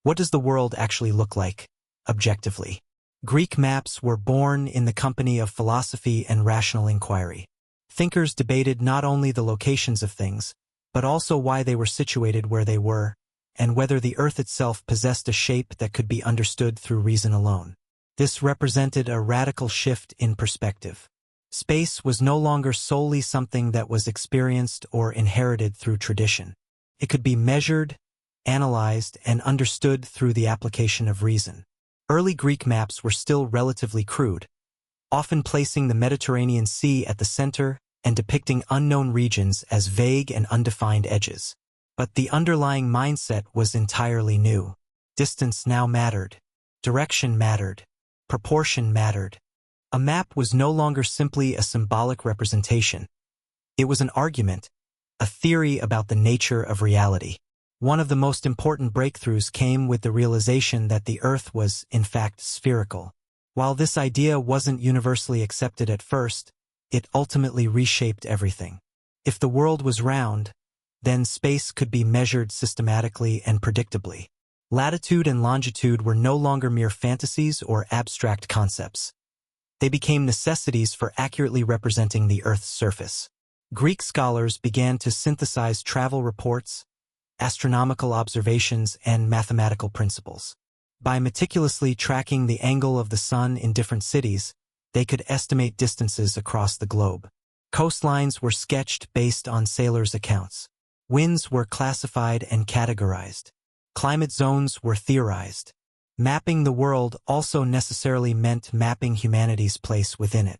What does the world actually look like, objectively? Greek maps were born in the company of philosophy and rational inquiry. Thinkers debated not only the locations of things, but also why they were situated where they were, and whether the earth itself possessed a shape that could be understood through reason alone. This represented a radical shift in perspective. Space was no longer solely something that was experienced or inherited through tradition. It could be measured, analyzed, and understood through the application of reason. Early Greek maps were still relatively crude, often placing the Mediterranean Sea at the center and depicting unknown regions as vague and undefined edges. But the underlying mindset was entirely new. Distance now mattered. Direction mattered. Proportion mattered. A map was no longer simply a symbolic representation. It was an argument, a theory about the nature of reality. One of the most important breakthroughs came with the realization that the Earth was, in fact, spherical. While this idea wasn't universally accepted at first, it ultimately reshaped everything. If the world was round, then space could be measured systematically and predictably. Latitude and longitude were no longer mere fantasies or abstract concepts. They became necessities for accurately representing the Earth's surface. Greek scholars began to synthesize travel reports, astronomical observations, and mathematical principles. By meticulously tracking the angle of the sun in different cities, they could estimate distances across the globe. Coastlines were sketched based on sailors' accounts. Winds were classified and categorized. Climate zones were theorized. Mapping the world also necessarily meant mapping humanity's place within it.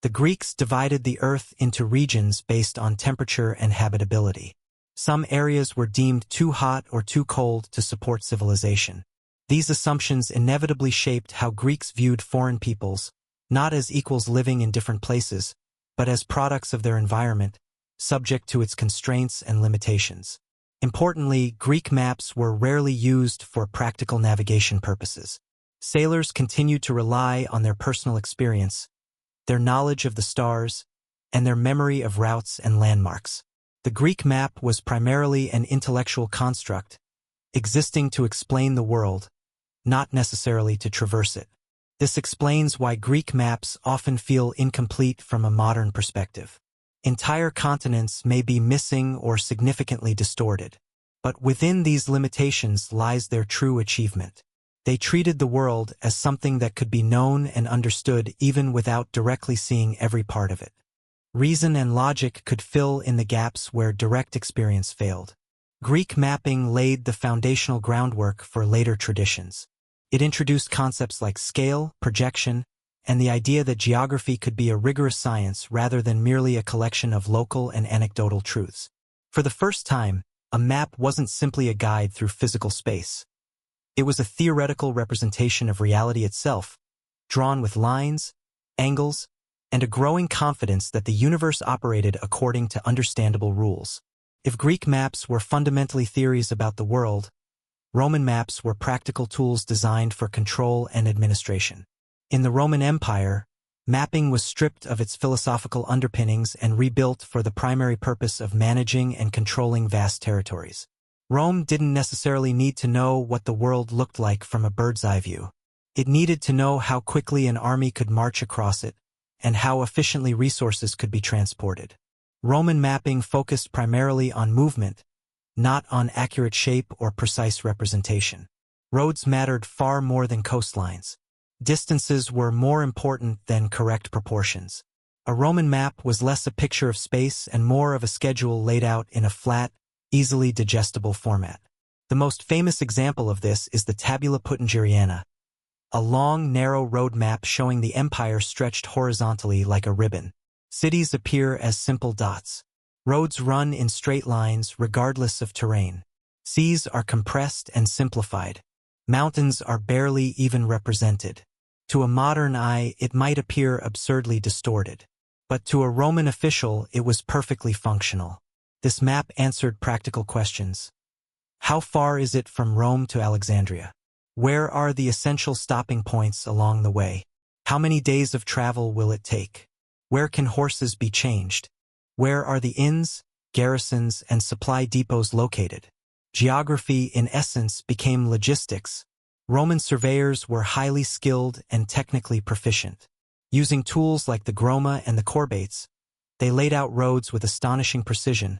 The Greeks divided the Earth into regions based on temperature and habitability. Some areas were deemed too hot or too cold to support civilization. These assumptions inevitably shaped how Greeks viewed foreign peoples, not as equals living in different places, but as products of their environment, subject to its constraints and limitations. Importantly, Greek maps were rarely used for practical navigation purposes. Sailors continued to rely on their personal experience, their knowledge of the stars, and their memory of routes and landmarks. The Greek map was primarily an intellectual construct, existing to explain the world, not necessarily to traverse it. This explains why Greek maps often feel incomplete from a modern perspective. Entire continents may be missing or significantly distorted. But within these limitations lies their true achievement. They treated the world as something that could be known and understood even without directly seeing every part of it. Reason and logic could fill in the gaps where direct experience failed. Greek mapping laid the foundational groundwork for later traditions. It introduced concepts like scale, projection, and the idea that geography could be a rigorous science rather than merely a collection of local and anecdotal truths. For the first time, a map wasn't simply a guide through physical space. It was a theoretical representation of reality itself, drawn with lines, angles, and a growing confidence that the universe operated according to understandable rules. If Greek maps were fundamentally theories about the world, Roman maps were practical tools designed for control and administration. In the Roman Empire, mapping was stripped of its philosophical underpinnings and rebuilt for the primary purpose of managing and controlling vast territories. Rome didn't necessarily need to know what the world looked like from a bird's-eye view. It needed to know how quickly an army could march across it, and how efficiently resources could be transported. Roman mapping focused primarily on movement, not on accurate shape or precise representation. Roads mattered far more than coastlines. Distances were more important than correct proportions. A Roman map was less a picture of space and more of a schedule laid out in a flat, easily digestible format. The most famous example of this is the Tabula Peutingeriana, a long, narrow road map showing the empire stretched horizontally like a ribbon. Cities appear as simple dots. Roads run in straight lines regardless of terrain. Seas are compressed and simplified. Mountains are barely even represented. To a modern eye, it might appear absurdly distorted. But to a Roman official, it was perfectly functional. This map answered practical questions. How far is it from Rome to Alexandria? Where are the essential stopping points along the way? How many days of travel will it take? Where can horses be changed? Where are the inns, garrisons, and supply depots located? Geography, in essence, became logistics. Roman surveyors were highly skilled and technically proficient. Using tools like the groma and the corbates, they laid out roads with astonishing precision,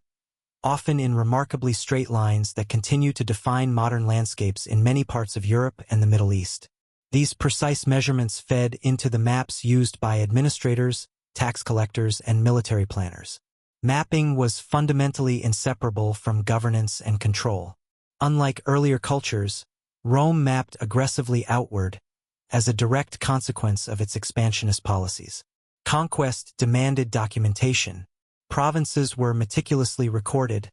often in remarkably straight lines that continue to define modern landscapes in many parts of Europe and the Middle East. These precise measurements fed into the maps used by administrators, tax collectors, and military planners. Mapping was fundamentally inseparable from governance and control. Unlike earlier cultures, Rome mapped aggressively outward as a direct consequence of its expansionist policies. Conquest demanded documentation. Provinces were meticulously recorded,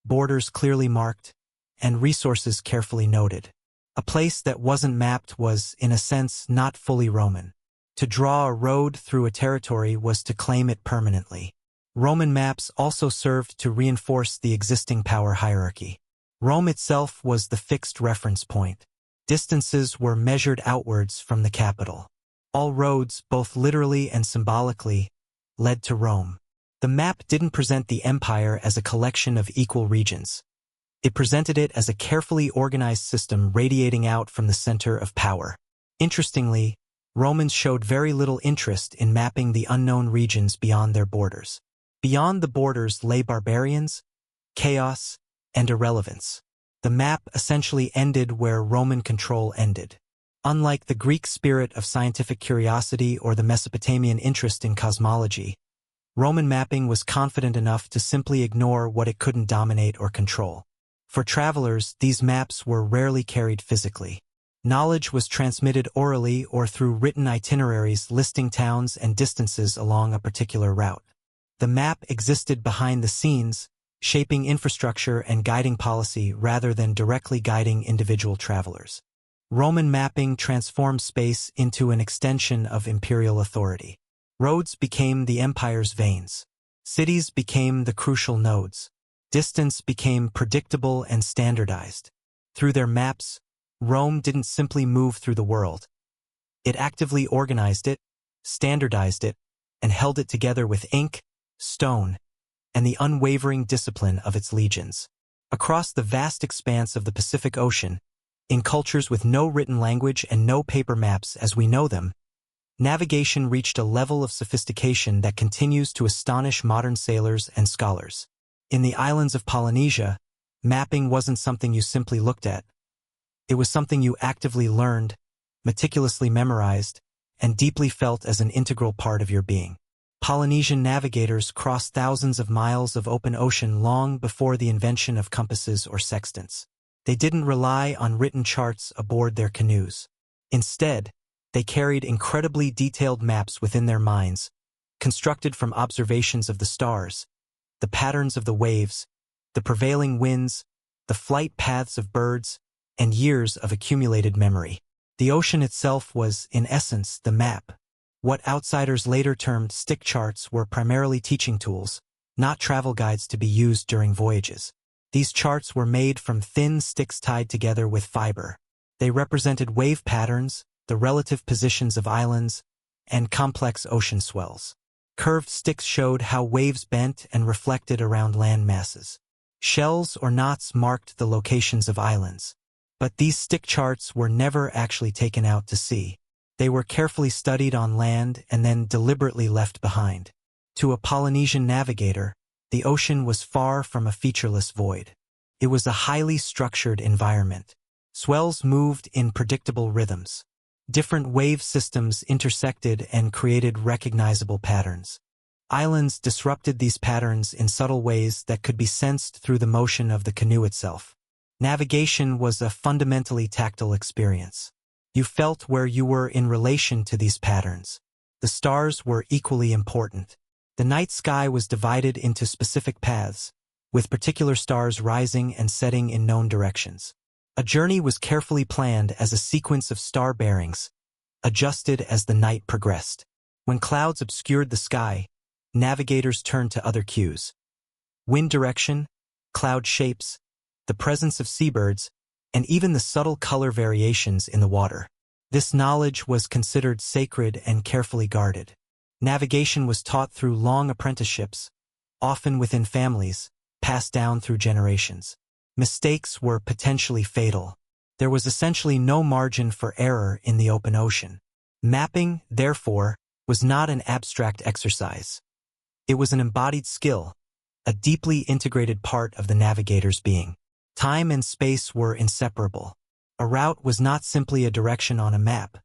borders clearly marked, and resources carefully noted. A place that wasn't mapped was, in a sense, not fully Roman. To draw a road through a territory was to claim it permanently. Roman maps also served to reinforce the existing power hierarchy. Rome itself was the fixed reference point. Distances were measured outwards from the capital. All roads, both literally and symbolically, led to Rome. The map didn't present the empire as a collection of equal regions. It presented it as a carefully organized system radiating out from the center of power. Interestingly, Romans showed very little interest in mapping the unknown regions beyond their borders. Beyond the borders lay barbarians, chaos, and irrelevance. The map essentially ended where Roman control ended. Unlike the Greek spirit of scientific curiosity or the Mesopotamian interest in cosmology, Roman mapping was confident enough to simply ignore what it couldn't dominate or control. For travelers, these maps were rarely carried physically. Knowledge was transmitted orally or through written itineraries listing towns and distances along a particular route. The map existed behind the scenes, shaping infrastructure and guiding policy rather than directly guiding individual travelers. Roman mapping transformed space into an extension of imperial authority. Roads became the empire's veins. Cities became the crucial nodes. Distance became predictable and standardized. Through their maps, Rome didn't simply move through the world. It actively organized it, standardized it, and held it together with ink, stone, and the unwavering discipline of its legions. Across the vast expanse of the Pacific Ocean, in cultures with no written language and no paper maps as we know them, navigation reached a level of sophistication that continues to astonish modern sailors and scholars. In the islands of Polynesia, mapping wasn't something you simply looked at. It was something you actively learned, meticulously memorized, and deeply felt as an integral part of your being. Polynesian navigators crossed thousands of miles of open ocean long before the invention of compasses or sextants. They didn't rely on written charts aboard their canoes. Instead, they carried incredibly detailed maps within their minds, constructed from observations of the stars, the patterns of the waves, the prevailing winds, the flight paths of birds, and years of accumulated memory. The ocean itself was, in essence, the map. What outsiders later termed stick charts were primarily teaching tools, not travel guides to be used during voyages. These charts were made from thin sticks tied together with fiber. They represented wave patterns, the relative positions of islands, and complex ocean swells. Curved sticks showed how waves bent and reflected around land masses. Shells or knots marked the locations of islands. But these stick charts were never actually taken out to sea. They were carefully studied on land and then deliberately left behind. To a Polynesian navigator, the ocean was far from a featureless void. It was a highly structured environment. Swells moved in predictable rhythms. Different wave systems intersected and created recognizable patterns. Islands disrupted these patterns in subtle ways that could be sensed through the motion of the canoe itself. Navigation was a fundamentally tactile experience. You felt where you were in relation to these patterns. The stars were equally important. The night sky was divided into specific paths, with particular stars rising and setting in known directions. A journey was carefully planned as a sequence of star bearings, adjusted as the night progressed. When clouds obscured the sky, navigators turned to other cues. Wind direction, cloud shapes, the presence of seabirds, and even the subtle color variations in the water. This knowledge was considered sacred and carefully guarded. Navigation was taught through long apprenticeships, often within families, passed down through generations. Mistakes were potentially fatal. There was essentially no margin for error in the open ocean. Mapping, therefore, was not an abstract exercise. It was an embodied skill, a deeply integrated part of the navigator's being. Time and space were inseparable. A route was not simply a direction on a map.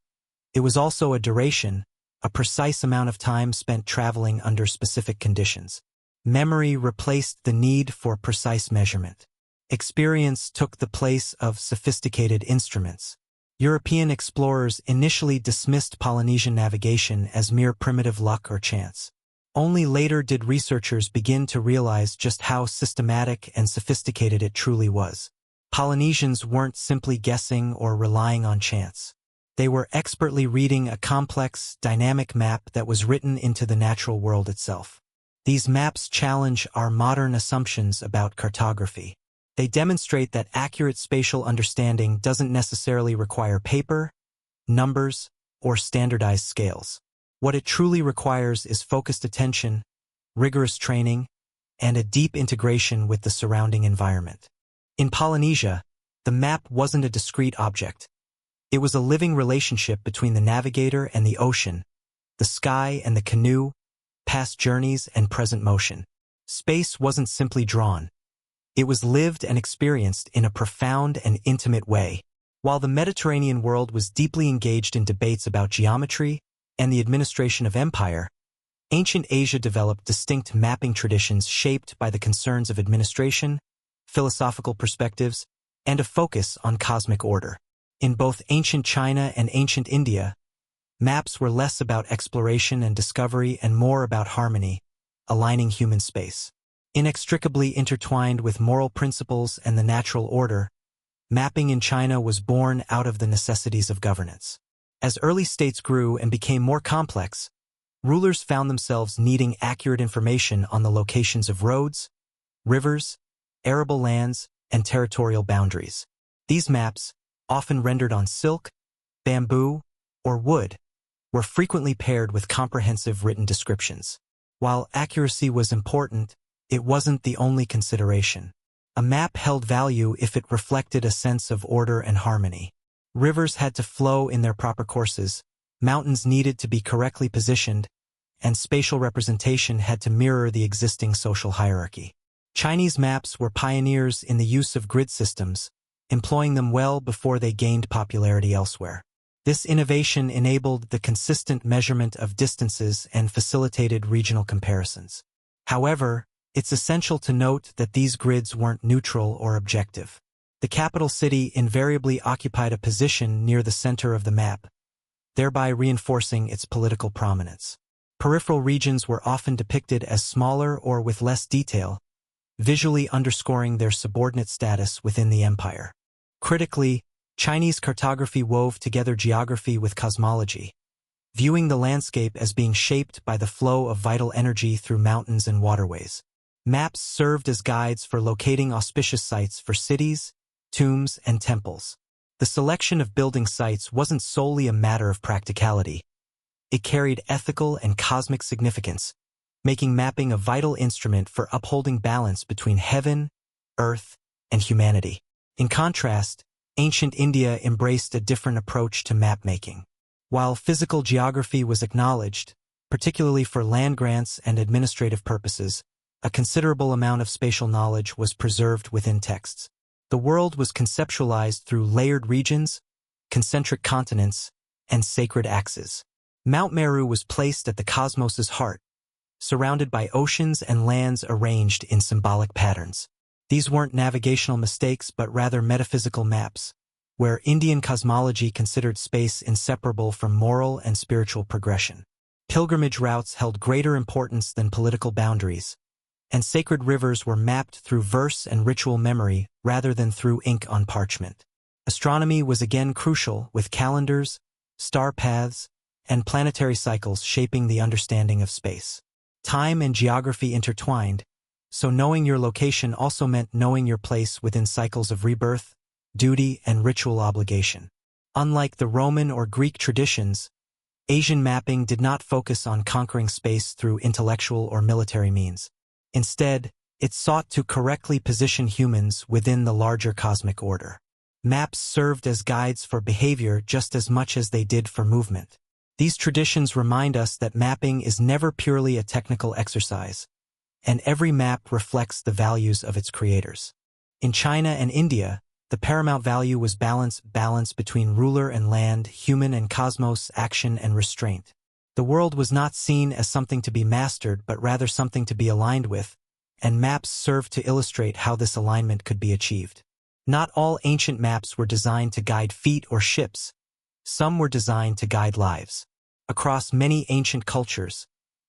It was also a duration, a precise amount of time spent traveling under specific conditions. Memory replaced the need for precise measurement. Experience took the place of sophisticated instruments. European explorers initially dismissed Polynesian navigation as mere primitive luck or chance. Only later did researchers begin to realize just how systematic and sophisticated it truly was. Polynesians weren't simply guessing or relying on chance. They were expertly reading a complex, dynamic map that was written into the natural world itself. These maps challenge our modern assumptions about cartography. They demonstrate that accurate spatial understanding doesn't necessarily require paper, numbers, or standardized scales. What it truly requires is focused attention, rigorous training, and a deep integration with the surrounding environment. In Polynesia, the map wasn't a discrete object. It was a living relationship between the navigator and the ocean, the sky and the canoe, past journeys and present motion. Space wasn't simply drawn. It was lived and experienced in a profound and intimate way. While the Mediterranean world was deeply engaged in debates about geometry and the administration of empire, ancient Asia developed distinct mapping traditions shaped by the concerns of administration, philosophical perspectives, and a focus on cosmic order. In both ancient China and ancient India, maps were less about exploration and discovery and more about harmony, aligning human space. Inextricably intertwined with moral principles and the natural order, mapping in China was born out of the necessities of governance. As early states grew and became more complex, rulers found themselves needing accurate information on the locations of roads, rivers, arable lands, and territorial boundaries. These maps, often rendered on silk, bamboo, or wood, were frequently paired with comprehensive written descriptions. While accuracy was important, it wasn't the only consideration. A map held value if it reflected a sense of order and harmony. Rivers had to flow in their proper courses, mountains needed to be correctly positioned, and spatial representation had to mirror the existing social hierarchy. Chinese maps were pioneers in the use of grid systems, employing them well before they gained popularity elsewhere. This innovation enabled the consistent measurement of distances and facilitated regional comparisons. However, it's essential to note that these grids weren't neutral or objective. The capital city invariably occupied a position near the center of the map, thereby reinforcing its political prominence. Peripheral regions were often depicted as smaller or with less detail, visually underscoring their subordinate status within the empire. Critically, Chinese cartography wove together geography with cosmology, viewing the landscape as being shaped by the flow of vital energy through mountains and waterways. Maps served as guides for locating auspicious sites for cities, tombs, and temples. The selection of building sites wasn't solely a matter of practicality. It carried ethical and cosmic significance, making mapping a vital instrument for upholding balance between heaven, earth, and humanity. In contrast, ancient India embraced a different approach to map-making. While physical geography was acknowledged, particularly for land grants and administrative purposes, a considerable amount of spatial knowledge was preserved within texts. The world was conceptualized through layered regions, concentric continents, and sacred axes. Mount Meru was placed at the cosmos's heart, surrounded by oceans and lands arranged in symbolic patterns. These weren't navigational mistakes but rather metaphysical maps, where Indian cosmology considered space inseparable from moral and spiritual progression. Pilgrimage routes held greater importance than political boundaries, and sacred rivers were mapped through verse and ritual memory rather than through ink on parchment. Astronomy was again crucial, with calendars, star paths, and planetary cycles shaping the understanding of space. Time and geography intertwined, so knowing your location also meant knowing your place within cycles of rebirth, duty, and ritual obligation. Unlike the Roman or Greek traditions, Asian mapping did not focus on conquering space through intellectual or military means. Instead, it sought to correctly position humans within the larger cosmic order. Maps served as guides for behavior just as much as they did for movement. These traditions remind us that mapping is never purely a technical exercise, and every map reflects the values of its creators. In China and India, the paramount value was balance between ruler and land, human and cosmos, action and restraint. The world was not seen as something to be mastered but rather something to be aligned with, and maps served to illustrate how this alignment could be achieved. Not all ancient maps were designed to guide feet or ships. Some were designed to guide lives. Across many ancient cultures,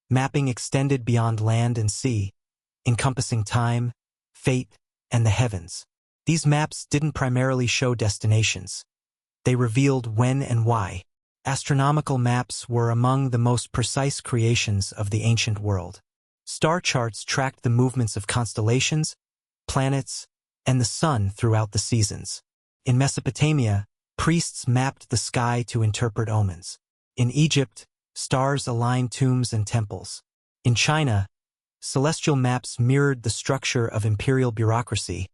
mapping extended beyond land and sea, encompassing time, fate, and the heavens. These maps didn't primarily show destinations. They revealed when and why. Astronomical maps were among the most precise creations of the ancient world. Star charts tracked the movements of constellations, planets, and the sun throughout the seasons. In Mesopotamia, priests mapped the sky to interpret omens. In Egypt, stars aligned tombs and temples. In China, celestial maps mirrored the structure of imperial bureaucracy,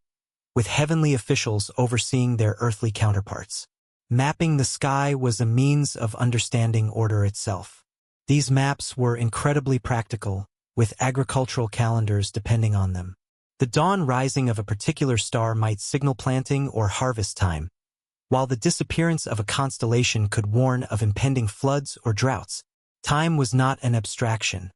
with heavenly officials overseeing their earthly counterparts. Mapping the sky was a means of understanding order itself. These maps were incredibly practical, with agricultural calendars depending on them. The dawn rising of a particular star might signal planting or harvest time, while the disappearance of a constellation could warn of impending floods or droughts. Time was not an abstraction.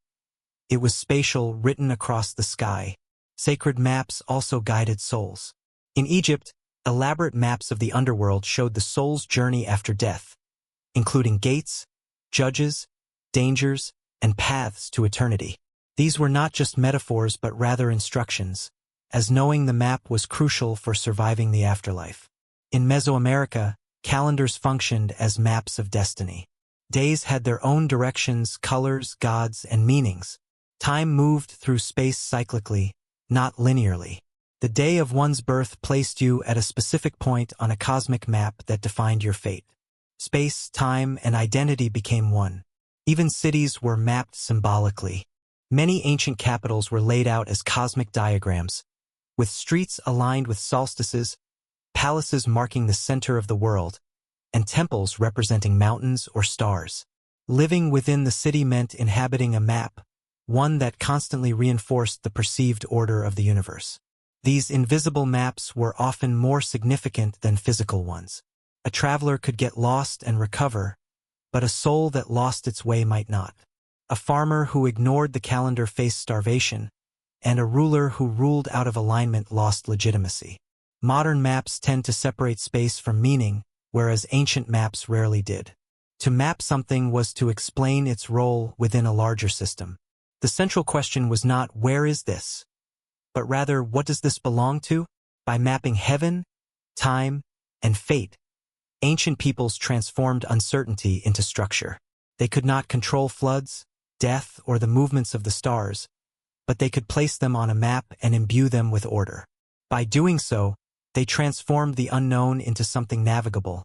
It was spatial, written across the sky. Sacred maps also guided souls. In Egypt, elaborate maps of the underworld showed the soul's journey after death, including gates, judges, dangers, and paths to eternity. These were not just metaphors but rather instructions, as knowing the map was crucial for surviving the afterlife. In Mesoamerica, calendars functioned as maps of destiny. Days had their own directions, colors, gods, and meanings. Time moved through space cyclically, not linearly. The day of one's birth placed you at a specific point on a cosmic map that defined your fate. Space, time, and identity became one. Even cities were mapped symbolically. Many ancient capitals were laid out as cosmic diagrams, with streets aligned with solstices, palaces marking the center of the world, and temples representing mountains or stars. Living within the city meant inhabiting a map, one that constantly reinforced the perceived order of the universe. These invisible maps were often more significant than physical ones. A traveler could get lost and recover, but a soul that lost its way might not. A farmer who ignored the calendar faced starvation, and a ruler who ruled out of alignment lost legitimacy. Modern maps tend to separate space from meaning, whereas ancient maps rarely did. To map something was to explain its role within a larger system. The central question was not, where is this? But rather, what does this belong to? By mapping heaven, time, and fate, ancient peoples transformed uncertainty into structure. They could not control floods, death, or the movements of the stars, but they could place them on a map and imbue them with order. By doing so, they transformed the unknown into something navigable,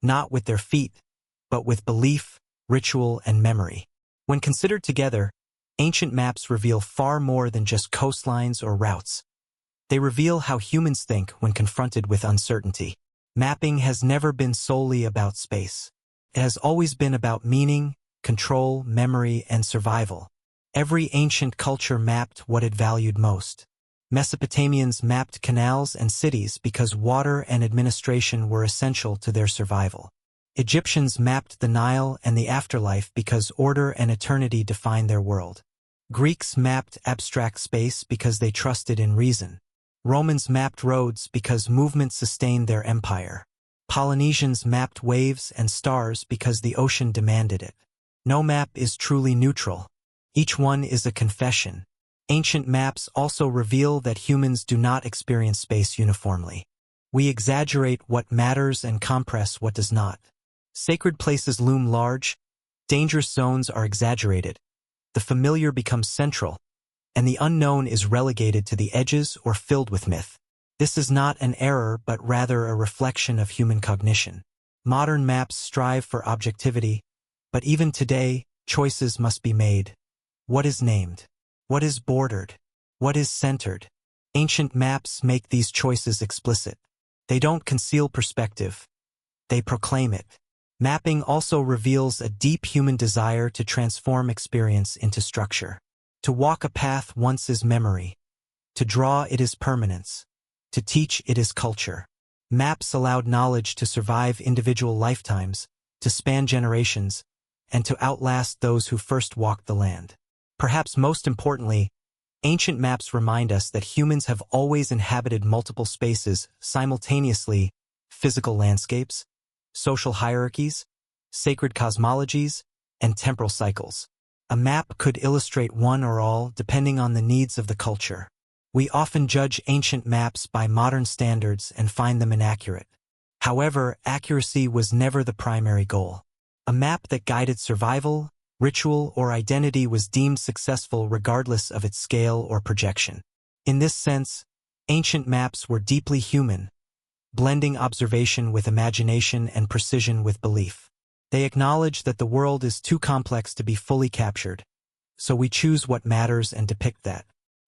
not with their feet, but with belief, ritual, and memory. When considered together, ancient maps reveal far more than just coastlines or routes. They reveal how humans think when confronted with uncertainty. Mapping has never been solely about space. It has always been about meaning, control, memory, and survival. Every ancient culture mapped what it valued most. Mesopotamians mapped canals and cities because water and administration were essential to their survival. Egyptians mapped the Nile and the afterlife because order and eternity defined their world. Greeks mapped abstract space because they trusted in reason. Romans mapped roads because movement sustained their empire. Polynesians mapped waves and stars because the ocean demanded it. No map is truly neutral. Each one is a confession. Ancient maps also reveal that humans do not experience space uniformly. We exaggerate what matters and compress what does not. Sacred places loom large, dangerous zones are exaggerated, the familiar becomes central, and the unknown is relegated to the edges or filled with myth. This is not an error but rather a reflection of human cognition. Modern maps strive for objectivity, but even today, choices must be made. What is named? What is bordered? What is centered? Ancient maps make these choices explicit. They don't conceal perspective. They proclaim it. Mapping also reveals a deep human desire to transform experience into structure. To walk a path once is memory. To draw it is permanence. To teach it is culture. Maps allowed knowledge to survive individual lifetimes, to span generations, and to outlast those who first walked the land. Perhaps most importantly, ancient maps remind us that humans have always inhabited multiple spaces simultaneously: physical landscapes, social hierarchies, sacred cosmologies, and temporal cycles. A map could illustrate one or all depending on the needs of the culture. We often judge ancient maps by modern standards and find them inaccurate. However, accuracy was never the primary goal. A map that guided survival, ritual, or identity was deemed successful regardless of its scale or projection. In this sense, ancient maps were deeply human, blending observation with imagination and precision with belief. They acknowledge that the world is too complex to be fully captured, so we choose what matters and depict that.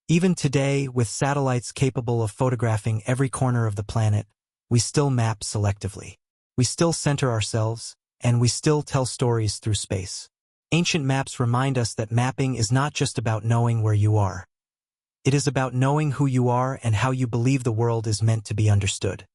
Even today, with satellites capable of photographing every corner of the planet, we still map selectively. We still center ourselves, and we still tell stories through space. Ancient maps remind us that mapping is not just about knowing where you are. It is about knowing who you are and how you believe the world is meant to be understood.